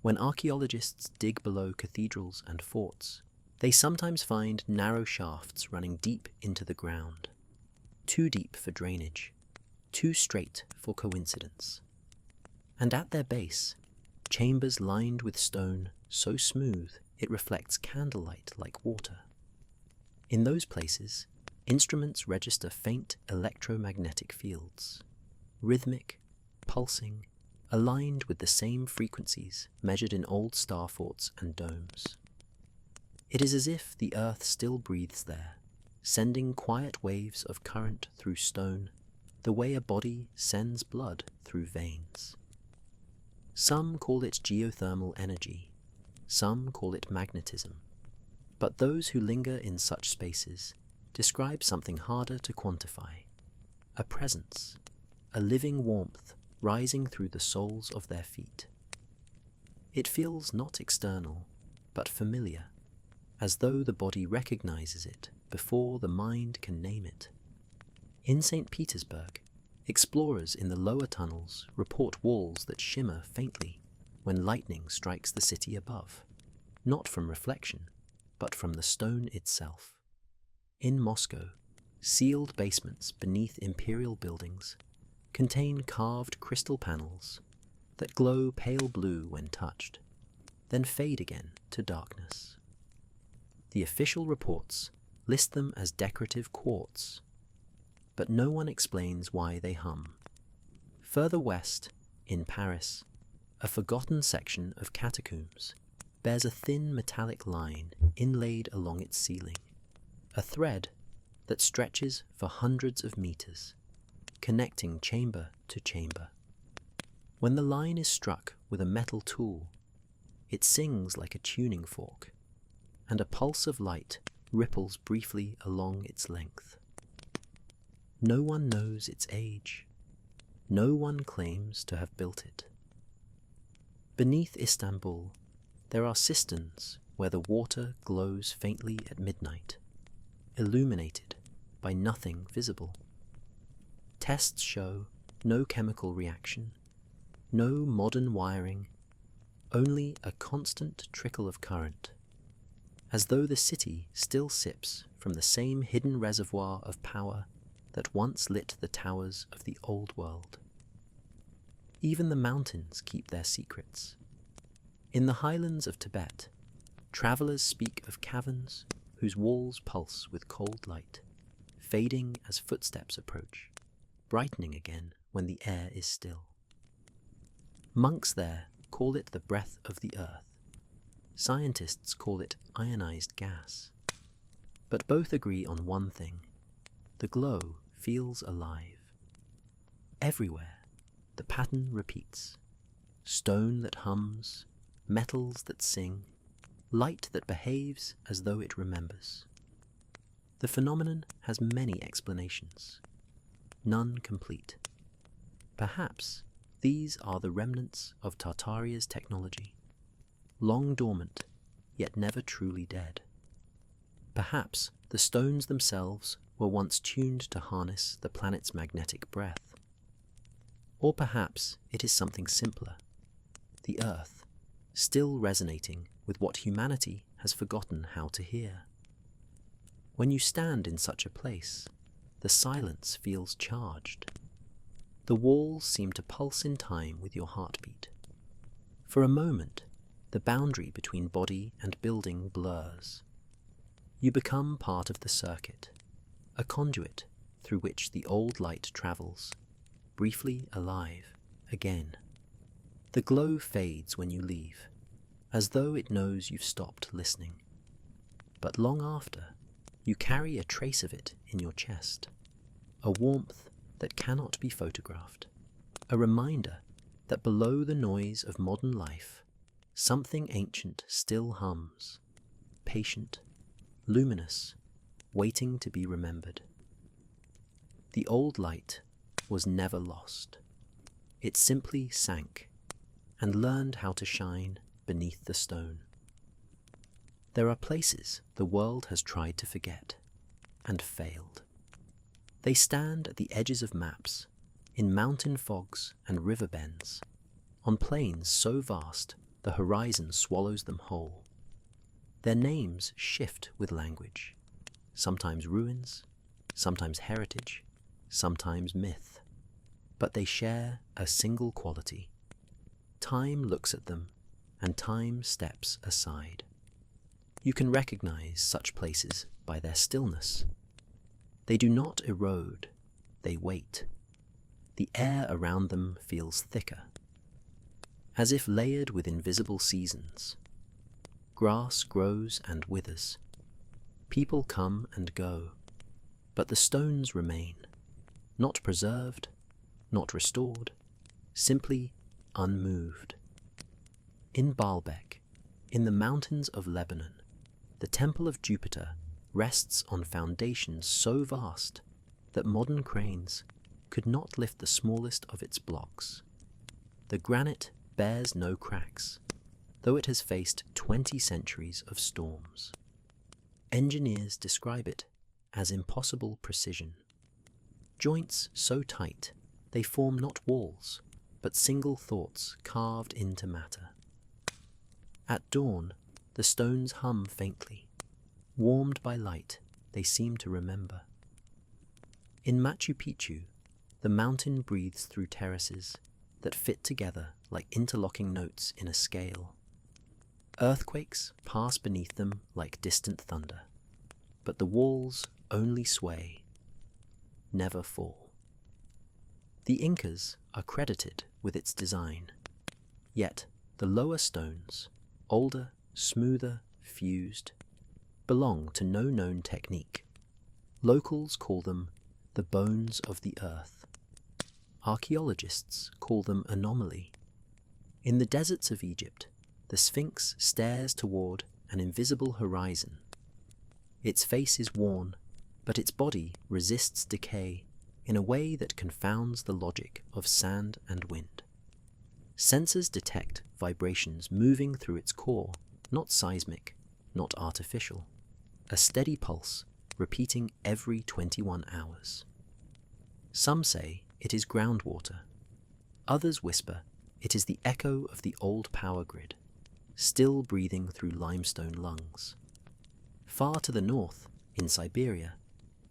When archaeologists dig below cathedrals and forts, they sometimes find narrow shafts running deep into the ground. Too deep for drainage, too straight for coincidence. And at their base, chambers lined with stone so smooth it reflects candlelight like water. In those places, instruments register faint electromagnetic fields, rhythmic, pulsing, aligned with the same frequencies measured in old star forts and domes. It is as if the earth still breathes there, sending quiet waves of current through stone, the way a body sends blood through veins. Some call it geothermal energy, some call it magnetism, But those who linger in such spaces describe something harder to quantify, a presence, a living warmth rising through the soles of their feet. It feels not external, but familiar, as though the body recognizes it before the mind can name it. In St. Petersburg, explorers in the lower tunnels report walls that shimmer faintly when lightning strikes the city above, not from reflection, but from the stone itself. In Moscow, sealed basements beneath imperial buildings contain carved crystal panels that glow pale blue when touched, then fade again to darkness. The official reports list them as decorative quartz, but no one explains why they hum. Further west, in Paris, a forgotten section of catacombs bears a thin metallic line inlaid along its ceiling, a thread that stretches for hundreds of meters, connecting chamber to chamber. When the line is struck with a metal tool, it sings like a tuning fork, and a pulse of light ripples briefly along its length. No one knows its age. No one claims to have built it. Beneath Istanbul, there are cisterns where the water glows faintly at midnight, illuminated by nothing visible. Tests show no chemical reaction, no modern wiring, only a constant trickle of current, as though the city still sips from the same hidden reservoir of power that once lit the towers of the old world. Even the mountains keep their secrets. In the highlands of Tibet, travelers speak of caverns whose walls pulse with cold light, fading as footsteps approach, brightening again when the air is still. Monks there call it the breath of the earth. Scientists call it ionized gas. But both agree on one thing: the glow feels alive. Everywhere, the pattern repeats. Stone that hums, metals that sing, light that behaves as though it remembers. The phenomenon has many explanations, none complete. Perhaps these are the remnants of Tartaria's technology, long dormant, yet never truly dead. Perhaps the stones themselves were once tuned to harness the planet's magnetic breath. Or perhaps it is something simpler, the Earth, still resonating with what humanity has forgotten how to hear. When you stand in such a place, the silence feels charged. The walls seem to pulse in time with your heartbeat. For a moment, the boundary between body and building blurs. You become part of the circuit, a conduit through which the old light travels, briefly alive again. The glow fades when you leave, as though it knows you've stopped listening. But long after, you carry a trace of it in your chest, a warmth that cannot be photographed, a reminder that below the noise of modern life, something ancient still hums, patient, luminous, waiting to be remembered. The old light was never lost. It simply sank and learned how to shine beneath the stone. There are places the world has tried to forget and failed. They stand at the edges of maps, in mountain fogs and river bends, on plains so vast the horizon swallows them whole. Their names shift with language, sometimes ruins, sometimes heritage, sometimes myth, but they share a single quality. Time looks at them, and time steps aside. You can recognize such places by their stillness. They do not erode, they wait. The air around them feels thicker, as if layered with invisible seasons. Grass grows and withers. People come and go, but the stones remain, not preserved, not restored, simply unmoved. In Baalbek, in the mountains of Lebanon, the Temple of Jupiter rests on foundations so vast that modern cranes could not lift the smallest of its blocks. The granite bears no cracks, though it has faced 20 centuries of storms. Engineers describe it as impossible precision. Joints so tight they form not walls, but single thoughts carved into matter. At dawn, the stones hum faintly. Warmed by light, they seem to remember. In Machu Picchu, the mountain breathes through terraces that fit together like interlocking notes in a scale. Earthquakes pass beneath them like distant thunder, but the walls only sway, never fall. The Incas are credited with its design, yet the lower stones, older, smoother, fused, belong to no known technique. Locals call them the bones of the earth. Archaeologists call them anomaly. In the deserts of Egypt, the Sphinx stares toward an invisible horizon. Its face is worn, but its body resists decay in a way that confounds the logic of sand and wind. Sensors detect vibrations moving through its core, not seismic, not artificial. A steady pulse repeating every 21 hours. Some say it is groundwater. Others whisper it is the echo of the old power grid, still breathing through limestone lungs. Far to the north, in Siberia,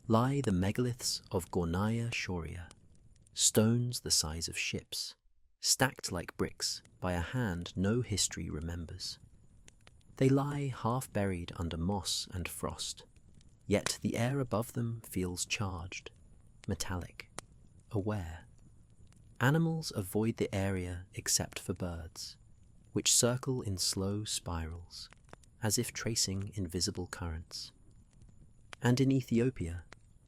lie the megaliths of Gornaya Shoria, stones the size of ships, stacked like bricks by a hand no history remembers. They lie half buried under moss and frost, yet the air above them feels charged, metallic, aware. Animals avoid the area except for birds, which circle in slow spirals, as if tracing invisible currents. And in Ethiopia,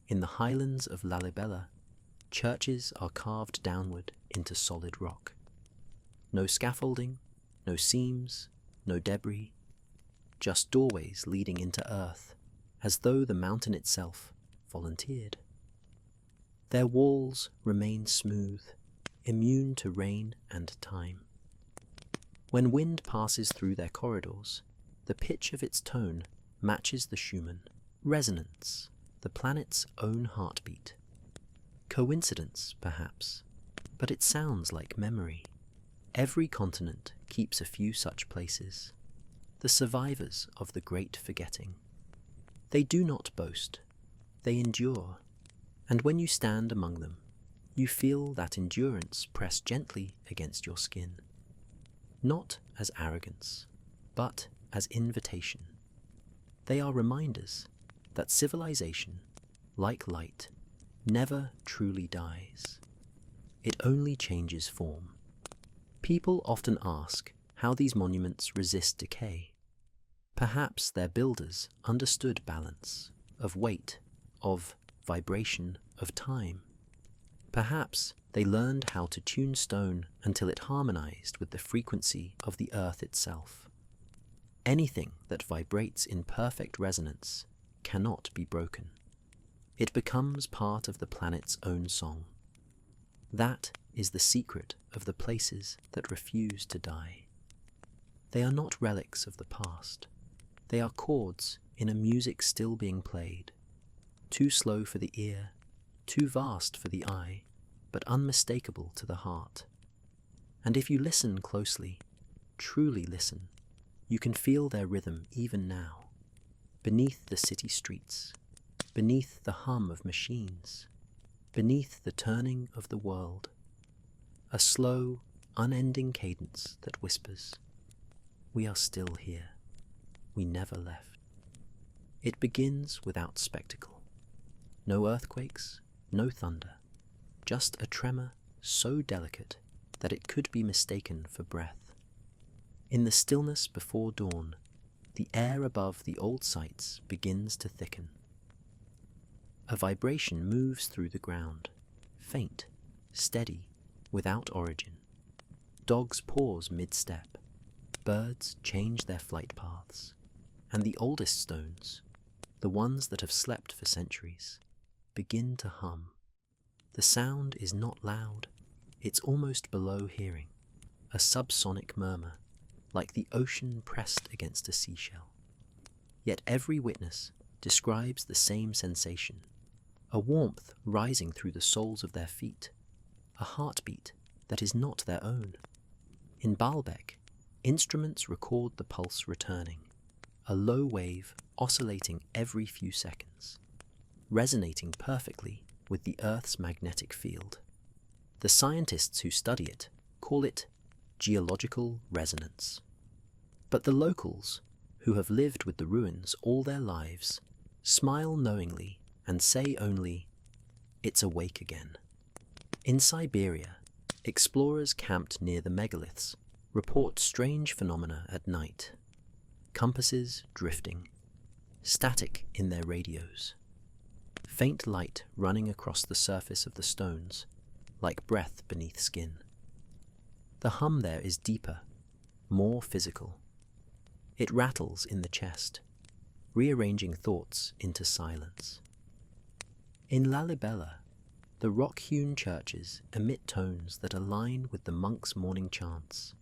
in the highlands of Lalibela, churches are carved downward into solid rock. No scaffolding, no seams, no debris, just doorways leading into earth, as though the mountain itself volunteered. Their walls remain smooth, immune to rain and time. When wind passes through their corridors, the pitch of its tone matches the Schumann resonance, the planet's own heartbeat. Coincidence, perhaps, but it sounds like memory. Every continent keeps a few such places, the survivors of the great forgetting. They do not boast, they endure, and when you stand among them, you feel that endurance press gently against your skin, not as arrogance, but as invitation. They are reminders that civilization, like light, never truly dies. It only changes form. People often ask how these monuments resist decay. Perhaps their builders understood balance, of weight, of vibration, of time. Perhaps they learned how to tune stone until it harmonized with the frequency of the earth itself. Anything that vibrates in perfect resonance cannot be broken. It becomes part of the planet's own song. That is the secret of the places that refuse to die. They are not relics of the past. They are chords in a music still being played, too slow for the ear, too vast for the eye, but unmistakable to the heart. And if you listen closely, truly listen, you can feel their rhythm even now, beneath the city streets, beneath the hum of machines, beneath the turning of the world. A slow, unending cadence that whispers, "We are still here. We never left." It begins without spectacle. No earthquakes, no thunder, just a tremor so delicate that it could be mistaken for breath. In the stillness before dawn, the air above the old sites begins to thicken. A vibration moves through the ground, faint, steady, without origin. Dogs pause mid-step, birds change their flight paths, and the oldest stones, the ones that have slept for centuries, begin to hum. The sound is not loud, it's almost below hearing, a subsonic murmur, like the ocean pressed against a seashell. Yet every witness describes the same sensation, a warmth rising through the soles of their feet, a heartbeat that is not their own. In Baalbek, instruments record the pulse returning, a low wave oscillating every few seconds, resonating perfectly with the Earth's magnetic field. The scientists who study it call it geological resonance. But the locals, who have lived with the ruins all their lives, smile knowingly and say only, "It's awake again." In Siberia, explorers camped near the megaliths report strange phenomena at night. Compasses drifting, static in their radios, faint light running across the surface of the stones, like breath beneath skin. The hum there is deeper, more physical. It rattles in the chest, rearranging thoughts into silence. In Lalibela, the rock-hewn churches emit tones that align with the monks' morning chants.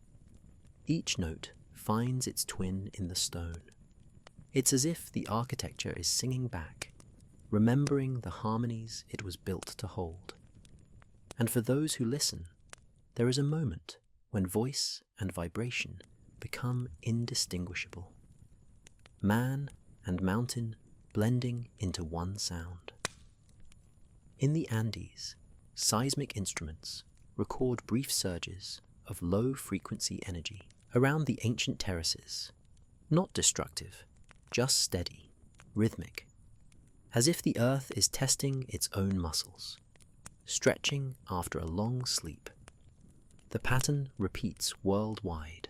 Each note finds its twin in the stone. It's as if the architecture is singing back, remembering the harmonies it was built to hold. And for those who listen, there is a moment when voice and vibration become indistinguishable. Man and mountain blending into one sound. In the Andes, seismic instruments record brief surges of low-frequency energy around the ancient terraces, not destructive, just steady, rhythmic, as if the earth is testing its own muscles, stretching after a long sleep. The pattern repeats worldwide.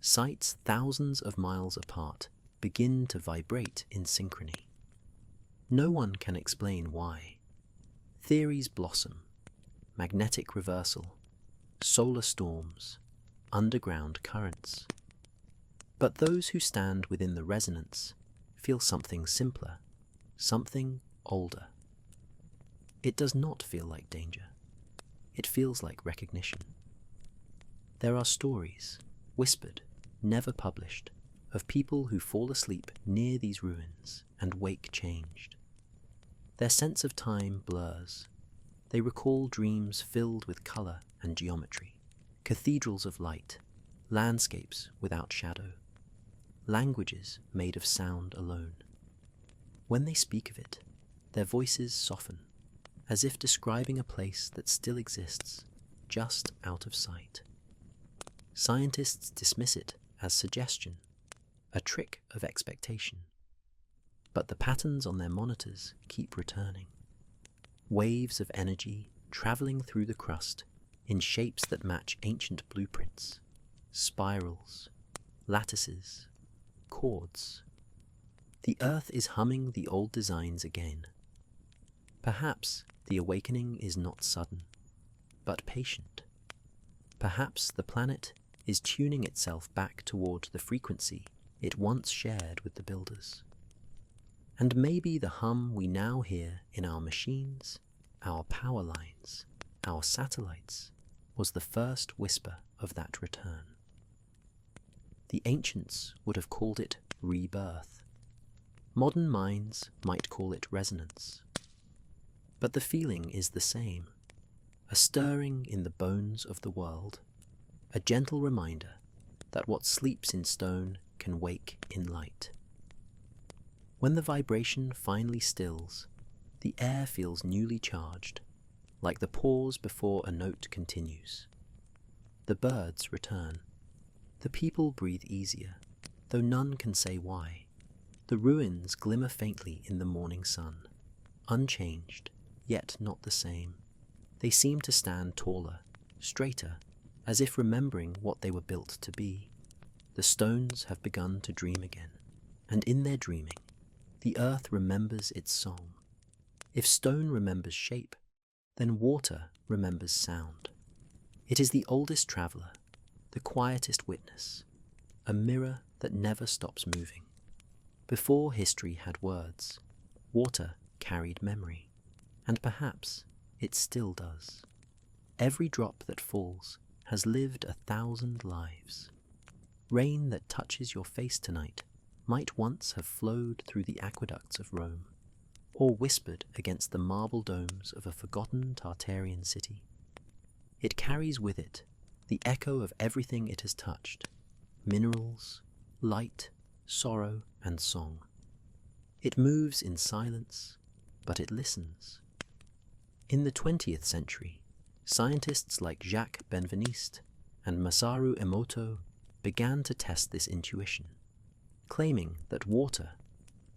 Sites thousands of miles apart begin to vibrate in synchrony. No one can explain why. Theories blossom: magnetic reversal, solar storms, underground currents. But those who stand within the resonance feel something simpler, something older. It does not feel like danger. It feels like recognition. There are stories, whispered, never published, of people who fall asleep near these ruins and wake changed. Their sense of time blurs. They recall dreams filled with color and geometry, cathedrals of light, landscapes without shadow, languages made of sound alone. When they speak of it, their voices soften, as if describing a place that still exists, just out of sight. Scientists dismiss it as suggestion, a trick of expectation. But the patterns on their monitors keep returning. Waves of energy traveling through the crust in shapes that match ancient blueprints, spirals, lattices, chords. The earth is humming the old designs again. Perhaps the awakening is not sudden, but patient. Perhaps the planet is tuning itself back toward the frequency it once shared with the builders. And maybe the hum we now hear in our machines, our power lines, our satellites, was the first whisper of that return. The ancients would have called it rebirth. Modern minds might call it resonance. But the feeling is the same, a stirring in the bones of the world, a gentle reminder that what sleeps in stone can wake in light. When the vibration finally stills, the air feels newly charged, like the pause before a note continues. The birds return. The people breathe easier, though none can say why. The ruins glimmer faintly in the morning sun, unchanged, yet not the same. They seem to stand taller, straighter, as if remembering what they were built to be. The stones have begun to dream again, and in their dreaming, the earth remembers its song. If stone remembers shape, then water remembers sound. It is the oldest traveler, the quietest witness, a mirror that never stops moving. Before history had words, water carried memory, and perhaps it still does. Every drop that falls has lived 1,000 lives. Rain that touches your face tonight might once have flowed through the aqueducts of Rome, or whispered against the marble domes of a forgotten Tartarian city. It carries with it the echo of everything it has touched: minerals, light, sorrow, and song. It moves in silence, but it listens. In the 20th century, scientists like Jacques Benveniste and Masaru Emoto began to test this intuition, claiming that water,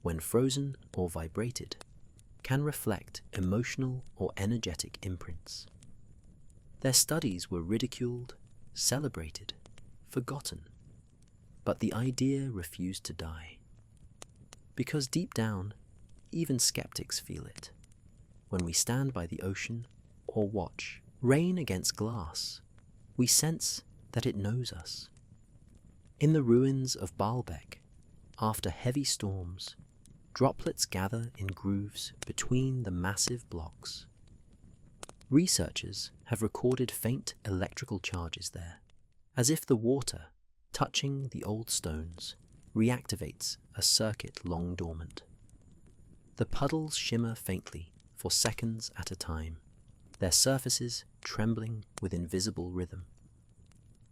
when frozen or vibrated, can reflect emotional or energetic imprints. Their studies were ridiculed, celebrated, forgotten, but the idea refused to die. Because deep down, even skeptics feel it. When we stand by the ocean or watch rain against glass, we sense that it knows us. In the ruins of Baalbek, after heavy storms, droplets gather in grooves between the massive blocks. Researchers have recorded faint electrical charges there, as if the water, touching the old stones, reactivates a circuit long dormant. The puddles shimmer faintly for seconds at a time, their surfaces trembling with invisible rhythm.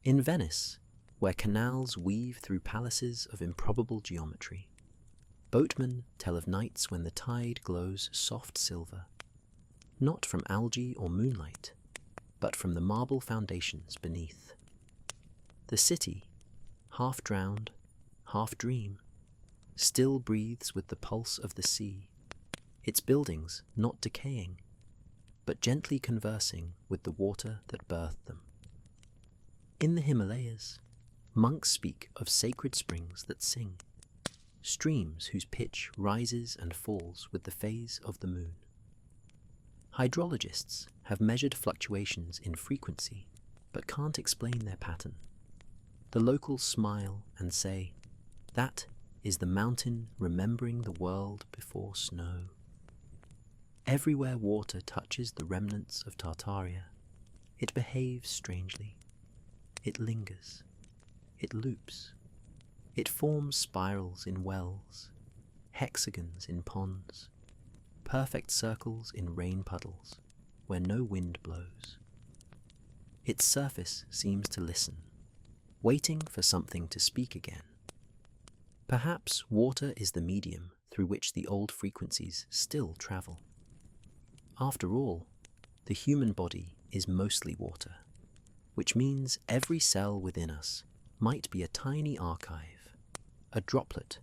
In Venice, where canals weave through palaces of improbable geometry, boatmen tell of nights when the tide glows soft silver, not from algae or moonlight, but from the marble foundations beneath. The city, half drowned, half dream, still breathes with the pulse of the sea, its buildings not decaying, but gently conversing with the water that birthed them. In the Himalayas, monks speak of sacred springs that sing, streams whose pitch rises and falls with the phase of the moon. Hydrologists have measured fluctuations in frequency, but can't explain their pattern. The locals smile and say, "That is the mountain remembering the world before snow." Everywhere water touches the remnants of Tartaria, it behaves strangely. It lingers. It loops. It forms spirals in wells, hexagons in ponds, perfect circles in rain puddles where no wind blows. Its surface seems to listen, waiting for something to speak again. Perhaps water is the medium through which the old frequencies still travel. After all, the human body is mostly water, which means every cell within us might be a tiny archive, a droplet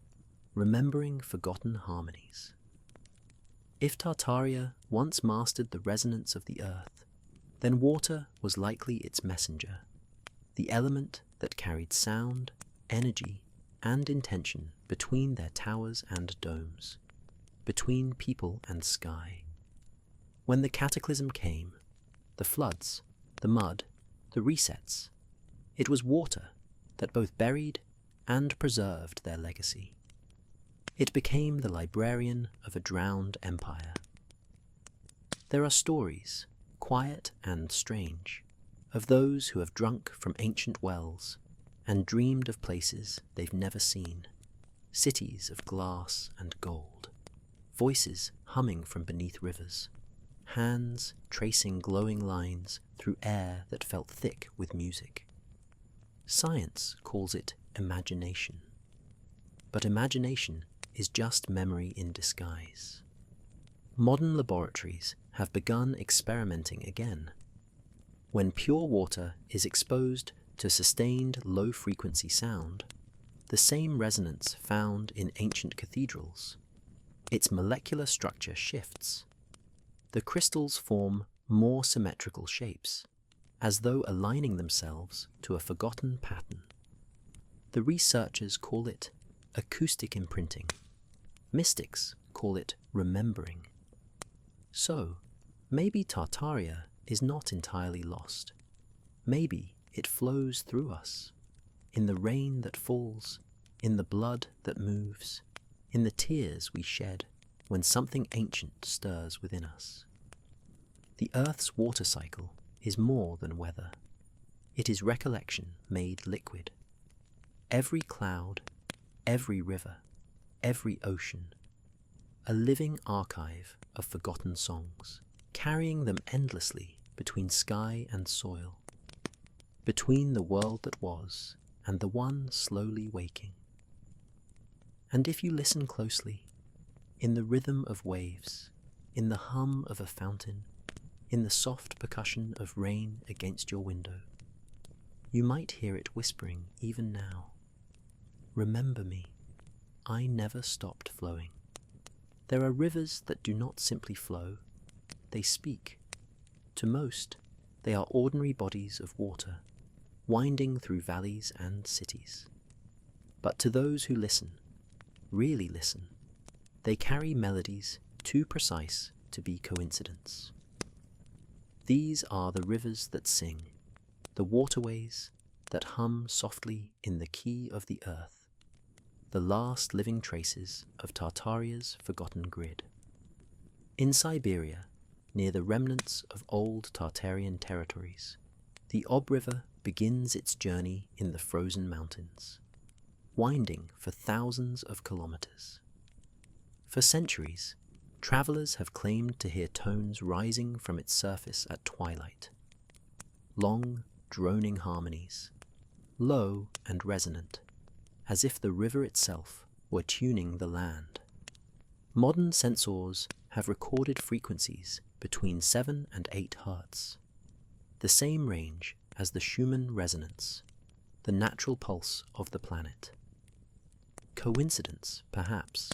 remembering forgotten harmonies. If Tartaria once mastered the resonance of the earth, then water was likely its messenger, the element that carried sound, energy, and intention between their towers and domes, between people and sky. When the cataclysm came, the floods, the mud, the resets, it was water that both buried and preserved their legacy. It became the librarian of a drowned empire. There are stories, quiet and strange, of those who have drunk from ancient wells and dreamed of places they've never seen, cities of glass and gold, voices humming from beneath rivers, hands tracing glowing lines through air that felt thick with music. Science calls it imagination, but imagination is just memory in disguise. Modern laboratories have begun experimenting again. When pure water is exposed to sustained low-frequency sound, the same resonance found in ancient cathedrals, its molecular structure shifts. The crystals form more symmetrical shapes, as though aligning themselves to a forgotten pattern. The researchers call it acoustic imprinting. Mystics call it remembering. So, maybe Tartaria is not entirely lost. Maybe it flows through us, in the rain that falls, in the blood that moves, in the tears we shed when something ancient stirs within us. The Earth's water cycle is more than weather. It is recollection made liquid. Every cloud, every river, every ocean, a living archive of forgotten songs, carrying them endlessly between sky and soil, between the world that was and the one slowly waking. And if you listen closely, in the rhythm of waves, in the hum of a fountain, in the soft percussion of rain against your window, you might hear it whispering even now, "Remember me, I never stopped flowing." There are rivers that do not simply flow, they speak. To most, they are ordinary bodies of water, winding through valleys and cities. But to those who listen, really listen, they carry melodies too precise to be coincidence. These are the rivers that sing, the waterways that hum softly in the key of the earth, the last living traces of Tartaria's forgotten grid. In Siberia, near the remnants of old Tartarian territories, the Ob River begins its journey in the frozen mountains, winding for thousands of kilometers. For centuries, travelers have claimed to hear tones rising from its surface at twilight. Long, droning harmonies, low and resonant, as if the river itself were tuning the land. Modern sensors have recorded frequencies between 7 and 8 Hz, the same range as the Schumann resonance, the natural pulse of the planet. Coincidence, perhaps,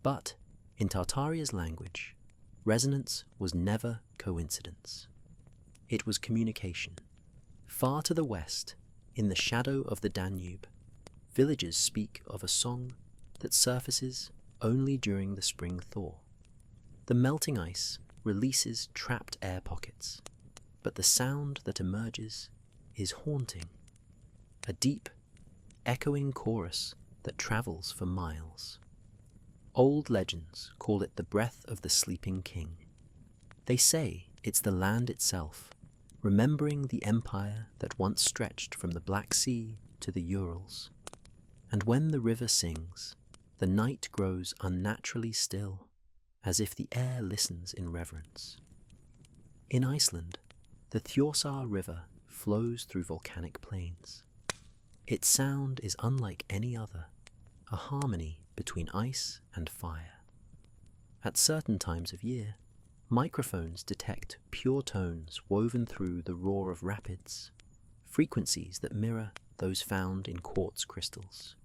but in Tartaria's language, resonance was never coincidence. It was communication. Far to the west, in the shadow of the Danube, villagers speak of a song that surfaces only during the spring thaw. The melting ice releases trapped air pockets, but the sound that emerges is haunting, a deep, echoing chorus that travels for miles. Old legends call it the breath of the sleeping king. They say it's the land itself, remembering the empire that once stretched from the Black Sea to the Urals. And when the river sings, the night grows unnaturally still, as if the air listens in reverence. In Iceland, the Þjórsá River flows through volcanic plains. Its sound is unlike any other, a harmony between ice and fire. At certain times of year, microphones detect pure tones woven through the roar of rapids, frequencies that mirror those found in quartz crystals.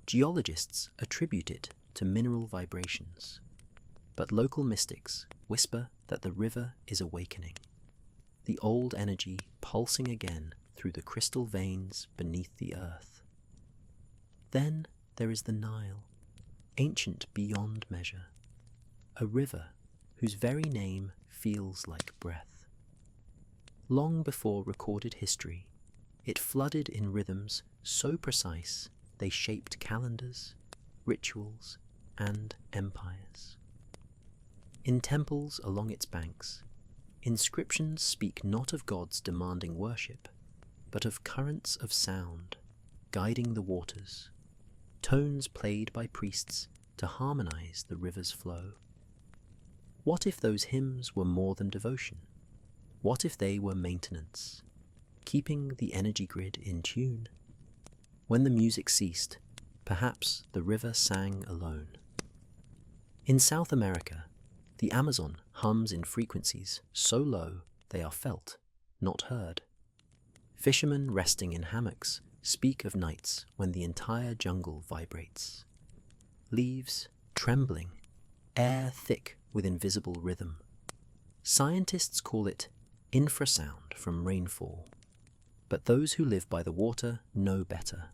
Geologists attribute it to mineral vibrations, but local mystics whisper that the river is awakening, the old energy pulsing again through the crystal veins beneath the earth. Then there is the Nile, ancient beyond measure, a river whose very name feels like breath. Long before recorded history, it flooded in rhythms so precise they shaped calendars, rituals, and empires. In temples along its banks, inscriptions speak not of gods demanding worship, but of currents of sound guiding the waters, tones played by priests to harmonize the river's flow. What if those hymns were more than devotion? What if they were maintenance, keeping the energy grid in tune? When the music ceased, perhaps the river sang alone. In South America, the Amazon hums in frequencies so low they are felt, not heard. Fishermen resting in hammocks speak of nights when the entire jungle vibrates. Leaves trembling, air thick with invisible rhythm. Scientists call it infrasound from rainfall, but those who live by the water know better.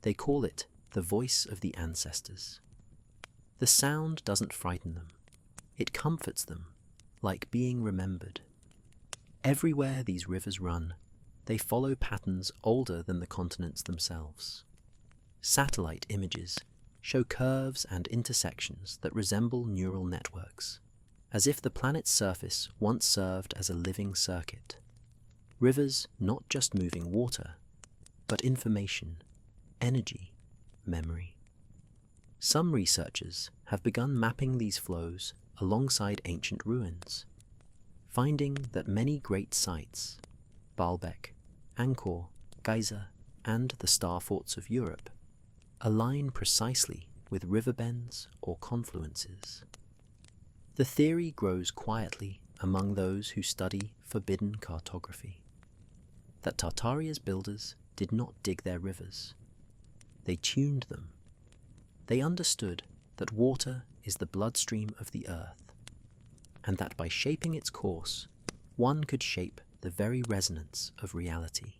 They call it the voice of the ancestors. The sound doesn't frighten them. It comforts them, like being remembered. Everywhere these rivers run, they follow patterns older than the continents themselves. Satellite images show curves and intersections that resemble neural networks, as if the planet's surface once served as a living circuit. Rivers not just moving water, but information, energy, memory. Some researchers have begun mapping these flows alongside ancient ruins, finding that many great sites, Baalbek, Angkor, Giza, and the star forts of Europe, align precisely with river bends or confluences. The theory grows quietly among those who study forbidden cartography, that Tartaria's builders did not dig their rivers. They tuned them. They understood that water is the bloodstream of the earth, and that by shaping its course, one could shape the very resonance of reality.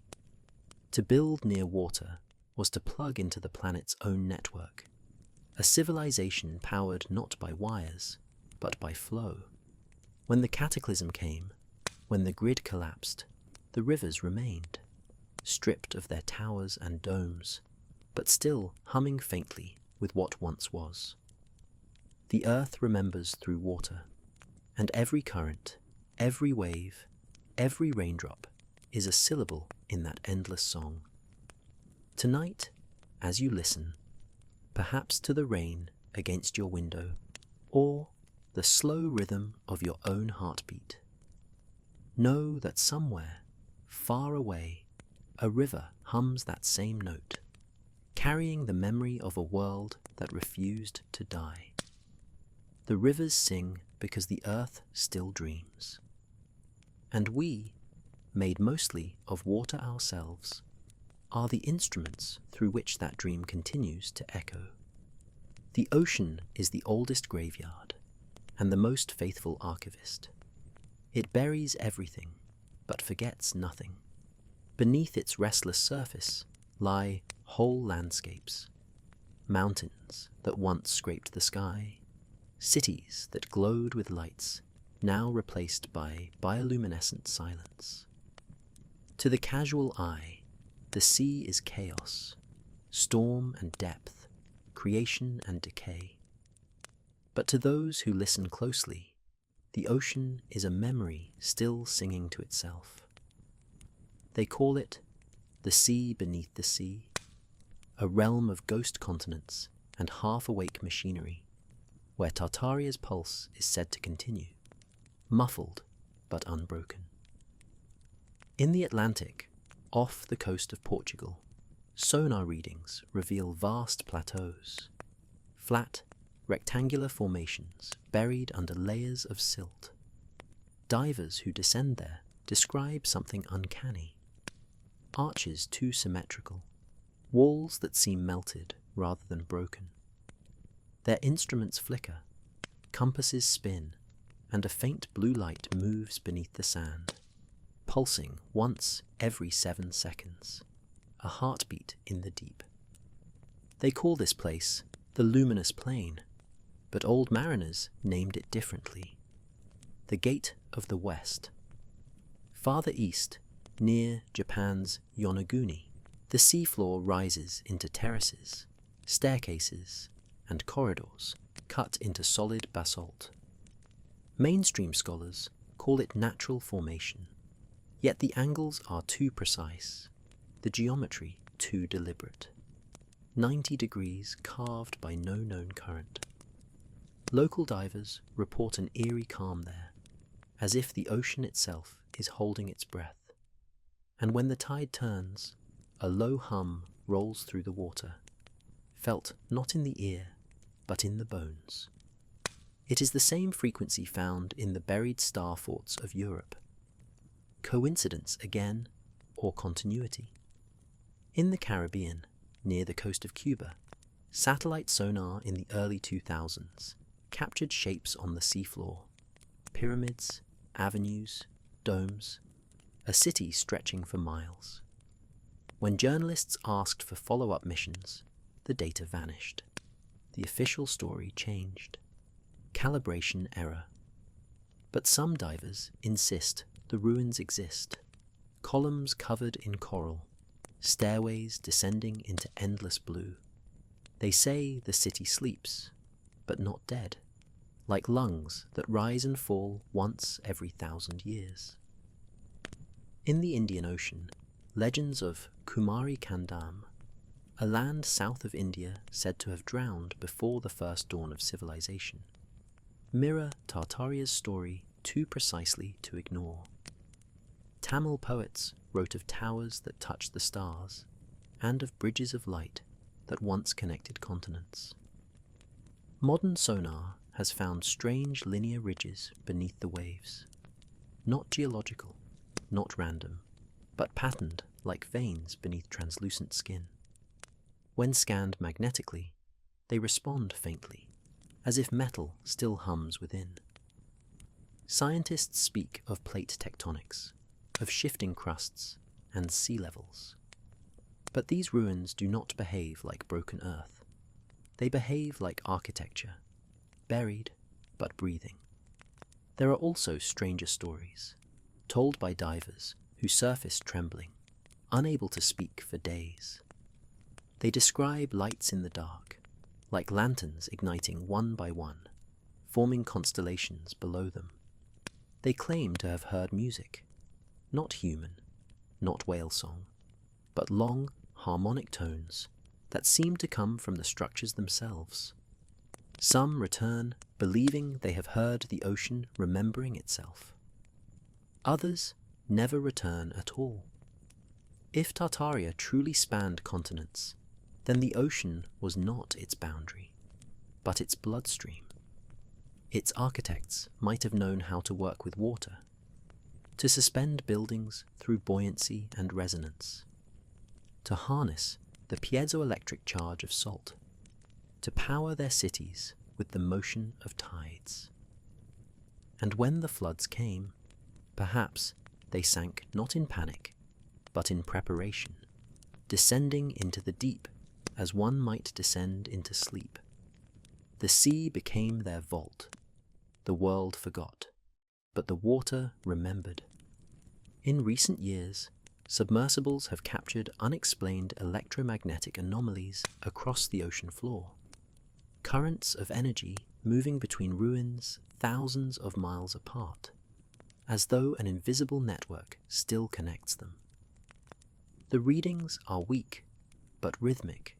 To build near water was to plug into the planet's own network, a civilization powered not by wires, but by flow. When the cataclysm came, when the grid collapsed, the rivers remained, stripped of their towers and domes, but still humming faintly with what once was. The earth remembers through water, and every current, every wave, every raindrop is a syllable in that endless song. Tonight, as you listen, perhaps to the rain against your window, or the slow rhythm of your own heartbeat, know that somewhere, far away, a river hums that same note, carrying the memory of a world that refused to die. The rivers sing because the earth still dreams. And we, made mostly of water ourselves, are the instruments through which that dream continues to echo. The ocean is the oldest graveyard and the most faithful archivist. It buries everything, but forgets nothing. Beneath its restless surface lie whole landscapes, mountains that once scraped the sky, cities that glowed with lights, now replaced by bioluminescent silence. To the casual eye, the sea is chaos, storm and depth, creation and decay. But to those who listen closely, the ocean is a memory still singing to itself. They call it the sea beneath the sea, a realm of ghost continents and half-awake machinery, where Tartaria's pulse is said to continue, muffled but unbroken. In the Atlantic, off the coast of Portugal, sonar readings reveal vast plateaus, flat, rectangular formations buried under layers of silt. Divers who descend there describe something uncanny. Arches too symmetrical, walls that seem melted rather than broken. Their instruments flicker, compasses spin, and a faint blue light moves beneath the sand, pulsing once every 7 seconds, a heartbeat in the deep. They call this place the luminous plain, but old mariners named it differently. The Gate of the West. Farther east, near Japan's Yonaguni, the seafloor rises into terraces, staircases, and corridors cut into solid basalt. Mainstream scholars call it natural formation, yet the angles are too precise, the geometry too deliberate. 90 degrees carved by no known current. Local divers report an eerie calm there, as if the ocean itself is holding its breath. And when the tide turns, a low hum rolls through the water, felt not in the ear, but in the bones. It is the same frequency found in the buried star forts of Europe. Coincidence again, or continuity? In the Caribbean, near the coast of Cuba, satellite sonar in the early 2000s captured shapes on the seafloor, pyramids, avenues, domes, a city stretching for miles. When journalists asked for follow-up missions, the data vanished. The official story changed. Calibration error. But some divers insist the ruins exist. Columns covered in coral, stairways descending into endless blue. They say the city sleeps, but not dead, like lungs that rise and fall once every 1,000 years. In the Indian Ocean, legends of Kumari Kandam, a land south of India said to have drowned before the first dawn of civilization, mirror Tartaria's story too precisely to ignore. Tamil poets wrote of towers that touched the stars and of bridges of light that once connected continents. Modern sonar has found strange linear ridges beneath the waves, not geological, not random, but patterned like veins beneath translucent skin. When scanned magnetically, they respond faintly, as if metal still hums within. Scientists speak of plate tectonics, of shifting crusts and sea levels. But these ruins do not behave like broken earth. They behave like architecture, buried but breathing. There are also stranger stories, told by divers who surface trembling, unable to speak for days. They describe lights in the dark, like lanterns igniting one by one, forming constellations below them. They claim to have heard music, not human, not whale song, but long, harmonic tones that seem to come from the structures themselves. Some return believing they have heard the ocean remembering itself. Others never return at all. If Tartaria truly spanned continents, then the ocean was not its boundary, but its bloodstream. Its architects might have known how to work with water, to suspend buildings through buoyancy and resonance, to harness the piezoelectric charge of salt, to power their cities with the motion of tides. And when the floods came, perhaps they sank not in panic, but in preparation, descending into the deep as one might descend into sleep. The sea became their vault. The world forgot, but the water remembered. In recent years, submersibles have captured unexplained electromagnetic anomalies across the ocean floor. Currents of energy moving between ruins thousands of miles apart, as though an invisible network still connects them. The readings are weak, but rhythmic,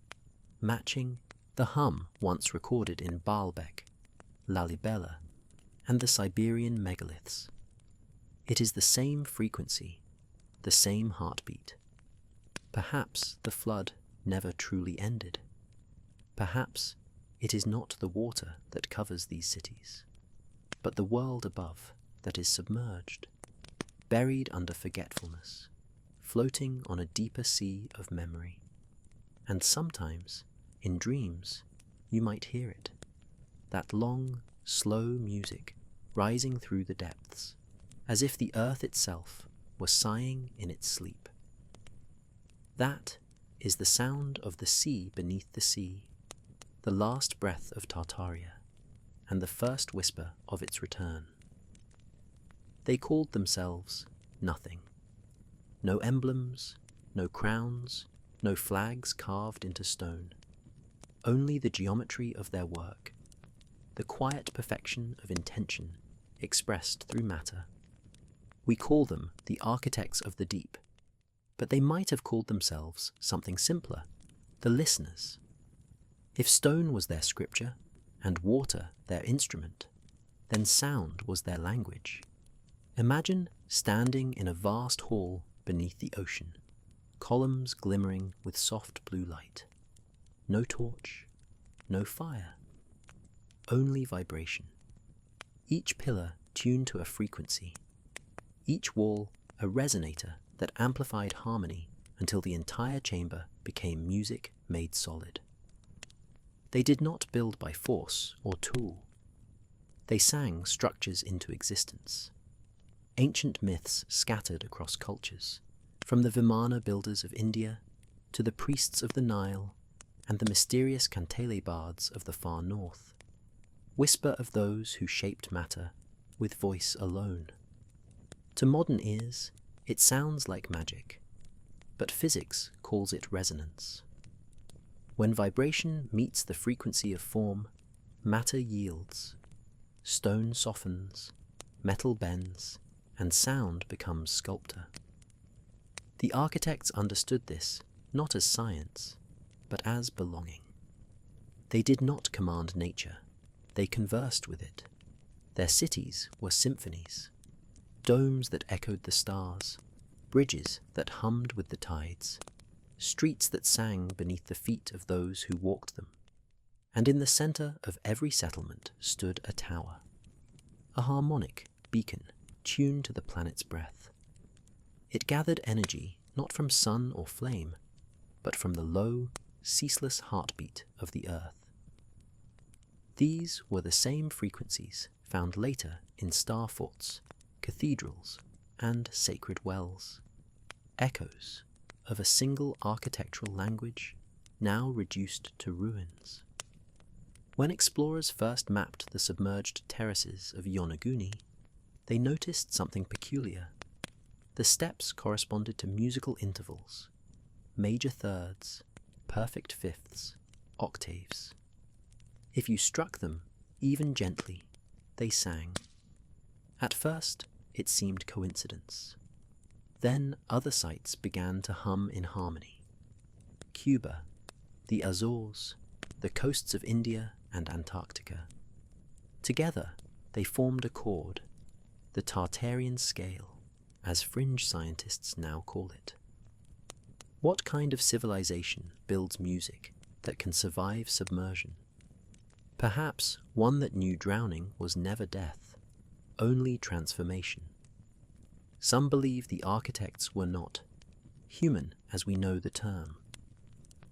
matching the hum once recorded in Baalbek, Lalibela, and the Siberian megaliths. It is the same frequency, the same heartbeat. Perhaps the flood never truly ended. Perhaps it is not the water that covers these cities, but the world above that is submerged, buried under forgetfulness, floating on a deeper sea of memory. And sometimes, in dreams, you might hear it, that long, slow music rising through the depths, as if the earth itself were sighing in its sleep. That is the sound of the sea beneath the sea, the last breath of Tartaria, and the first whisper of its return. They called themselves nothing. No emblems, no crowns, no flags carved into stone. Only the geometry of their work, the quiet perfection of intention expressed through matter. We call them the architects of the deep, but they might have called themselves something simpler, the listeners. If stone was their scripture and water their instrument, then sound was their language. Imagine standing in a vast hall beneath the ocean, columns glimmering with soft blue light. No torch, no fire, only vibration. Each pillar tuned to a frequency, each wall a resonator that amplified harmony until the entire chamber became music made solid. They did not build by force or tool. They sang structures into existence. Ancient myths scattered across cultures, from the Vimana builders of India to the priests of the Nile and the mysterious Kantele bards of the far north, whisper of those who shaped matter with voice alone. To modern ears, it sounds like magic, but physics calls it resonance. When vibration meets the frequency of form, matter yields, stone softens, metal bends, and sound becomes sculptor. The architects understood this not as science, but as belonging. They did not command nature, they conversed with it. Their cities were symphonies, domes that echoed the stars, bridges that hummed with the tides, streets that sang beneath the feet of those who walked them. And in the center of every settlement stood a tower, a harmonic beacon tuned to the planet's breath. It gathered energy not from sun or flame, but from the low, ceaseless heartbeat of the earth. These were the same frequencies found later in star forts, cathedrals, and sacred wells, echoes of a single architectural language now reduced to ruins. When explorers first mapped the submerged terraces of Yonaguni, they noticed something peculiar. The steps corresponded to musical intervals, major thirds, perfect fifths, octaves. If you struck them, even gently, they sang. At first, it seemed coincidence. Then other sites began to hum in harmony. Cuba, the Azores, the coasts of India and Antarctica. Together, they formed a chord, the Tartarian scale, as fringe scientists now call it. What kind of civilization builds music that can survive submersion? Perhaps one that knew drowning was never death, only transformation. Some believe the architects were not human as we know the term.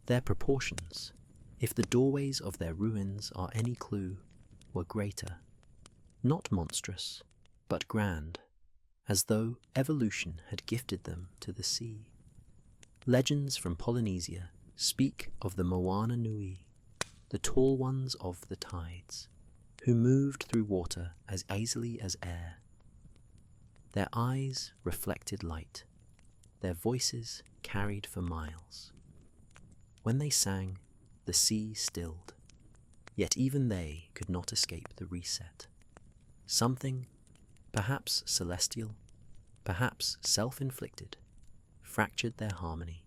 Their proportions, if the doorways of their ruins are any clue, were greater, not monstrous, but grand, as though evolution had gifted them to the sea. Legends from Polynesia speak of the Moana Nui, the tall ones of the tides, who moved through water as easily as air. Their eyes reflected light, their voices carried for miles. When they sang, the sea stilled, yet even they could not escape the reset. Something, perhaps celestial, perhaps self-inflicted, fractured their harmony.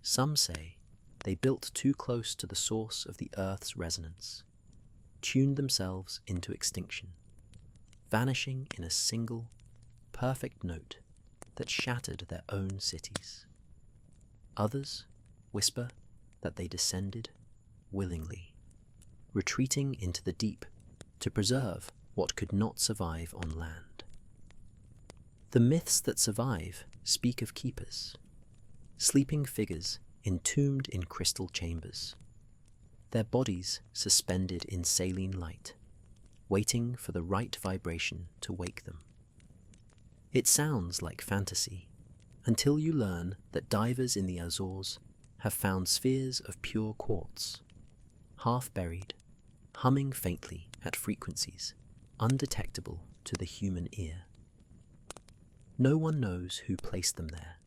Some say they built too close to the source of the Earth's resonance, tuned themselves into extinction, vanishing in a single, perfect note that shattered their own cities. Others whisper that they descended willingly, retreating into the deep to preserve what could not survive on land. The myths that survive speak of keepers, sleeping figures entombed in crystal chambers, their bodies suspended in saline light, waiting for the right vibration to wake them. It sounds like fantasy, until you learn that divers in the Azores have found spheres of pure quartz, half buried, humming faintly at frequencies undetectable to the human ear. No one knows who placed them there.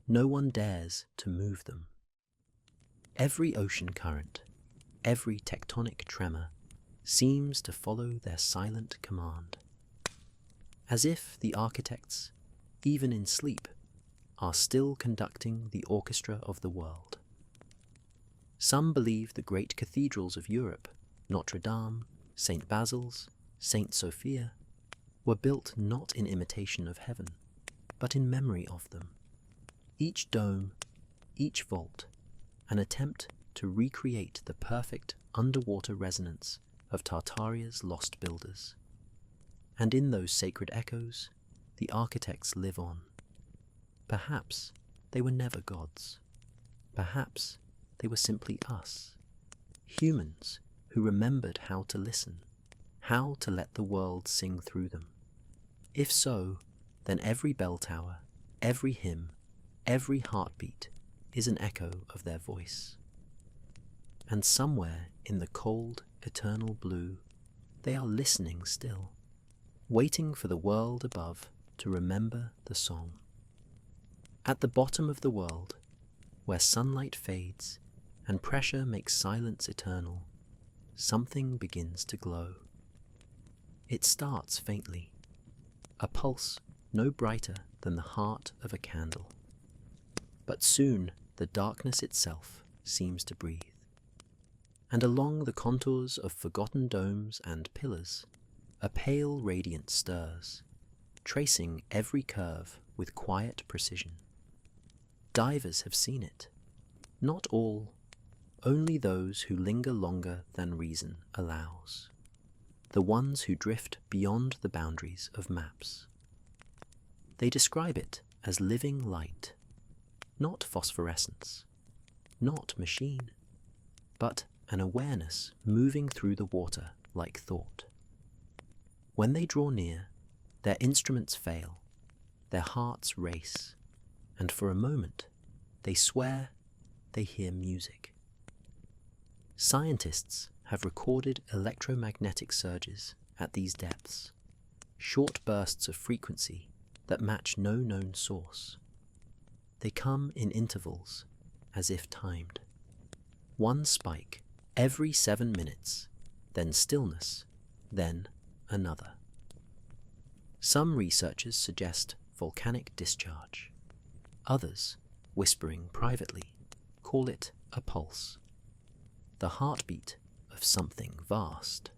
No one dares to move them. Every ocean current, every tectonic tremor seems to follow their silent command, as if the architects, even in sleep, are still conducting the orchestra of the world. Some believe the great cathedrals of Europe, Notre Dame, St. Basil's, St. Sophia, were built not in imitation of heaven, but in memory of them. Each dome, each vault, an attempt to recreate the perfect underwater resonance of Tartaria's lost builders. And in those sacred echoes, the architects live on. Perhaps they were never gods. Perhaps they were simply us, humans who remembered how to listen, how to let the world sing through them. If so, then every bell tower, every hymn, every heartbeat is an echo of their voice. And somewhere in the cold, eternal blue, they are listening still, waiting for the world above to remember the song. At the bottom of the world, where sunlight fades and pressure makes silence eternal, something begins to glow. It starts faintly, a pulse no brighter than the heart of a candle. But soon the darkness itself seems to breathe, and along the contours of forgotten domes and pillars, a pale radiance stirs, tracing every curve with quiet precision. Divers have seen it, not all, only those who linger longer than reason allows, the ones who drift beyond the boundaries of maps. They describe it as living light, not phosphorescence, not machine, but an awareness moving through the water like thought. When they draw near, their instruments fail, their hearts race, and for a moment they swear they hear music. Scientists have recorded electromagnetic surges at these depths, short bursts of frequency that match no known source. They come in intervals, as if timed. One spike every 7 minutes, then stillness, then another. Some researchers suggest volcanic discharge. Others, whispering privately, call it a pulse, the heartbeat of something vast.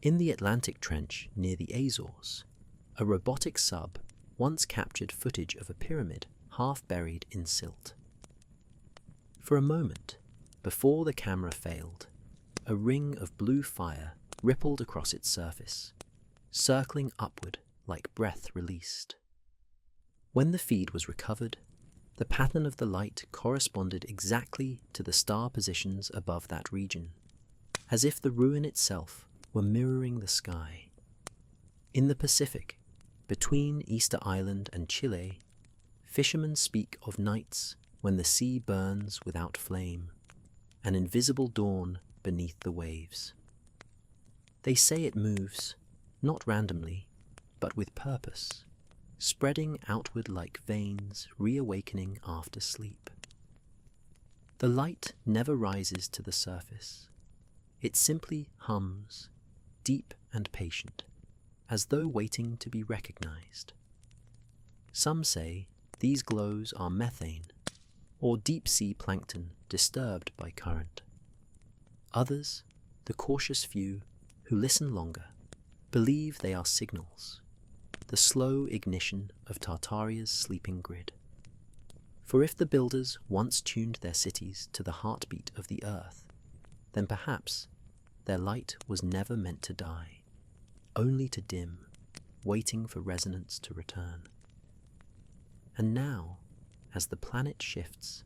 In the Atlantic Trench near the Azores, a robotic sub once captured footage of a pyramid half buried in silt. For a moment, before the camera failed, a ring of blue fire rippled across its surface, circling upward like breath released. When the feed was recovered, the pattern of the light corresponded exactly to the star positions above that region, as if the ruin itself were mirroring the sky. In the Pacific, between Easter Island and Chile, fishermen speak of nights when the sea burns without flame, an invisible dawn beneath the waves. They say it moves, not randomly, but with purpose, spreading outward like veins reawakening after sleep. The light never rises to the surface. It simply hums, deep and patient, as though waiting to be recognized. Some say these glows are methane, or deep-sea plankton disturbed by current. Others, the cautious few who listen longer, believe they are signals, the slow ignition of Tartaria's sleeping grid. For if the builders once tuned their cities to the heartbeat of the earth, then perhaps their light was never meant to die, only to dim, waiting for resonance to return. And now, as the planet shifts,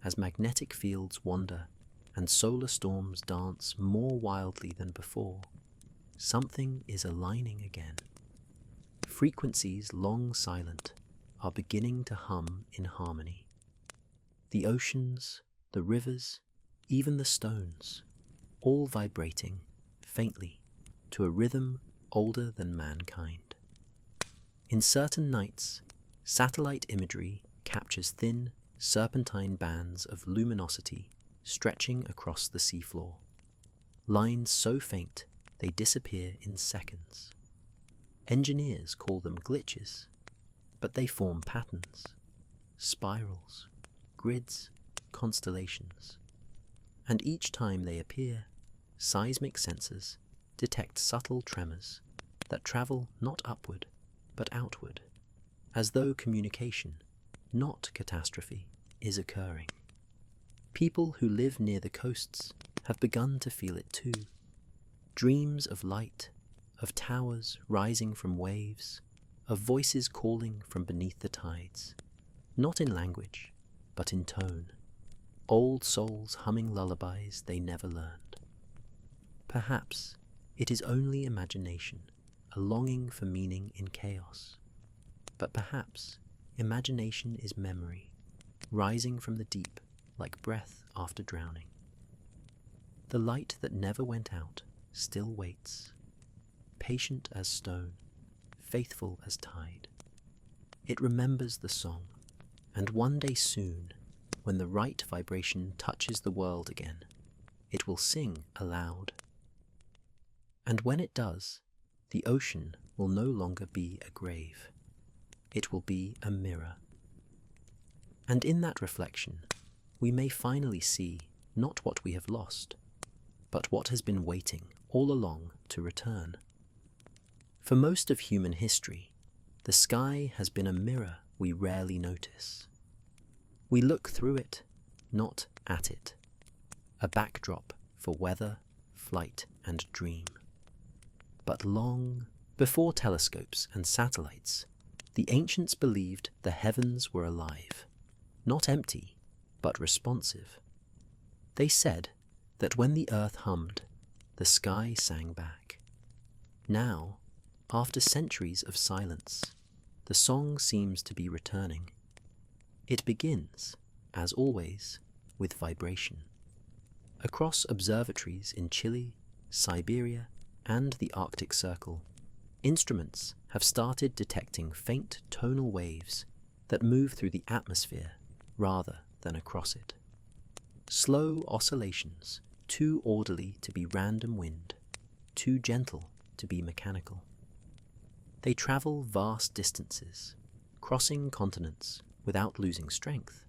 as magnetic fields wander and solar storms dance more wildly than before, something is aligning again. Frequencies long silent are beginning to hum in harmony. The oceans, the rivers, even the stones, all vibrating faintly to a rhythm older than mankind. In certain nights, satellite imagery captures thin, serpentine bands of luminosity stretching across the seafloor, lines so faint they disappear in seconds. Engineers call them glitches, but they form patterns, spirals, grids, constellations. And each time they appear, seismic sensors detect subtle tremors that travel not upward, but outward, as though communication, not catastrophe, is occurring. People who live near the coasts have begun to feel it too. Dreams of light, of towers rising from waves, of voices calling from beneath the tides, not in language, but in tone, old souls humming lullabies they never learned. Perhaps it is only imagination, a longing for meaning in chaos. But perhaps imagination is memory, rising from the deep like breath after drowning. The light that never went out still waits, patient as stone, faithful as tide. It remembers the song, and one day soon, when the right vibration touches the world again, it will sing aloud. And when it does, the ocean will no longer be a grave. It will be a mirror. And in that reflection, we may finally see not what we have lost, but what has been waiting all along to return. For most of human history, the sky has been a mirror we rarely notice. We look through it, not at it, a backdrop for weather, flight, and dream. But long before telescopes and satellites, the ancients believed the heavens were alive, not empty, but responsive. They said that when the earth hummed, the sky sang back. Now, after centuries of silence, the song seems to be returning. It begins, as always, with vibration. Across observatories in Chile, Siberia, and the Arctic Circle, instruments have started detecting faint tonal waves that move through the atmosphere rather than across it. Slow oscillations, too orderly to be random wind, too gentle to be mechanical. They travel vast distances, crossing continents without losing strength.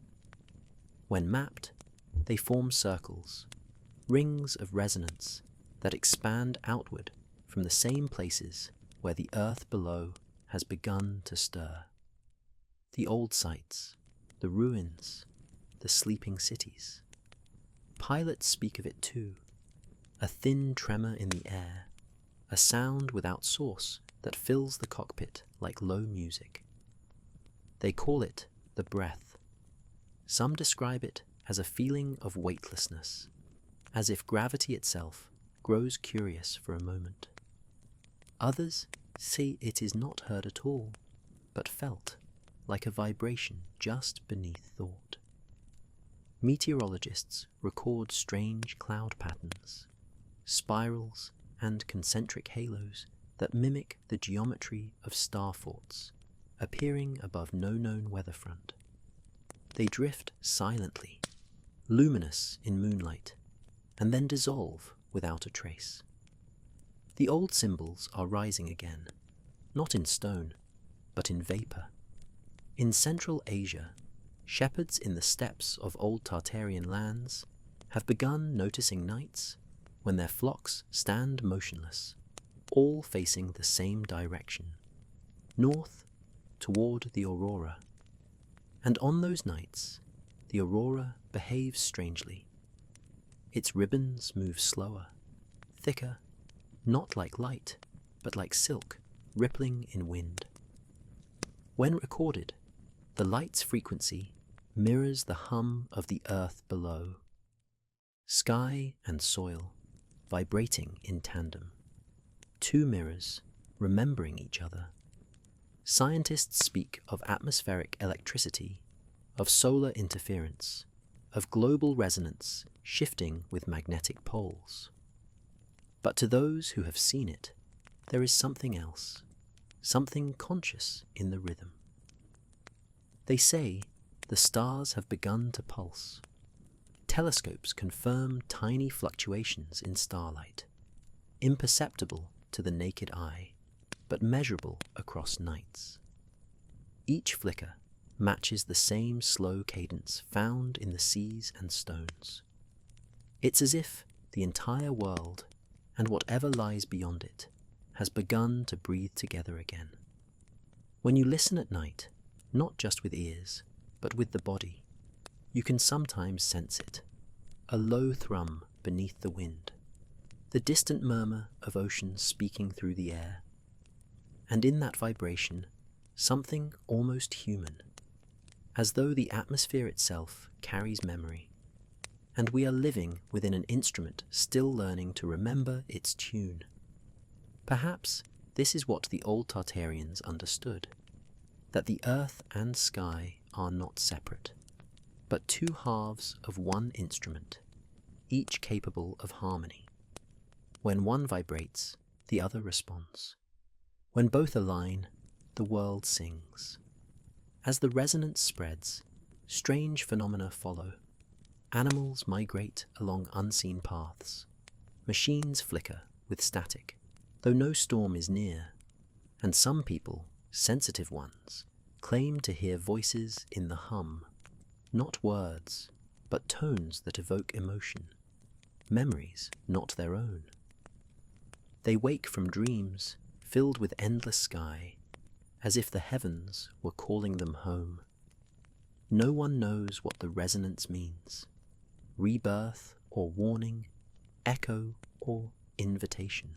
When mapped, they form circles, rings of resonance that expand outward from the same places where the earth below has begun to stir. The old sites, the ruins, the sleeping cities. Pilots speak of it too, a thin tremor in the air, a sound without source that fills the cockpit like low music. They call it the breath. Some describe it as a feeling of weightlessness, as if gravity itself grows curious for a moment. Others say it is not heard at all, but felt like a vibration just beneath thought. Meteorologists record strange cloud patterns, spirals and concentric halos that mimic the geometry of star forts, appearing above no known weather front. They drift silently, luminous in moonlight, and then dissolve without a trace. The old symbols are rising again, not in stone, but in vapor. In Central Asia, shepherds in the steppes of old Tartarian lands have begun noticing nights when their flocks stand motionless, all facing the same direction, north toward the aurora. And on those nights, the aurora behaves strangely. Its ribbons move slower, thicker, not like light, but like silk rippling in wind. When recorded, the light's frequency mirrors the hum of the earth below, sky and soil vibrating in tandem, two mirrors remembering each other. Scientists speak of atmospheric electricity, of solar interference, of global resonance shifting with magnetic poles. But to those who have seen it, there is something else, something conscious in the rhythm. They say the stars have begun to pulse. Telescopes confirm tiny fluctuations in starlight, imperceptible to the naked eye, but measurable across nights. Each flicker matches the same slow cadence found in the seas and stones. It's as if the entire world, and whatever lies beyond it, has begun to breathe together again. When you listen at night, not just with ears, but with the body, you can sometimes sense it, a low thrum beneath the wind, the distant murmur of ocean speaking through the air. And in that vibration, something almost human, as though the atmosphere itself carries memory, and we are living within an instrument still learning to remember its tune. Perhaps this is what the old Tartarians understood, that the earth and sky are not separate, but two halves of one instrument, each capable of harmony. When one vibrates, the other responds. When both align, the world sings. As the resonance spreads, Strange phenomena follow. Animals migrate along unseen paths. Machines flicker with static, though no storm is near. And some people, sensitive ones, claim to hear voices in the hum, not words, but tones that evoke emotion, memories not their own. They wake from dreams filled with endless sky, as if the heavens were calling them home. No one knows what the resonance means, rebirth or warning, echo or invitation.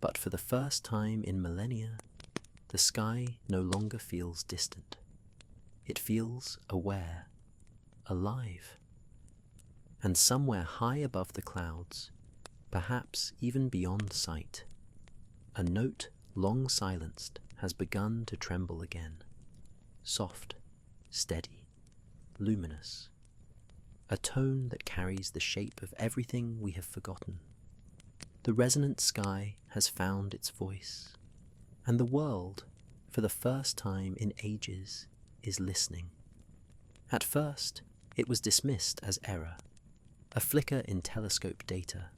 But for the first time in millennia, the sky no longer feels distant. It feels aware, alive. And somewhere high above the clouds, perhaps even beyond sight, a note long silenced has begun to tremble again, soft, steady, luminous, a tone that carries the shape of everything we have forgotten. The resonant sky has found its voice, and the world, for the first time in ages, is listening. At first, it was dismissed as error, a flicker in telescope data,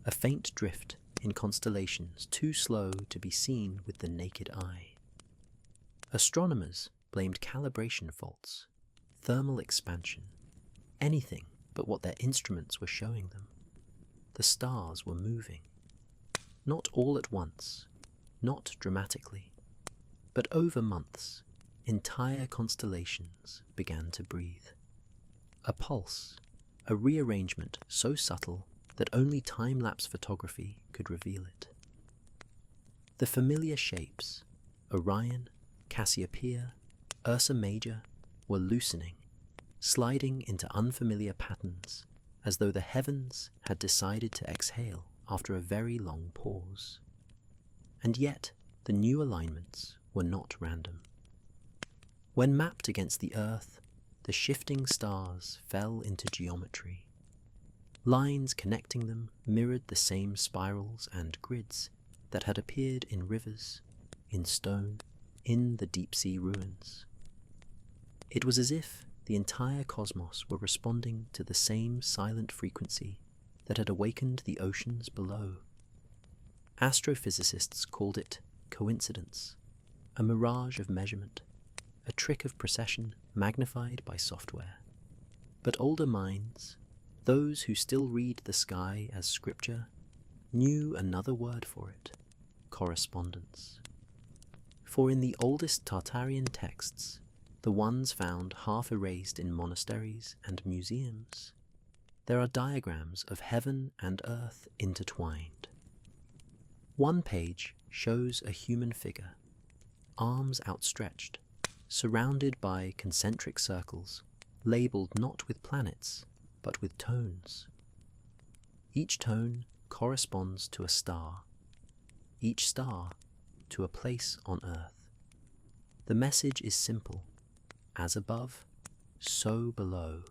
a faint drift in constellations too slow to be seen with the naked eye. Astronomers blamed calibration faults, thermal expansion, anything but what their instruments were showing them. The stars were moving, not all at once, not dramatically, but over months, entire constellations began to breathe. A pulse, a rearrangement so subtle that only time-lapse photography could reveal it. The familiar shapes, Orion, Cassiopeia, Ursa Major, were loosening, sliding into unfamiliar patterns, as though the heavens had decided to exhale after a very long pause. And yet, the new alignments were not random. When mapped against the Earth, the shifting stars fell into geometry. Lines connecting them mirrored the same spirals and grids that had appeared in rivers, in stone, in the deep-sea ruins. It was as if the entire cosmos were responding to the same silent frequency that had awakened the oceans below. Astrophysicists called it coincidence, a mirage of measurement, a trick of precession magnified by software. But older minds, those who still read the sky as scripture, knew another word for it: correspondence. For in the oldest Tartarian texts, the ones found half erased in monasteries and museums, there are diagrams of heaven and earth intertwined. One page shows a human figure, arms outstretched, surrounded by concentric circles, labeled not with planets, but with tones. Each tone corresponds to a star, each star to a place on Earth. The message is simple: as above, so below.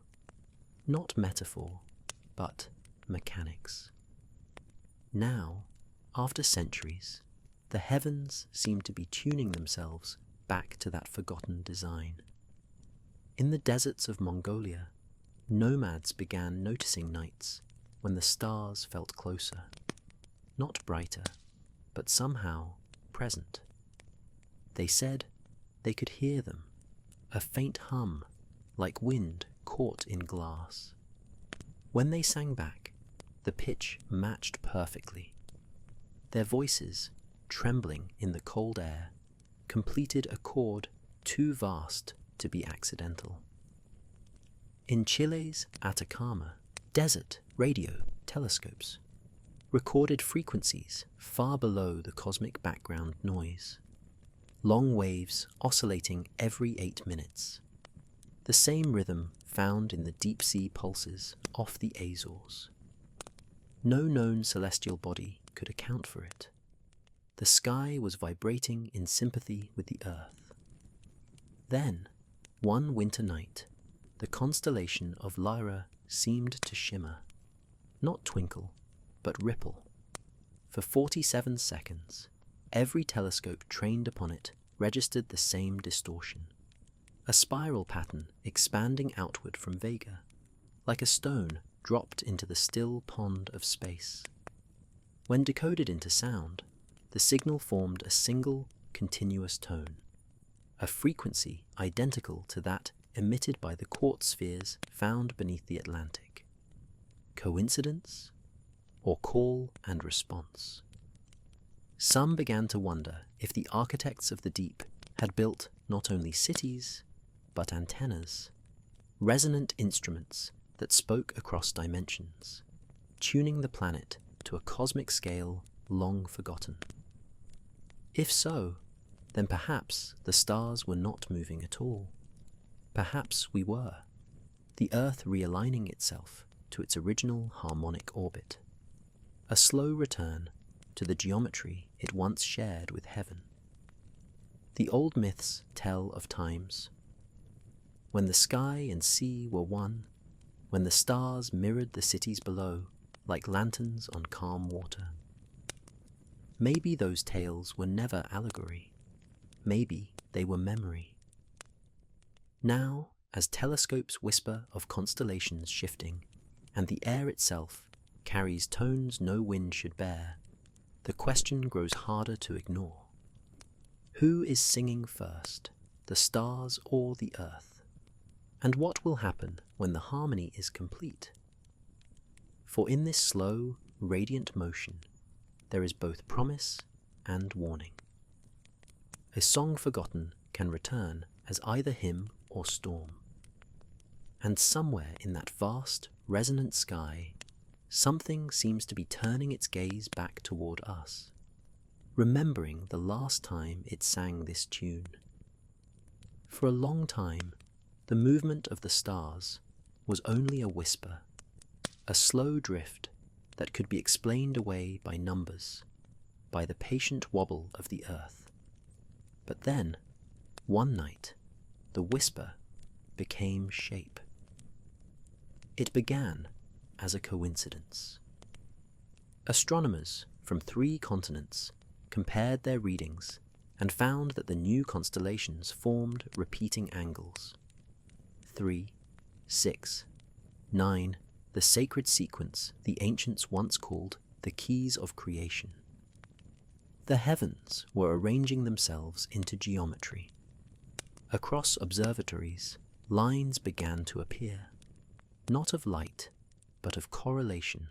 Not metaphor, but mechanics. Now, after centuries, the heavens seem to be tuning themselves back to that forgotten design. In the deserts of Mongolia, nomads began noticing nights when the stars felt closer, not brighter, but somehow present. They said they could hear them, a faint hum, like wind caught in glass. When they sang back, the pitch matched perfectly. Their voices, trembling in the cold air, completed a chord too vast to be accidental. In Chile's Atacama, desert radio telescopes recorded frequencies far below the cosmic background noise, long waves oscillating every 8 minutes, the same rhythm found in the deep-sea pulses off the Azores. No known celestial body could account for it. The sky was vibrating in sympathy with the Earth. Then, one winter night, the constellation of Lyra seemed to shimmer, not twinkle, but ripple. For 47 seconds, every telescope trained upon it registered the same distortion. a spiral pattern expanding outward from Vega, like a stone dropped into the still pond of space. When decoded into sound, the signal formed a single, continuous tone, a frequency identical to that emitted by the quartz spheres found beneath the Atlantic. Coincidence, or call and response? Some began to wonder if the architects of the deep had built not only cities, but antennas, resonant instruments that spoke across dimensions, tuning the planet to a cosmic scale long forgotten. If so, then perhaps the stars were not moving at all. Perhaps we were, the Earth realigning itself to its original harmonic orbit, a slow return to the geometry it once shared with heaven. The old myths tell of times when the sky and sea were one, when the stars mirrored the cities below like lanterns on calm water. Maybe those tales were never allegory. Maybe they were memory. Now, as telescopes whisper of constellations shifting, and the air itself carries tones no wind should bear, the question grows harder to ignore. Who is singing first, the stars or the earth? And what will happen when the harmony is complete? For in this slow, radiant motion, there is both promise and warning. A song forgotten can return as either hymn or storm. And somewhere in that vast, resonant sky, something seems to be turning its gaze back toward us, remembering the last time it sang this tune. For a long time, the movement of the stars was only a whisper, a slow drift that could be explained away by numbers, by the patient wobble of the earth. But then, one night, the whisper became shape. It began as a coincidence. Astronomers from 3 continents compared their readings and found that the new constellations formed repeating angles. 3, 6, 9, the sacred sequence the ancients once called the keys of creation. The heavens were arranging themselves into geometry. Across observatories, lines began to appear, not of light, but of correlation,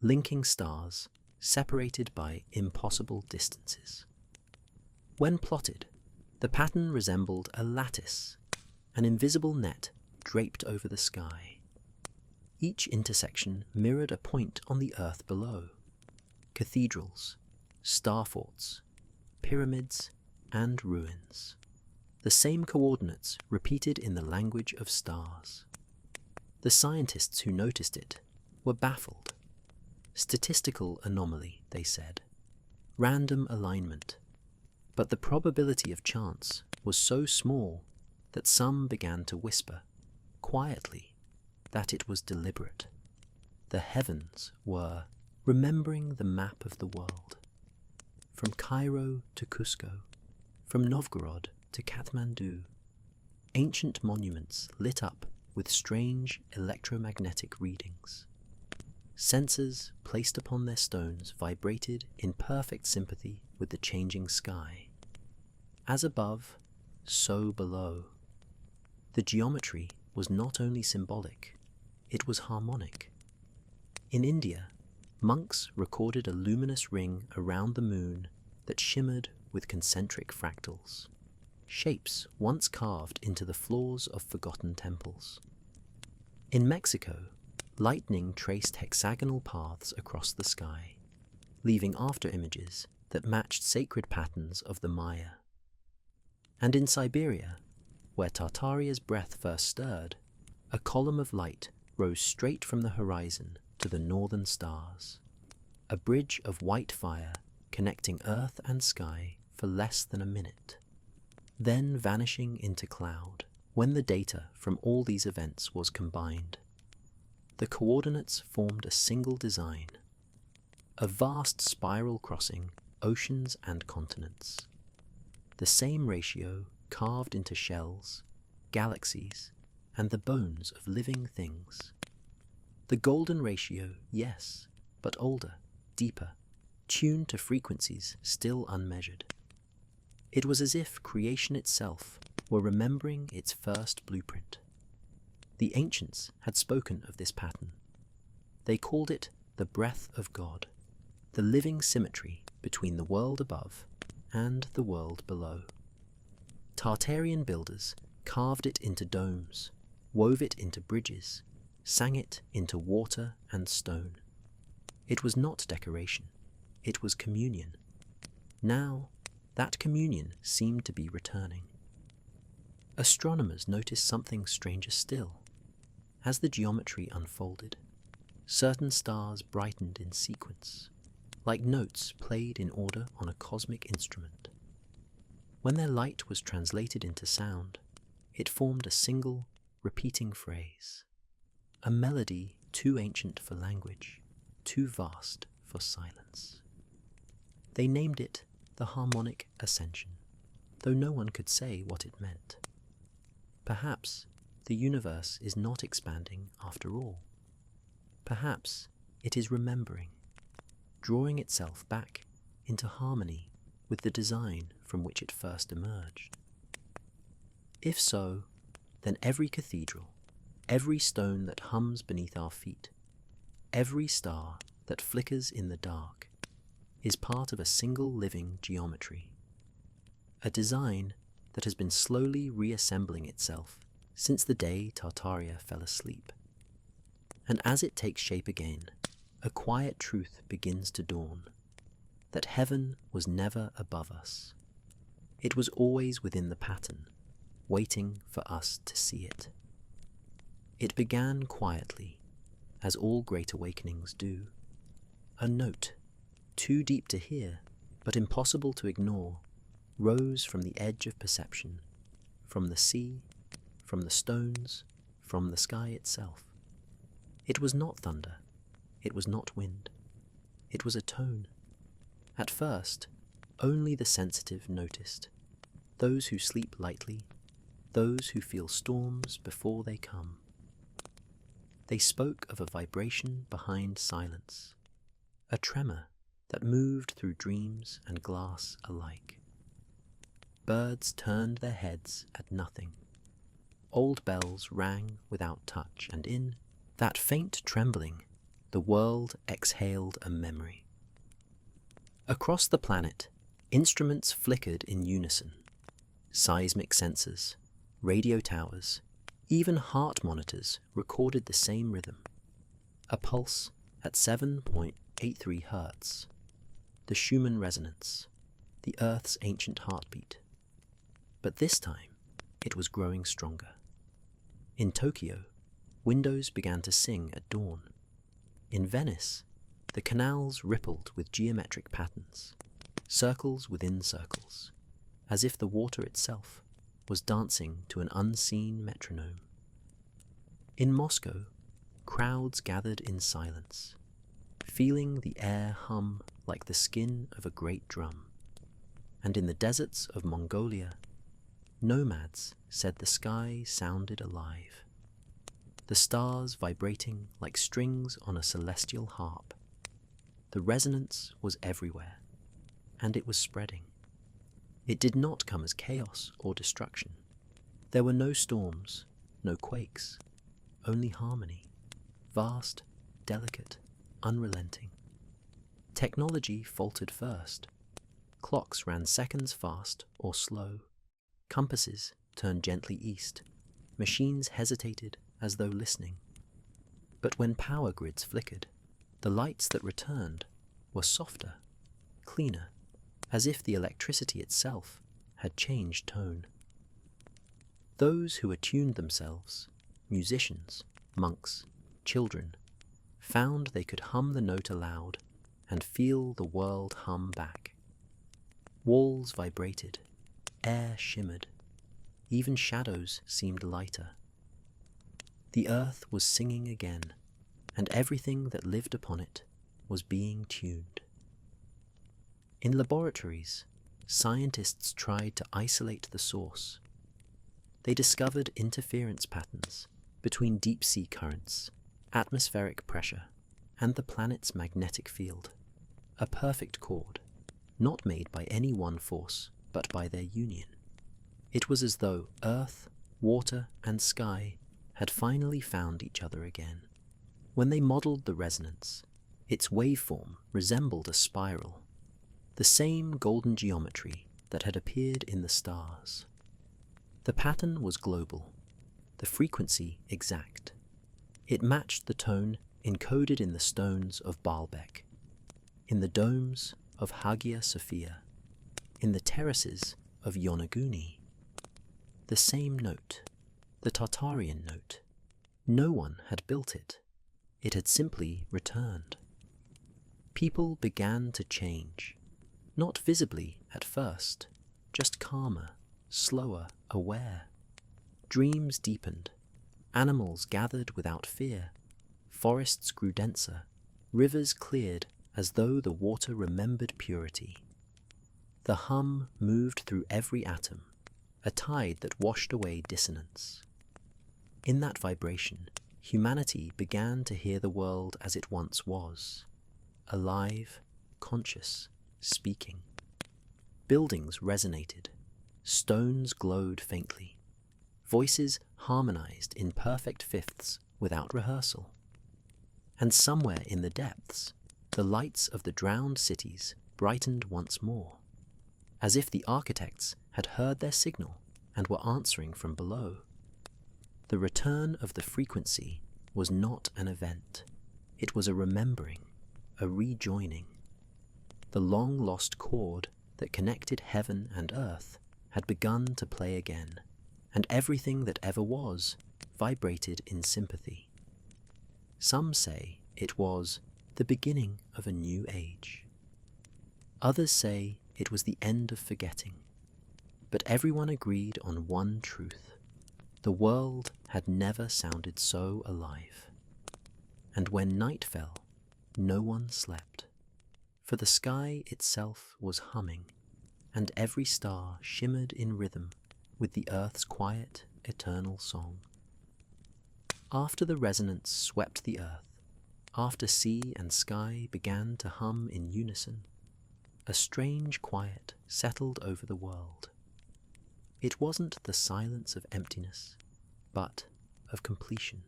linking stars separated by impossible distances. When plotted, the pattern resembled a lattice, an invisible net draped over the sky. Each intersection mirrored a point on the earth below: cathedrals, star forts, pyramids, and ruins. The same coordinates repeated in the language of stars. The scientists who noticed it were baffled. Statistical anomaly, they said. Random alignment. But the probability of chance was so small that some began to whisper, quietly, that it was deliberate. The heavens were remembering the map of the world. From Cairo to Cusco, from Novgorod to Kathmandu, ancient monuments lit up with strange electromagnetic readings. Sensors placed upon their stones vibrated in perfect sympathy with the changing sky. As above, so below. The geometry was not only symbolic, it was harmonic. In India, monks recorded a luminous ring around the moon that shimmered with concentric fractals, shapes once carved into the floors of forgotten temples. In Mexico, lightning traced hexagonal paths across the sky, leaving after-images that matched sacred patterns of the Maya. And in Siberia, where Tartaria's breath first stirred, a column of light rose straight from the horizon to the northern stars, a bridge of white fire connecting earth and sky for less than a minute, then vanishing into cloud when the data from all these events was combined. The coordinates formed a single design, a vast spiral crossing oceans and continents. The same ratio carved into shells, galaxies, and the bones of living things. The golden ratio, yes, but older, deeper, tuned to frequencies still unmeasured. It was as if creation itself were remembering its first blueprint. The ancients had spoken of this pattern. They called it the breath of God, the living symmetry between the world above and the world below. Tartarian builders carved it into domes, wove it into bridges, sang it into water and stone. It was not decoration, it was communion. Now, that communion seemed to be returning. Astronomers noticed something stranger still. As the geometry unfolded, certain stars brightened in sequence, like notes played in order on a cosmic instrument. When their light was translated into sound, it formed a single, repeating phrase, a melody too ancient for language, too vast for silence. They named it the harmonic ascension, though no one could say what it meant. Perhaps the universe is not expanding after all. Perhaps it is remembering, drawing itself back into harmony with the design from which it first emerged. If so, then every cathedral, every stone that hums beneath our feet, every star that flickers in the dark, is part of a single living geometry, a design that has been slowly reassembling itself since the day Tartaria fell asleep. And as it takes shape again, a quiet truth begins to dawn, that heaven was never above us. It was always within the pattern, waiting for us to see it. It began quietly, as all great awakenings do. A note, too deep to hear, but impossible to ignore, rose from the edge of perception, from the sea, from the stones, from the sky itself. It was not thunder, it was not wind, it was a tone. At first, only the sensitive noticed, those who sleep lightly, those who feel storms before they come. They spoke of a vibration behind silence, a tremor that moved through dreams and glass alike. Birds turned their heads at nothing. Old bells rang without touch, and in that faint trembling, the world exhaled a memory. Across the planet, instruments flickered in unison. Seismic sensors, radio towers, even heart monitors recorded the same rhythm. A pulse at 7.83 Hertz. The Schumann resonance, the Earth's ancient heartbeat. But this time, it was growing stronger. In Tokyo, windows began to sing at dawn. In Venice, the canals rippled with geometric patterns, circles within circles, as if the water itself was dancing to an unseen metronome. In Moscow, crowds gathered in silence, feeling the air hum like the skin of a great drum. And in the deserts of Mongolia, nomads said the sky sounded alive, the stars vibrating like strings on a celestial harp. The resonance was everywhere, and it was spreading. It did not come as chaos or destruction. There were no storms, no quakes, only harmony, vast, delicate, unrelenting. Technology faltered first. Clocks ran seconds fast or slow. Compasses turned gently east. Machines hesitated as though listening. But when power grids flickered, the lights that returned were softer, cleaner, as if the electricity itself had changed tone. Those who attuned themselves, musicians, monks, children, found they could hum the note aloud and feel the world hum back. Walls vibrated, air shimmered, even shadows seemed lighter. The earth was singing again, and everything that lived upon it was being tuned. In laboratories, scientists tried to isolate the source. They discovered interference patterns between deep-sea currents, atmospheric pressure, and the planet's magnetic field, a perfect chord, not made by any one force, but by their union. It was as though earth, water, and sky had finally found each other again. When they modelled the resonance, its waveform resembled a spiral, the same golden geometry that had appeared in the stars. The pattern was global, the frequency exact. It matched the tone encoded in the stones of Baalbek, in the domes of Hagia Sophia, in the terraces of Yonaguni. The same note, the Tartarian note. No one had built it. It had simply returned. People began to change, not visibly at first, just calmer, slower, aware. Dreams deepened, animals gathered without fear, forests grew denser, rivers cleared as though the water remembered purity. The hum moved through every atom, a tide that washed away dissonance. In that vibration, humanity began to hear the world as it once was, alive, conscious, speaking. Buildings resonated, stones glowed faintly, voices harmonized in perfect fifths without rehearsal. And somewhere in the depths, the lights of the drowned cities brightened once more, as if the architects had heard their signal and were answering from below. The return of the frequency was not an event. It was a remembering, a rejoining. The long-lost chord that connected heaven and earth had begun to play again, and everything that ever was vibrated in sympathy. Some say it was the beginning of a new age. Others say it was the end of forgetting. But everyone agreed on one truth. The world had never sounded so alive. And when night fell, no one slept, for the sky itself was humming, and every star shimmered in rhythm with the earth's quiet, eternal song. After the resonance swept the earth, after sea and sky began to hum in unison, a strange quiet settled over the world. It wasn't the silence of emptiness, but of completion,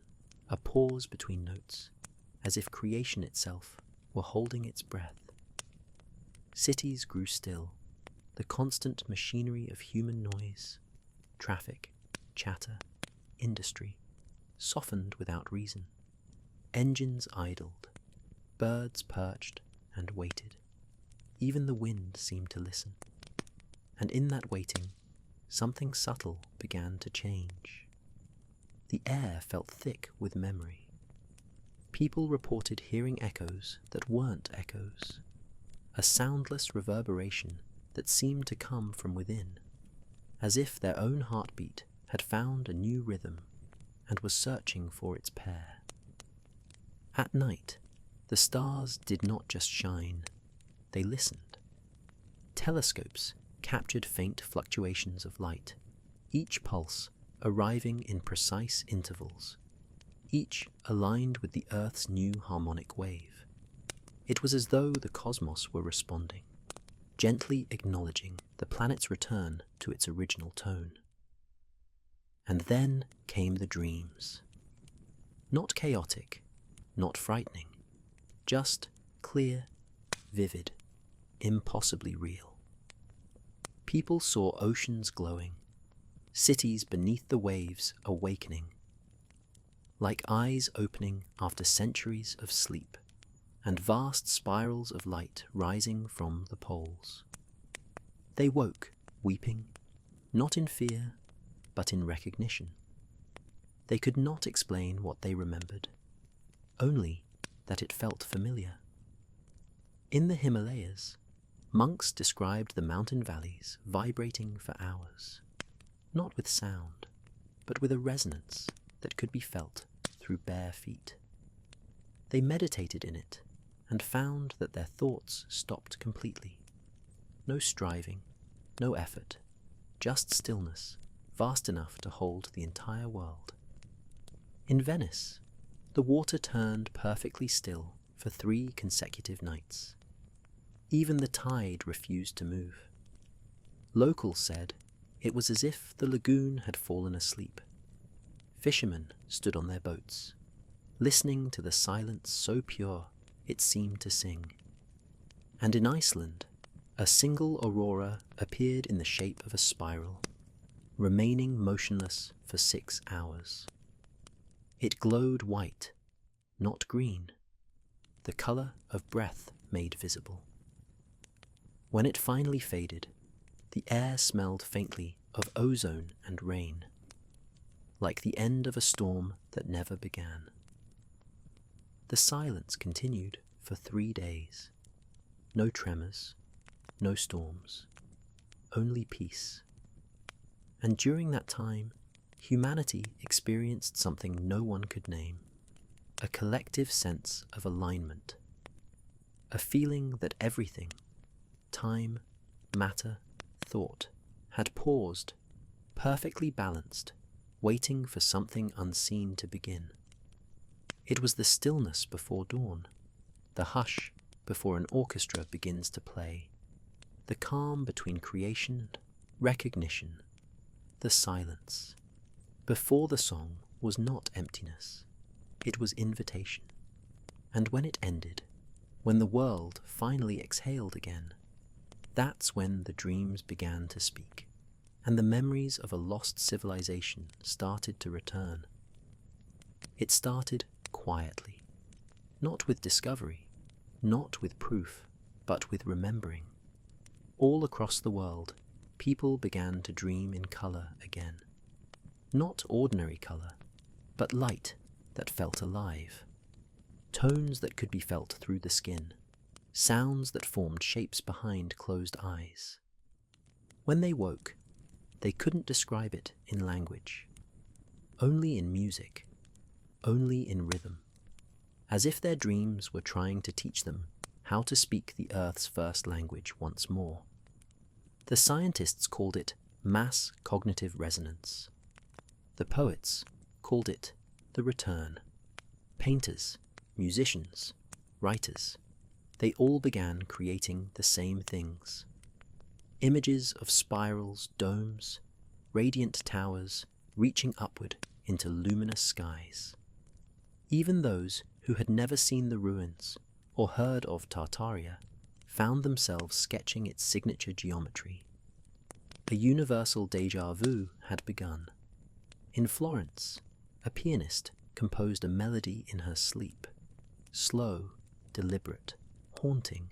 a pause between notes, as if creation itself were holding its breath. Cities grew still, the constant machinery of human noise, traffic, chatter, industry, softened without reason. Engines idled, birds perched and waited. Even the wind seemed to listen. And in that waiting, something subtle began to change. The air felt thick with memory. People reported hearing echoes that weren't echoes, a soundless reverberation that seemed to come from within, as if their own heartbeat had found a new rhythm and was searching for its pair. At night, the stars did not just shine, they listened. Telescopes captured faint fluctuations of light, each pulse arriving in precise intervals, each aligned with the Earth's new harmonic wave. It was as though the cosmos were responding, gently acknowledging the planet's return to its original tone. And then came the dreams. Not chaotic, not frightening, just clear, vivid, impossibly real. People saw oceans glowing, cities beneath the waves awakening, like eyes opening after centuries of sleep, and vast spirals of light rising from the poles. They woke, weeping, not in fear, but in recognition. They could not explain what they remembered, only that it felt familiar. In the Himalayas, monks described the mountain valleys vibrating for hours, not with sound, but with a resonance that could be felt through bare feet. They meditated in it and found that their thoughts stopped completely. No striving, no effort, just stillness, vast enough to hold the entire world. In Venice, the water turned perfectly still for 3 consecutive nights. Even the tide refused to move. Locals said it was as if the lagoon had fallen asleep. Fishermen stood on their boats, listening to the silence so pure it seemed to sing. And in Iceland, a single aurora appeared in the shape of a spiral, remaining motionless for 6 hours. It glowed white, not green, the color of breath made visible. When it finally faded, the air smelled faintly of ozone and rain, like the end of a storm that never began. The silence continued for 3 days. No tremors, no storms, only peace. And during that time, humanity experienced something no one could name, a collective sense of alignment, a feeling that everything, time, matter, thought, had paused, perfectly balanced, waiting for something unseen to begin. It was the stillness before dawn, the hush before an orchestra begins to play, the calm between creation and recognition, the silence. Before the song was not emptiness, it was invitation. And when it ended, when the world finally exhaled again, that's when the dreams began to speak, and the memories of a lost civilization started to return. It started quietly, not with discovery, not with proof, but with remembering. All across the world, people began to dream in color again. Not ordinary color, but light that felt alive. Tones that could be felt through the skin. Sounds that formed shapes behind closed eyes. When they woke, they couldn't describe it in language. Only in music. Only in rhythm. As if their dreams were trying to teach them how to speak the Earth's first language once more. The scientists called it mass cognitive resonance. The poets called it the return. Painters, musicians, writers, they all began creating the same things. Images of spirals, domes, radiant towers reaching upward into luminous skies. Even those who had never seen the ruins or heard of Tartaria found themselves sketching its signature geometry. A universal déjà vu had begun. In Florence, a pianist composed a melody in her sleep, slow, deliberate, haunting.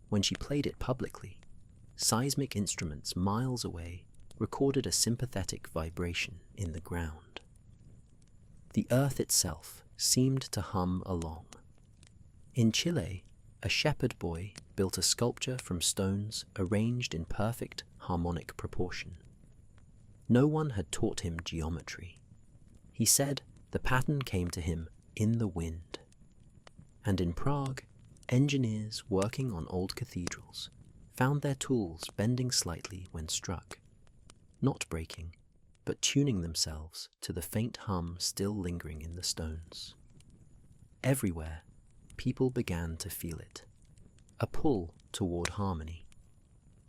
When she played it publicly, seismic instruments miles away recorded a sympathetic vibration in the ground. The earth itself seemed to hum along. In Chile, a shepherd boy built a sculpture from stones arranged in perfect harmonic proportion. No one had taught him geometry. He said the pattern came to him in the wind. And in Prague, engineers working on old cathedrals found their tools bending slightly when struck, not breaking, but tuning themselves to the faint hum still lingering in the stones. Everywhere, people began to feel it, a pull toward harmony,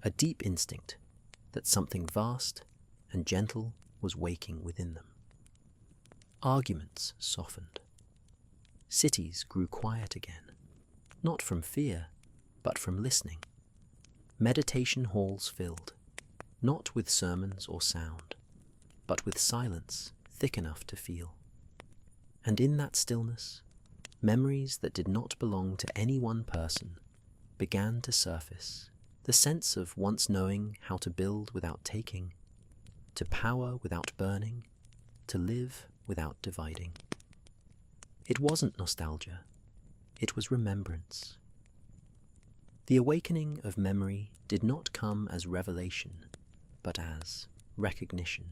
a deep instinct that something vast and gentle was waking within them. Arguments softened. Cities grew quiet again, not from fear, but from listening. Meditation halls filled, not with sermons or sound, but with silence thick enough to feel. And in that stillness, memories that did not belong to any one person began to surface. The sense of once knowing how to build without taking, to power without burning, to live without dividing. It wasn't nostalgia, it was remembrance. The awakening of memory did not come as revelation, but as recognition.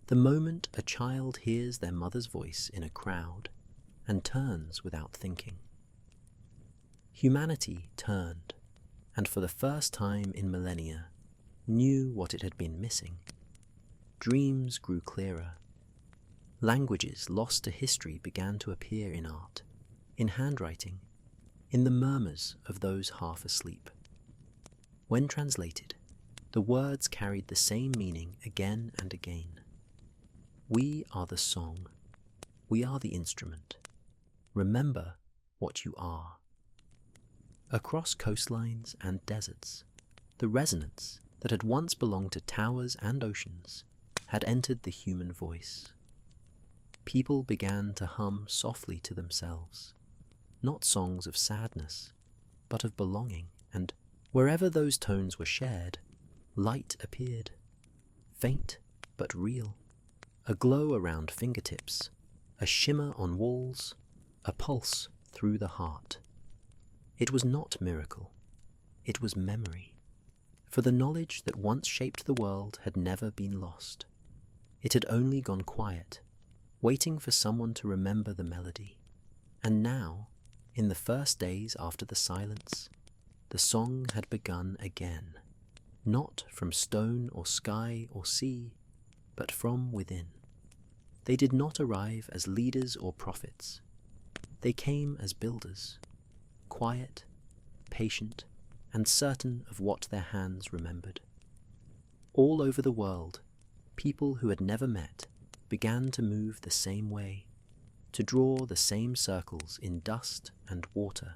The moment a child hears their mother's voice in a crowd and turns without thinking. Humanity turned, and for the first time in millennia, knew what it had been missing. dreams grew clearer. Languages lost to history began to appear in art, in handwriting, in the murmurs of those half asleep. When translated, the words carried the same meaning again and again. We are the song. We are the instrument. Remember what you are. Across coastlines and deserts, the resonance that had once belonged to towers and oceans had entered the human voice. People began to hum softly to themselves, not songs of sadness, but of belonging, and wherever those tones were shared, light appeared, faint but real, a glow around fingertips, a shimmer on walls, a pulse through the heart. It was not miracle, it was memory, for the knowledge that once shaped the world had never been lost. It had only gone quiet, waiting for someone to remember the melody. And now, in the first days after the silence, the song had begun again, not from stone or sky or sea, but from within. They did not arrive as leaders or prophets. They came as builders, quiet, patient, and certain of what their hands remembered. All over the world, people who had never met began to move the same way, to draw the same circles in dust and water,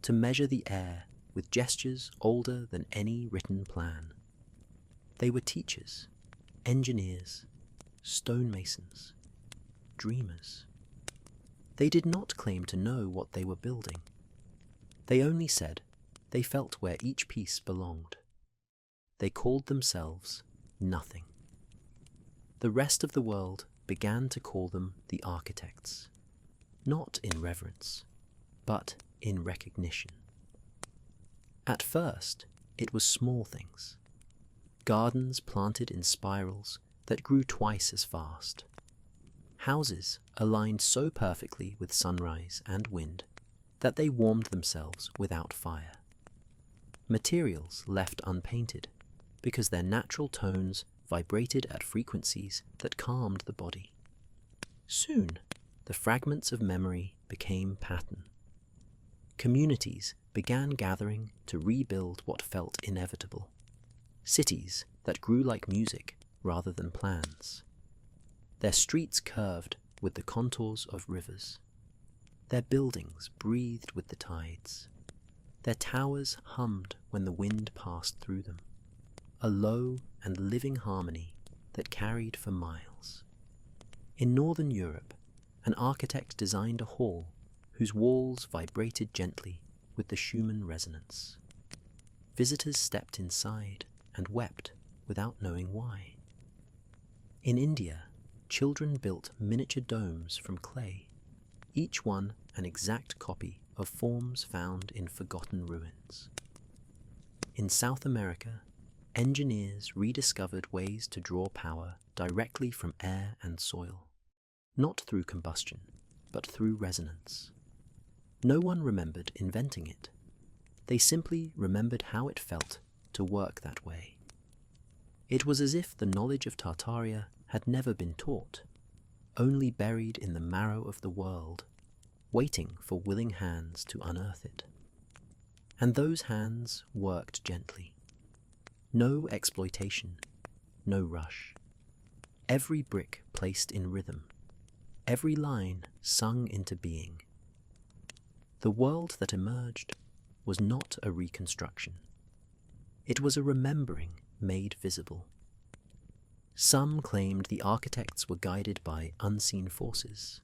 to measure the air with gestures older than any written plan. They were teachers, engineers, stonemasons, dreamers. They did not claim to know what they were building. They only said they felt where each piece belonged. They called themselves nothing. The rest of the world began to call them the architects, not in reverence, but in recognition. At first, it was small things. Gardens planted in spirals that grew twice as fast. Houses aligned so perfectly with sunrise and wind that they warmed themselves without fire. Materials left unpainted because their natural tones vibrated at frequencies that calmed the body. Soon, the fragments of memory became pattern. Communities began gathering to rebuild what felt inevitable. Cities that grew like music rather than plans. Their streets curved with the contours of rivers. Their buildings breathed with the tides. Their towers hummed when the wind passed through them, a low and living harmony that carried for miles. In Northern Europe, an architect designed a hall whose walls vibrated gently with the Schumann resonance. Visitors stepped inside and wept without knowing why. In India, children built miniature domes from clay, each one an exact copy of forms found in forgotten ruins. In South America, engineers rediscovered ways to draw power directly from air and soil, not through combustion, but through resonance. No one remembered inventing it. They simply remembered how it felt to work that way. It was as if the knowledge of Tartaria had never been taught, only buried in the marrow of the world, waiting for willing hands to unearth it. And those hands worked gently. No exploitation, no rush. Every brick placed in rhythm, every line sung into being. The world that emerged was not a reconstruction. It was a remembering made visible. Some claimed the architects were guided by unseen forces,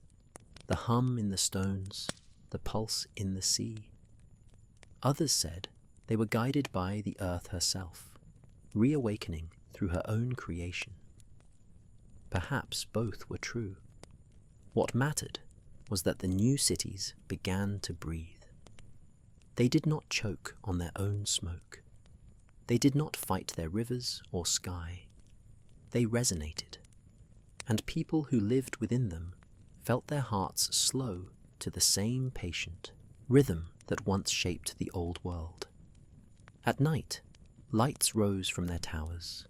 the hum in the stones, the pulse in the sea. Others said they were guided by the earth herself, reawakening through her own creation. Perhaps both were true. What mattered was that the new cities began to breathe. They did not choke on their own smoke. They did not fight their rivers or sky. They resonated, and people who lived within them felt their hearts slow to the same patient rhythm that once shaped the old world. At night, lights rose from their towers,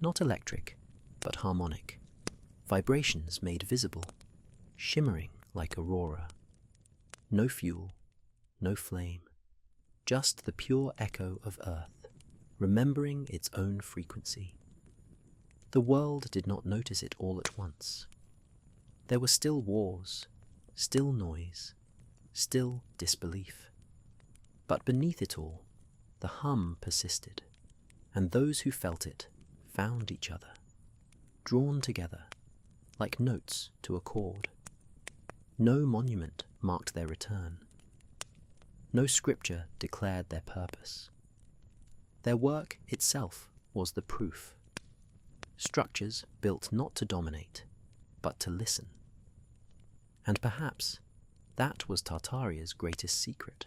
not electric, but harmonic, vibrations made visible, shimmering like aurora. No fuel, no flame, just the pure echo of Earth, remembering its own frequency. The world did not notice it all at once. There were still wars, still noise, still disbelief. But beneath it all, the hum persisted, and those who felt it found each other, drawn together, like notes to a chord. No monument marked their return. No scripture declared their purpose. Their work itself was the proof. Structures built not to dominate, but to listen. And perhaps that was Tartaria's greatest secret,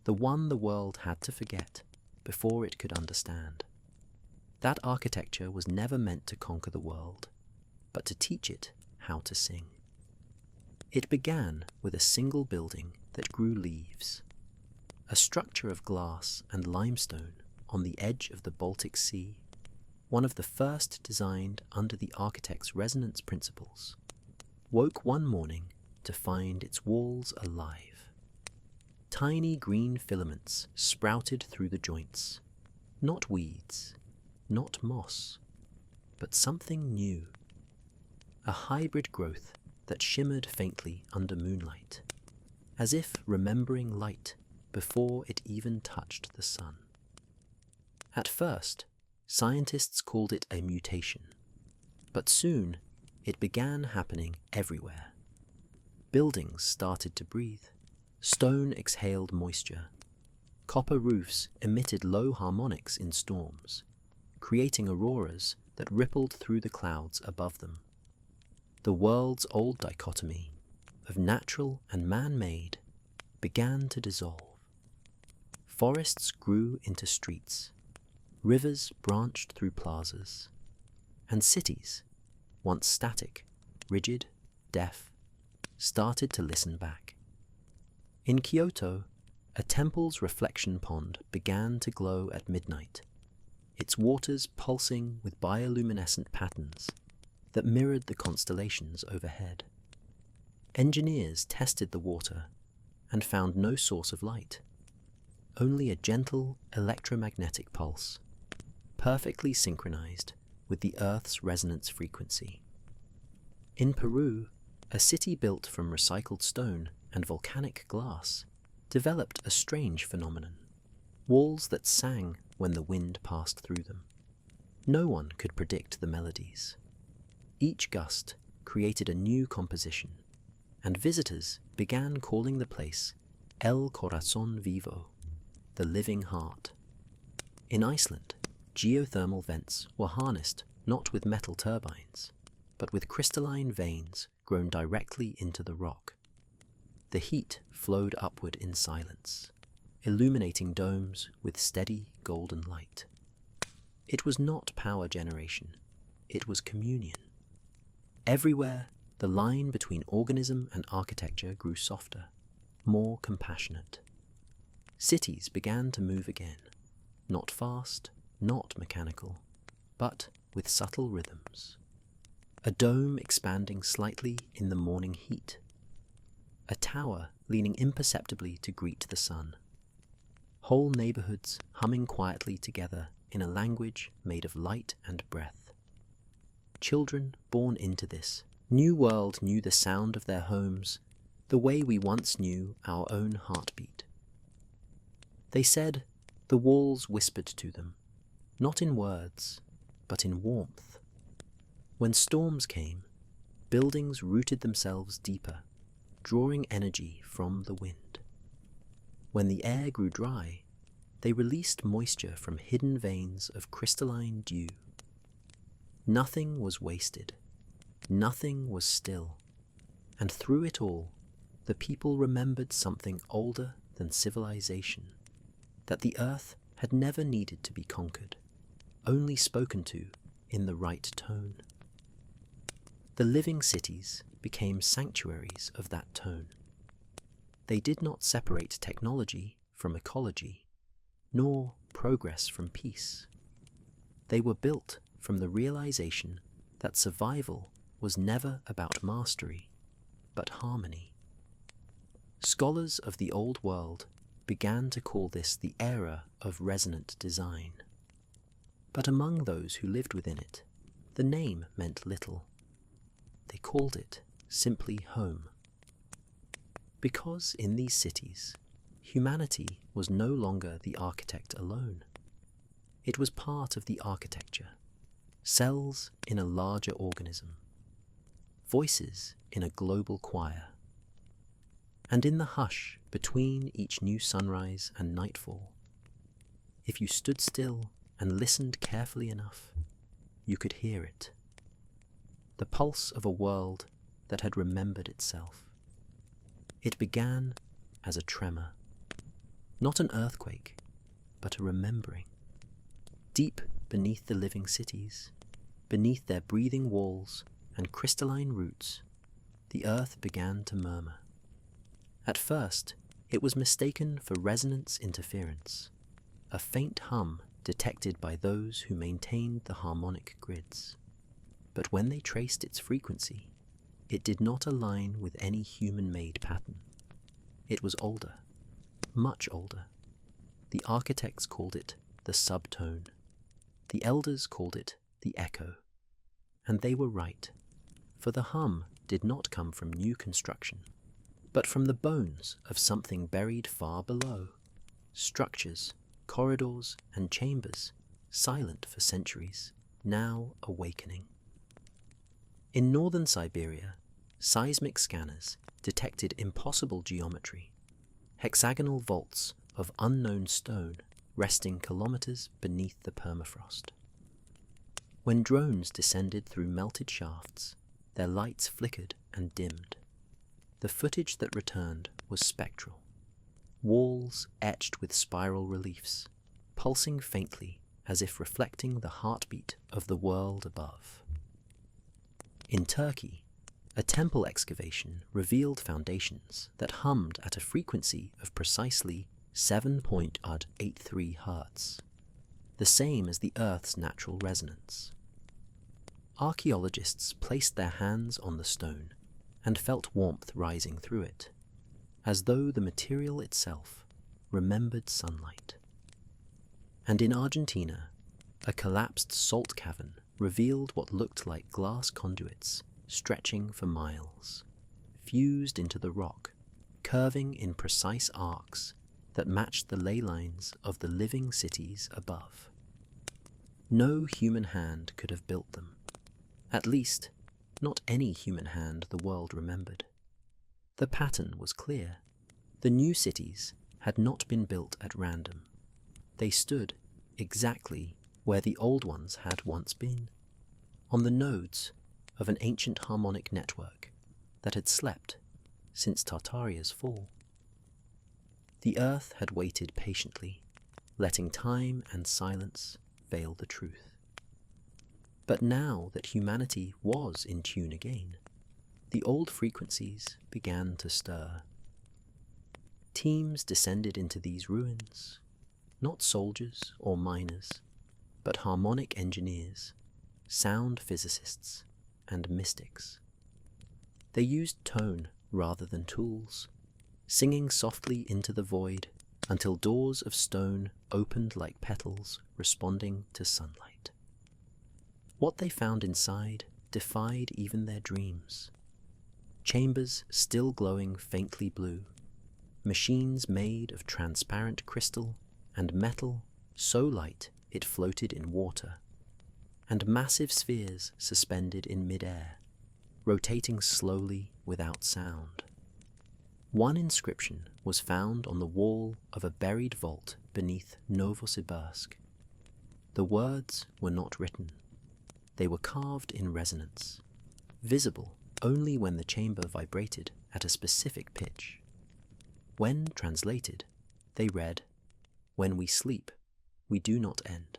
the one the world had to forget before it could understand. That architecture was never meant to conquer the world, but to teach it how to sing. It began with a single building that grew leaves, a structure of glass and limestone on the edge of the Baltic Sea, one of the first designed under the architect's resonance principles, woke one morning to find its walls alive. Tiny green filaments sprouted through the joints, not weeds, not moss, but something new, a hybrid growth that shimmered faintly under moonlight, as if remembering light before it even touched the sun. At first, scientists called it a mutation, but soon it began happening everywhere. Buildings started to breathe, stone exhaled moisture, copper roofs emitted low harmonics in storms, creating auroras that rippled through the clouds above them. The world's old dichotomy of natural and man-made began to dissolve. Forests grew into streets, rivers branched through plazas, and cities, once static, rigid, deaf, started to listen back. In Kyoto, a temple's reflection pond began to glow at midnight, its waters pulsing with bioluminescent patterns that mirrored the constellations overhead. Engineers tested the water and found no source of light, only a gentle electromagnetic pulse, perfectly synchronized with the Earth's resonance frequency. In Peru, a city built from recycled stone and volcanic glass developed a strange phenomenon: walls that sang when the wind passed through them. No one could predict the melodies. Each gust created a new composition, and visitors began calling the place El Corazón Vivo, the living heart. In Iceland, geothermal vents were harnessed not with metal turbines, but with crystalline veins grown directly into the rock. The heat flowed upward in silence, illuminating domes with steady golden light. It was not power generation, it was communion. Everywhere, the line between organism and architecture grew softer, more compassionate. Cities began to move again, not fast, not mechanical, but with subtle rhythms. A dome expanding slightly in the morning heat, a tower leaning imperceptibly to greet the sun. Whole neighborhoods humming quietly together in a language made of light and breath. Children born into this new world knew the sound of their homes the way we once knew our own heartbeat. They said the walls whispered to them, not in words, but in warmth. When storms came, buildings rooted themselves deeper, drawing energy from the wind. When the air grew dry, they released moisture from hidden veins of crystalline dew. Nothing was wasted, nothing was still, and through it all, the people remembered something older than civilization, that the earth had never needed to be conquered, only spoken to in the right tone. The living cities became sanctuaries of that tone. They did not separate technology from ecology, nor progress from peace. They were built from the realization that survival was never about mastery, but harmony. Scholars of the old world began to call this the era of resonant design. But among those who lived within it, the name meant little. They called it simply home. Because in these cities, humanity was no longer the architect alone. It was part of the architecture, cells in a larger organism, voices in a global choir. And in the hush between each new sunrise and nightfall, if you stood still and listened carefully enough, you could hear it. The pulse of a world that had remembered itself. It began as a tremor, not an earthquake, but a remembering. Deep beneath the living cities, beneath their breathing walls and crystalline roots, the earth began to murmur. At first, it was mistaken for resonance interference, a faint hum detected by those who maintained the harmonic grids. But when they traced its frequency, it did not align with any human-made pattern. It was older, much older. The architects called it the subtone. The elders called it the echo. And they were right, for the hum did not come from new construction, but from the bones of something buried far below, structures, corridors, and chambers, silent for centuries, now awakening. In northern Siberia, seismic scanners detected impossible geometry, hexagonal vaults of unknown stone resting kilometers beneath the permafrost. When drones descended through melted shafts, their lights flickered and dimmed. The footage that returned was spectral. Walls etched with spiral reliefs, pulsing faintly as if reflecting the heartbeat of the world above. In Turkey, a temple excavation revealed foundations that hummed at a frequency of precisely 7.83 Hz, the same as the Earth's natural resonance. Archaeologists placed their hands on the stone and felt warmth rising through it, as though the material itself remembered sunlight. And in Argentina, a collapsed salt cavern revealed what looked like glass conduits stretching for miles, fused into the rock, curving in precise arcs that matched the ley lines of the living cities above. No human hand could have built them, at least not any human hand the world remembered. The pattern was clear. The new cities had not been built at random. They stood exactly where the old ones had once been, on the nodes of an ancient harmonic network that had slept since Tartaria's fall. The earth had waited patiently, letting time and silence veil the truth. But now that humanity was in tune again, the old frequencies began to stir. Teams descended into these ruins, not soldiers or miners, but harmonic engineers, sound physicists, and mystics. They used tone rather than tools, singing softly into the void until doors of stone opened like petals responding to sunlight. What they found inside defied even their dreams. Chambers still glowing faintly blue, machines made of transparent crystal and metal so light it floated in water, and massive spheres suspended in mid-air, rotating slowly without sound. One inscription was found on the wall of a buried vault beneath Novosibirsk. The words were not written. They were carved in resonance, visible only when the chamber vibrated at a specific pitch. When translated, they read, "When we sleep, we do not end.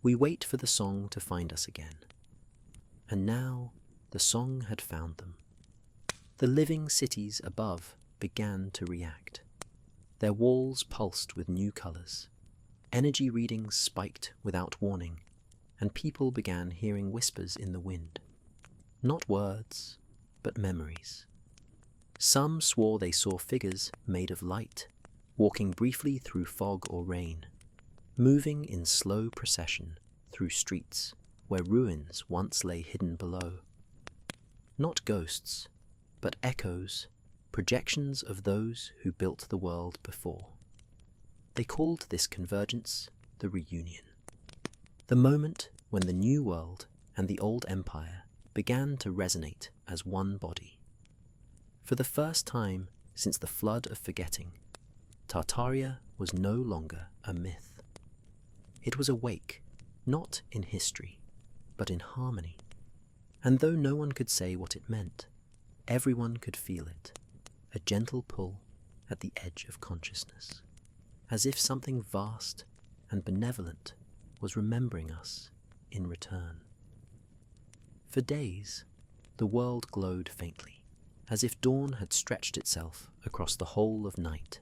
We wait for the song to find us again." And now the song had found them. The living cities above began to react. Their walls pulsed with new colors. Energy readings spiked without warning, and people began hearing whispers in the wind. Not words, but memories. Some swore they saw figures made of light, walking briefly through fog or rain, moving in slow procession through streets where ruins once lay hidden below. Not ghosts, but echoes, projections of those who built the world before. They called this convergence the reunion. The moment when the new world and the old empire began to resonate as one body. For the first time since the flood of forgetting, Tartaria was no longer a myth. It was awake, not in history, but in harmony. And though no one could say what it meant, everyone could feel it, a gentle pull at the edge of consciousness, as if something vast and benevolent was remembering us in return. For days, the world glowed faintly, as if dawn had stretched itself across the whole of night.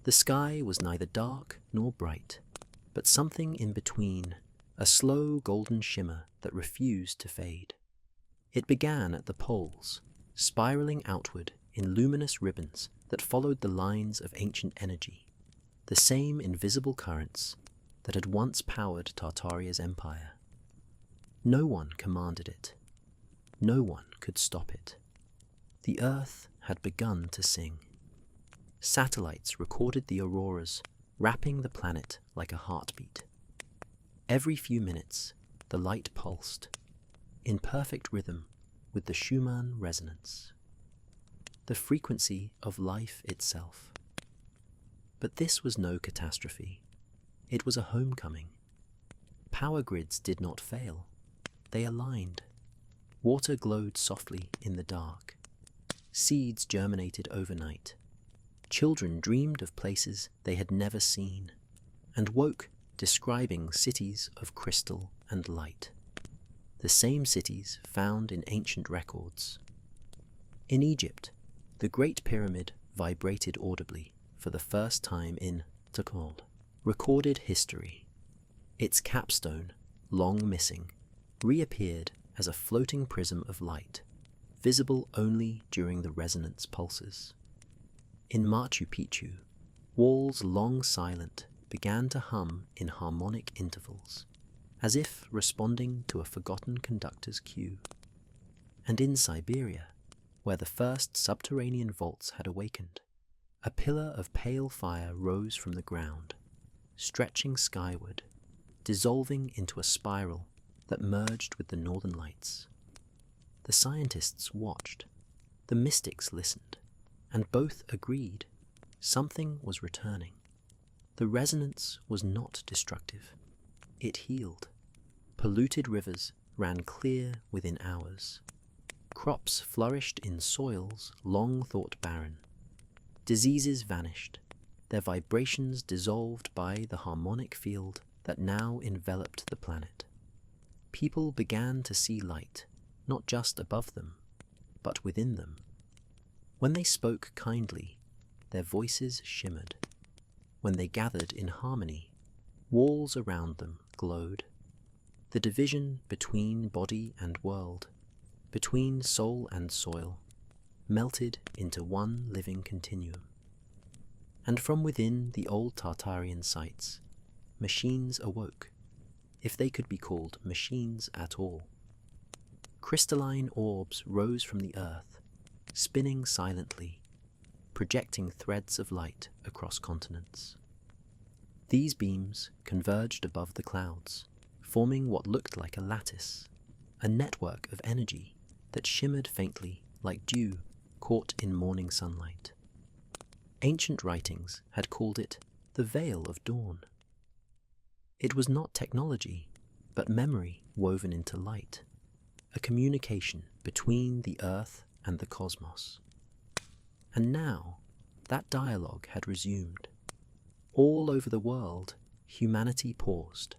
The sky was neither dark nor bright, but something in between, a slow golden shimmer that refused to fade. It began at the poles, spiraling outward in luminous ribbons that followed the lines of ancient energy, the same invisible currents that had once powered Tartaria's empire. No one commanded it. No one could stop it. The earth had begun to sing. Satellites recorded the auroras, wrapping the planet like a heartbeat. Every few minutes, the light pulsed, in perfect rhythm with the Schumann resonance, the frequency of life itself. But this was no catastrophe. It was a homecoming. Power grids did not fail. They aligned. Water glowed softly in the dark. Seeds germinated overnight. Children dreamed of places they had never seen, and woke describing cities of crystal and light. The same cities found in ancient records. In Egypt, the Great Pyramid vibrated audibly for the first time in Tartaria, recorded history. Its capstone, long missing, reappeared as a floating prism of light, visible only during the resonance pulses. In Machu Picchu, walls long silent began to hum in harmonic intervals, as if responding to a forgotten conductor's cue. And in Siberia, where the first subterranean vaults had awakened, a pillar of pale fire rose from the ground, stretching skyward, dissolving into a spiral that merged with the northern lights. The scientists watched, the mystics listened, and both agreed something was returning. The resonance was not destructive. It healed. Polluted rivers ran clear within hours. Crops flourished in soils long thought barren. Diseases vanished, their vibrations dissolved by the harmonic field that now enveloped the planet. People began to see light, not just above them, but within them. When they spoke kindly, their voices shimmered. When they gathered in harmony, walls around them glowed. The division between body and world, between soul and soil, melted into one living continuum. And from within the old Tartarian sites, machines awoke, if they could be called machines at all. Crystalline orbs rose from the earth, spinning silently, projecting threads of light across continents. These beams converged above the clouds, forming what looked like a lattice, a network of energy that shimmered faintly like dew caught in morning sunlight. Ancient writings had called it the veil of dawn. It was not technology, but memory woven into light, a communication between the earth and the cosmos. And now, that dialogue had resumed. All over the world, humanity paused.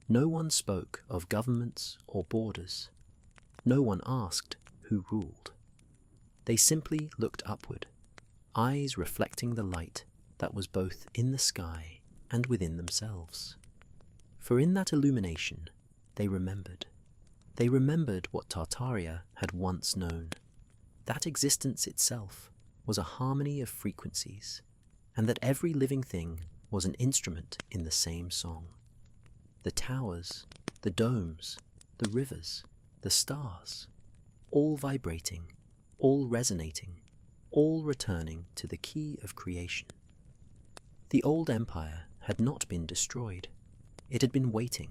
No one spoke of governments or borders. No one asked who ruled. They simply looked upward, eyes reflecting the light that was both in the sky and within themselves. For in that illumination, they remembered. They remembered what Tartaria had once known. That existence itself was a harmony of frequencies, and that every living thing was an instrument in the same song. The towers, the domes, the rivers, the stars, all vibrating, all resonating, all returning to the key of creation. The old empire had not been destroyed. It had been waiting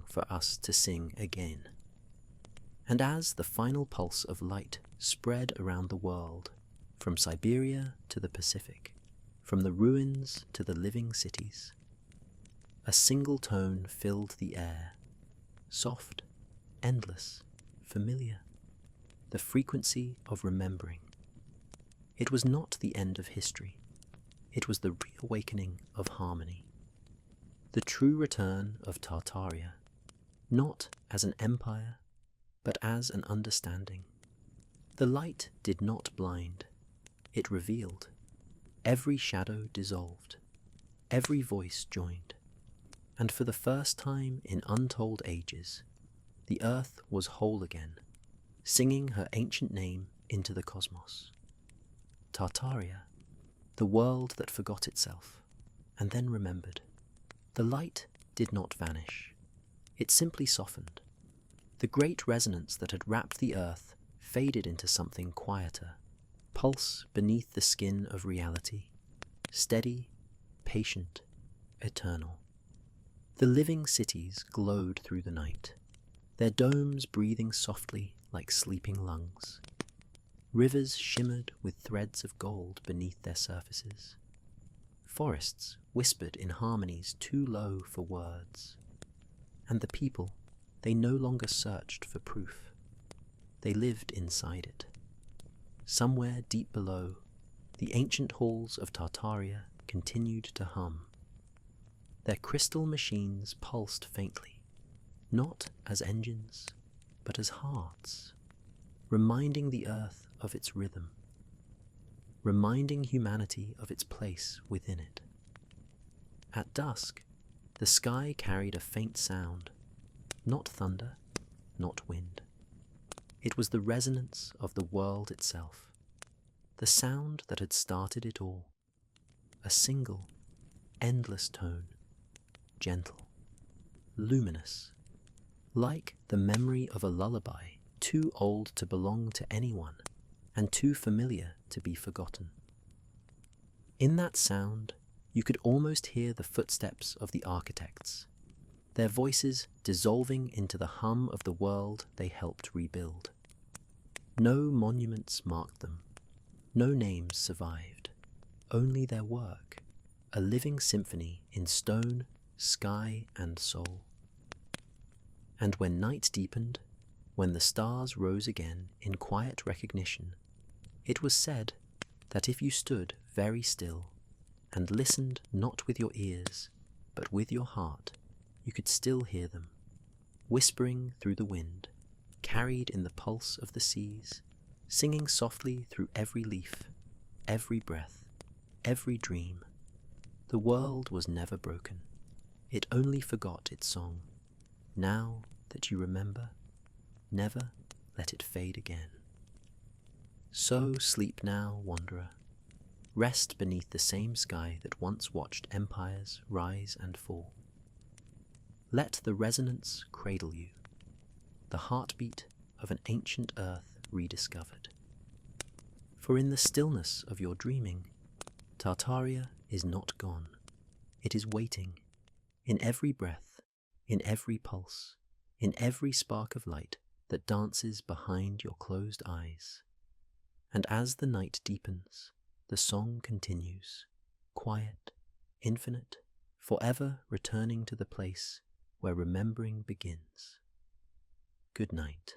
for us to sing again. And as the final pulse of light spread around the world, from Siberia to the Pacific, from the ruins to the living cities, a single tone filled the air, soft, endless, familiar, the frequency of remembering. It was not the end of history. It was the reawakening of harmony. The true return of Tartaria, not as an empire, but as an understanding. The light did not blind. It revealed. Every shadow dissolved. Every voice joined. And for the first time in untold ages, the earth was whole again, singing her ancient name into the cosmos. Tartaria, the world that forgot itself, and then remembered. The light did not vanish. It simply softened. The great resonance that had wrapped the earth faded into something quieter, pulse beneath the skin of reality, steady, patient, eternal. The living cities glowed through the night, their domes breathing softly like sleeping lungs. Rivers shimmered with threads of gold beneath their surfaces. Forests whispered in harmonies too low for words. And the people, they no longer searched for proof. They lived inside it. Somewhere deep below, the ancient halls of Tartaria continued to hum. Their crystal machines pulsed faintly, not as engines, but as hearts, reminding the earth of its rhythm, reminding humanity of its place within it. At dusk, the sky carried a faint sound, not thunder, not wind. It was the resonance of the world itself, the sound that had started it all, a single, endless tone, gentle, luminous, like the memory of a lullaby too old to belong to anyone and too familiar to be forgotten. In that sound, you could almost hear the footsteps of the architects, their voices dissolving into the hum of the world they helped rebuild. No monuments marked them, no names survived, only their work, a living symphony in stone, sky, and soul. And when night deepened, when the stars rose again in quiet recognition, it was said that if you stood very still and listened not with your ears, but with your heart, you could still hear them, whispering through the wind, carried in the pulse of the seas, singing softly through every leaf, every breath, every dream. The world was never broken. It only forgot its song. Now that you remember, never let it fade again. So sleep now, wanderer. Rest beneath the same sky that once watched empires rise and fall. Let the resonance cradle you, the heartbeat of an ancient earth rediscovered. For in the stillness of your dreaming, Tartaria is not gone. It is waiting, in every breath, in every pulse, in every spark of light that dances behind your closed eyes. And as the night deepens, the song continues, quiet, infinite, forever returning to the place where remembering begins. Good night.